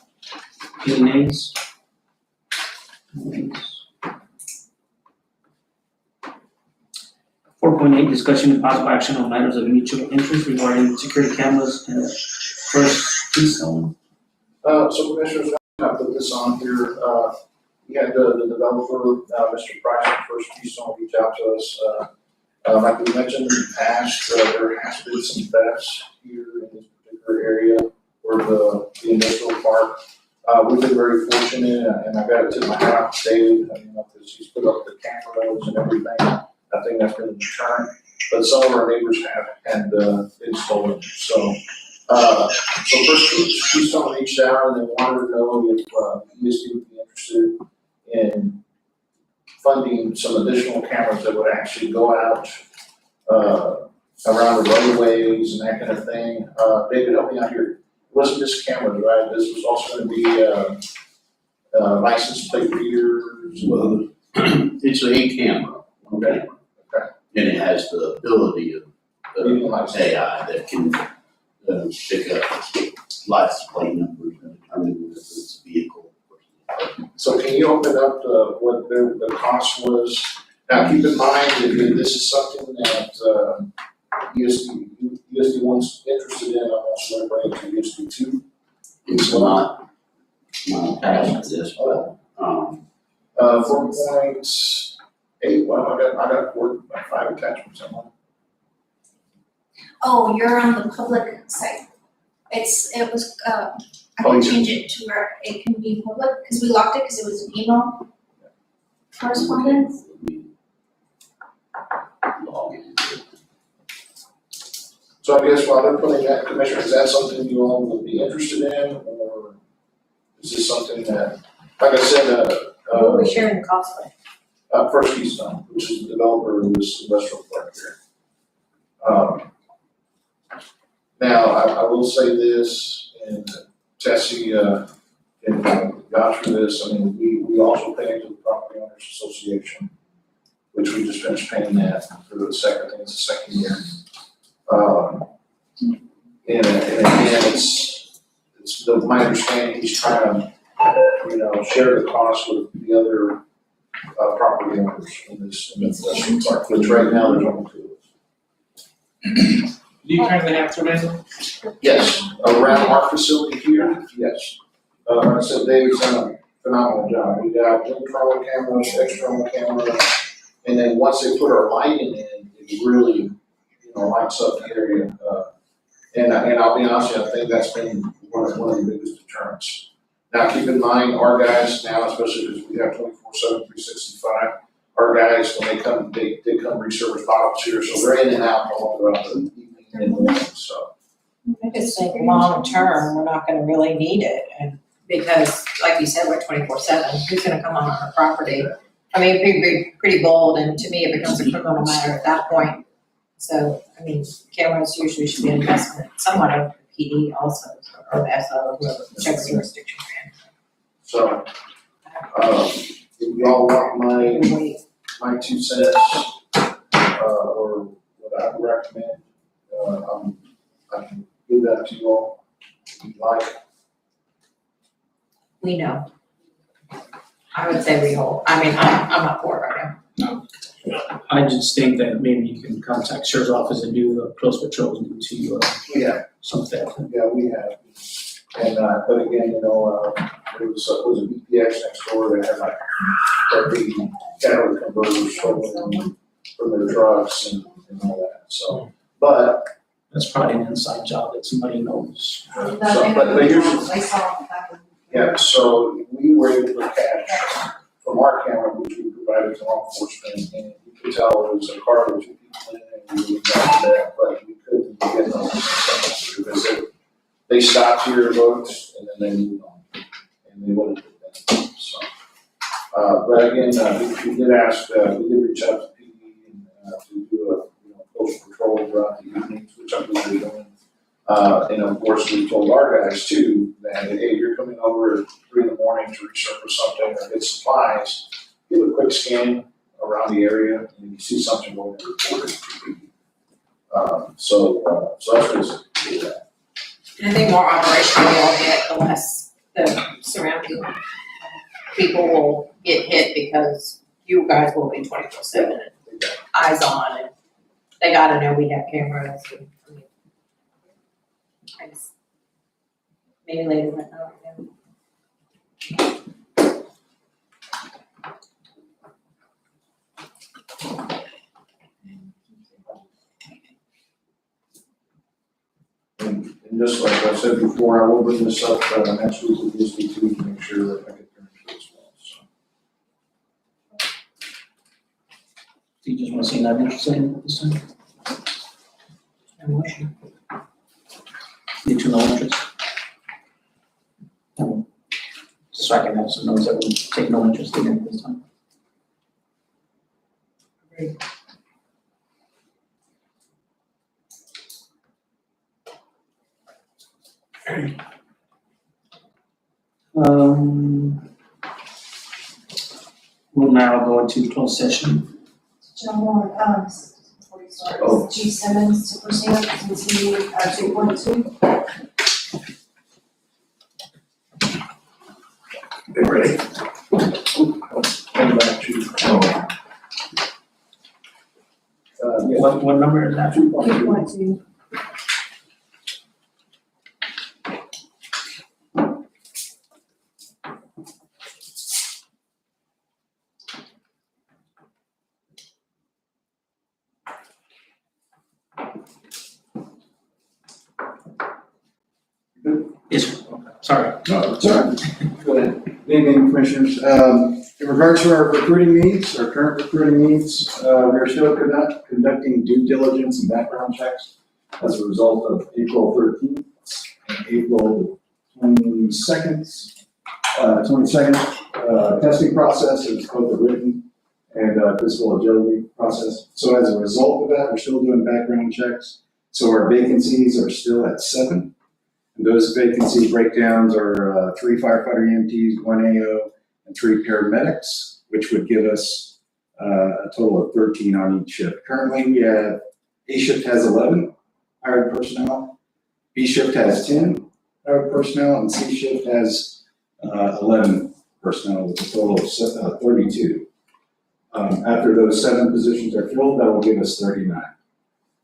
Any nays? 4.8, discussion and possible action on matters of mutual interest regarding security cameras and First Keystone. So Commissioners, I put this on here, we had the developer, Mr. Price from First Keystone reach out to us. Like we mentioned in the past, there has been some thefts here in this particular area where the industrial park. We've been very fortunate, and I got to tip my hat to David, because he's put up the cameras and everything. I think that's been a deterrent, but some of our neighbors have had been stolen. So So first, Keystone reached out and they wanted to know if ESD would be interested in funding some additional cameras that would actually go out around the roadways and that kind of thing. David, help me out here. It wasn't just cameras, right? This was also going to be license plate readers. Well, it's a camera. Okay. And it has the ability of Utilize. AI that can pick up license plate numbers and determine whether it's a vehicle. So can you open up what the cost was? Now, keep in mind that this is something that ESD one's interested in. I'm also going to bring it to ESD two. It's not past this, but, 4.8, well, I got 5 attachments on mine. Oh, you're on the public site. It was, I Oh, can you- change it to where it can be public, because we locked it because it was an email correspondence. So I guess while they're putting that, Commissioner, is that something you all would be interested in, or is this something that, like I said, Who are we sharing the cost with? First Keystone, which is the developer of this industrial park here. Now, I will say this, and Tessie, and vouch for this, I mean, we also pay into the Property Owners Association, which we just finished paying that for the second, I think it's the second year. And again, it's my understanding, he's trying to, share the cost with the other, property owners in this industrial park, which right now there's only 2 of us. Do you currently have surveillance? Yes, around our facility here, yes. Like I said, David's done a phenomenal job. We got internal cameras, external cameras, and then once they put our lighting in, it really, lights up the area. And I'll be honest with you, I think that's been one of the biggest deterrents. Now, keep in mind, our guys now, especially because we have 24/7, 365, our guys, when they come, they come resurface bottles here, so they're in and out all throughout the evening and morning, so. I just think long-term, we're not gonna really need it, and because, like you said, we're 24/7, who's gonna come on our property? I mean, it'd be pretty bold, and to me, it becomes a criminal matter at that point. So, I mean, cameras usually should be an investment, somewhat of PD also, or the SO, whoever checks jurisdiction. So, if y'all want my 2 cents, or what I would recommend, I can give that to you all, if you'd like. We know. I would say we hold, I mean, I'm not for it right now. I just think that maybe you can contact Sheriff's Office and do close patrols and to Yeah. something. Yeah, we have. And, but again, there was a BPX next door that had like 30 catalytic converters stolen from their trucks and all that, so. But, That's probably an inside job that somebody knows. but here's, I saw that. yeah, so we were able to catch from our camera, which we provided to law enforcement, and you could tell it was a car with 2 people in it, and we would got that, but we couldn't get them because they stopped here, looked, and then they moved on, and they wouldn't have been, so. But again, we did ask, we did reach out to PD and, to do a, close patrol throughout the evenings, which I believe they're doing. And of course, we told our guys too, that, hey, you're coming over at 3 in the morning to resurface something or get supplies, give a quick scan around the area, and if you see something going to report it. So that's basically that. And I think more operational you'll get, the less the surrounding people will get hit because you guys will be 24/7 and eyes on, and they gotta know we have cameras. And, I mean, I just, maybe later, but not right now. And just like I said before, I will bring this up next week with ESD2 to make sure that I get there as well, so. Do you just want to see that interesting this time? No motion. Need to no interest. Just so I can have some notes that we take no interest in it this time. We'll now go into closed session. Gentlemen, before you start, Oh. is Chief Simmons to present, since he, 2.2? Ready? Come back to, yeah, What number is that? 2.2. Yes, sir. Sorry. no, sorry. Go ahead. Good evening, Commissioners. In regards to our recruiting needs, our current recruiting needs, we are still conducting due diligence and background checks as a result of April 13th and April 22nd, testing process, it's both a written and physical agility process. So as a result of that, we're still doing background checks. So our vacancies are still at 7. And those vacancy breakdowns are 3 firefighter EMTs, 1 AO, and 3 paramedics, which would give us a total of 13 on each shift. Currently, we have A shift has 11 hired personnel, B shift has 10 hired personnel, and C shift has 11 personnel, with a total of 32. After those 7 positions are filled, that will give us 39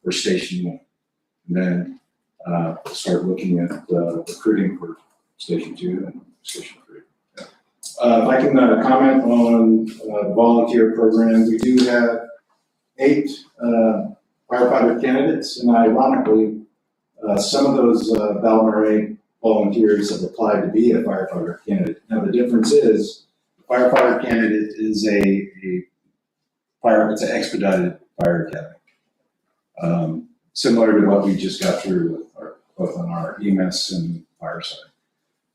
for Station 1. And then we'll start looking at recruiting for Station 2 and Station 3. If I can comment on the volunteer program, we do have 8 firefighter candidates, and ironically, some of those Valmarais volunteers have applied to be a firefighter candidate. Now, the difference is, the firefighter candidate is it's an expedited fire academy. Similar to what we just got through with both on our EMS and fire side.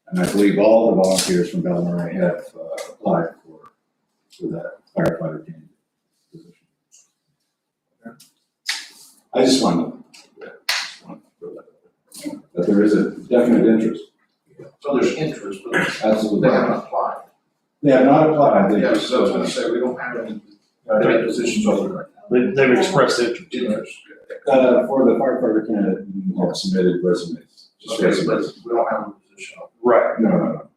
And I believe all the volunteers from Valmarais have applied for that firefighter candidate position. I just wanted to throw that out there. But there is a definite interest. So there's interest, but Absolutely. they haven't applied. They have not applied, they Yeah, just, so I was gonna say, we don't have any positions open right now. they've expressed interest. Interest. For the firefighter candidate, we have submitted resumes. Just Okay, resumes. but we don't have a position open. Right, no.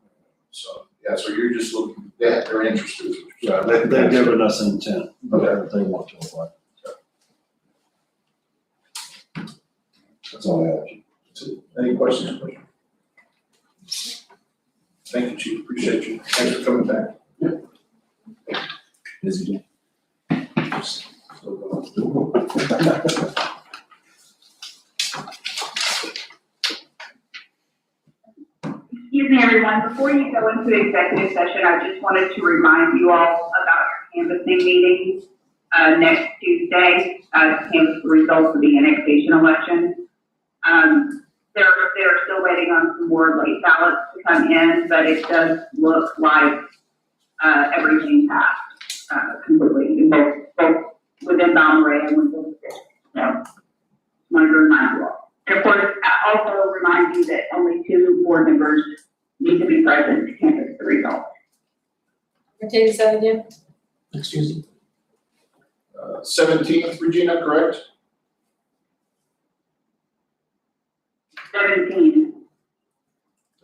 So, yeah, so you're just looking, they're interested. Yeah, they've given us intent, that they want to apply. That's all I have. Any questions? Thank you, Chief, appreciate you. Thanks for coming back. Busy day. Excuse me, everyone, before you go into executive session, I just wanted to remind you all about your canvassing meeting, next Tuesday, to canvass the results of the annexation election. They're still waiting on some more late ballots to come in, but it does look like, everything passed, completely, in both within Valmarais and within the state. So, wanted to remind you all. And of course, I also remind you that only 2 board members need to be present to canvass the results. What date is that again? Excuse me. 17th, Regina, correct? 17.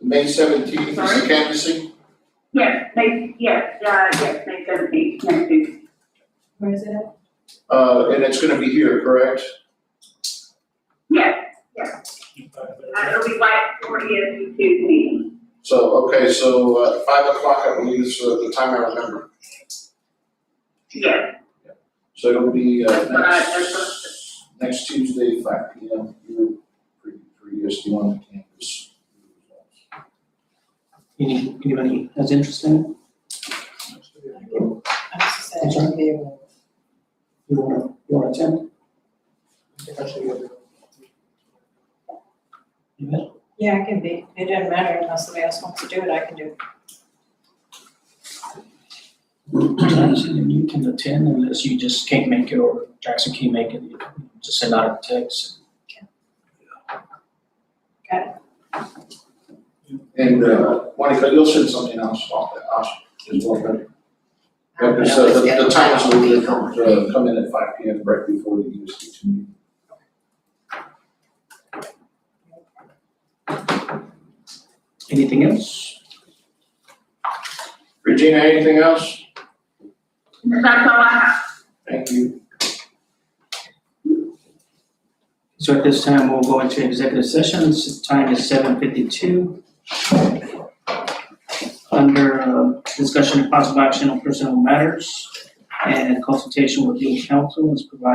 May 17th is the Sorry? canvassing? Yes, May 17th, next Tuesday. Where is it at? And it's gonna be here, correct? Yes. It'll be right before ESC 2's meeting. So, okay, so 5 o'clock, I believe is the time I remember. Yes. So it'll be That's next Tuesday, 5 p.m. You're for ESD on the campus. Anybody has interest in it? I was just saying, I'll be able. You wanna attend? You bet. Yeah, it can be. It doesn't matter unless somebody else wants to do it, I can do it. And you can attend unless you just can't make it or Jackson can't make it, you can just send out a text. And, Monica, you'll send something else off that, as well, right? Yeah, because, the time is a little different, come in at 5 p.m. right before the USD2 meeting. Anything else? Regina, anything else? That's all I have. Thank you. So at this time, we'll go into executive session. This time is 7:52. Under discussion and possible action on personnel matters and consultation with legal counsel is provided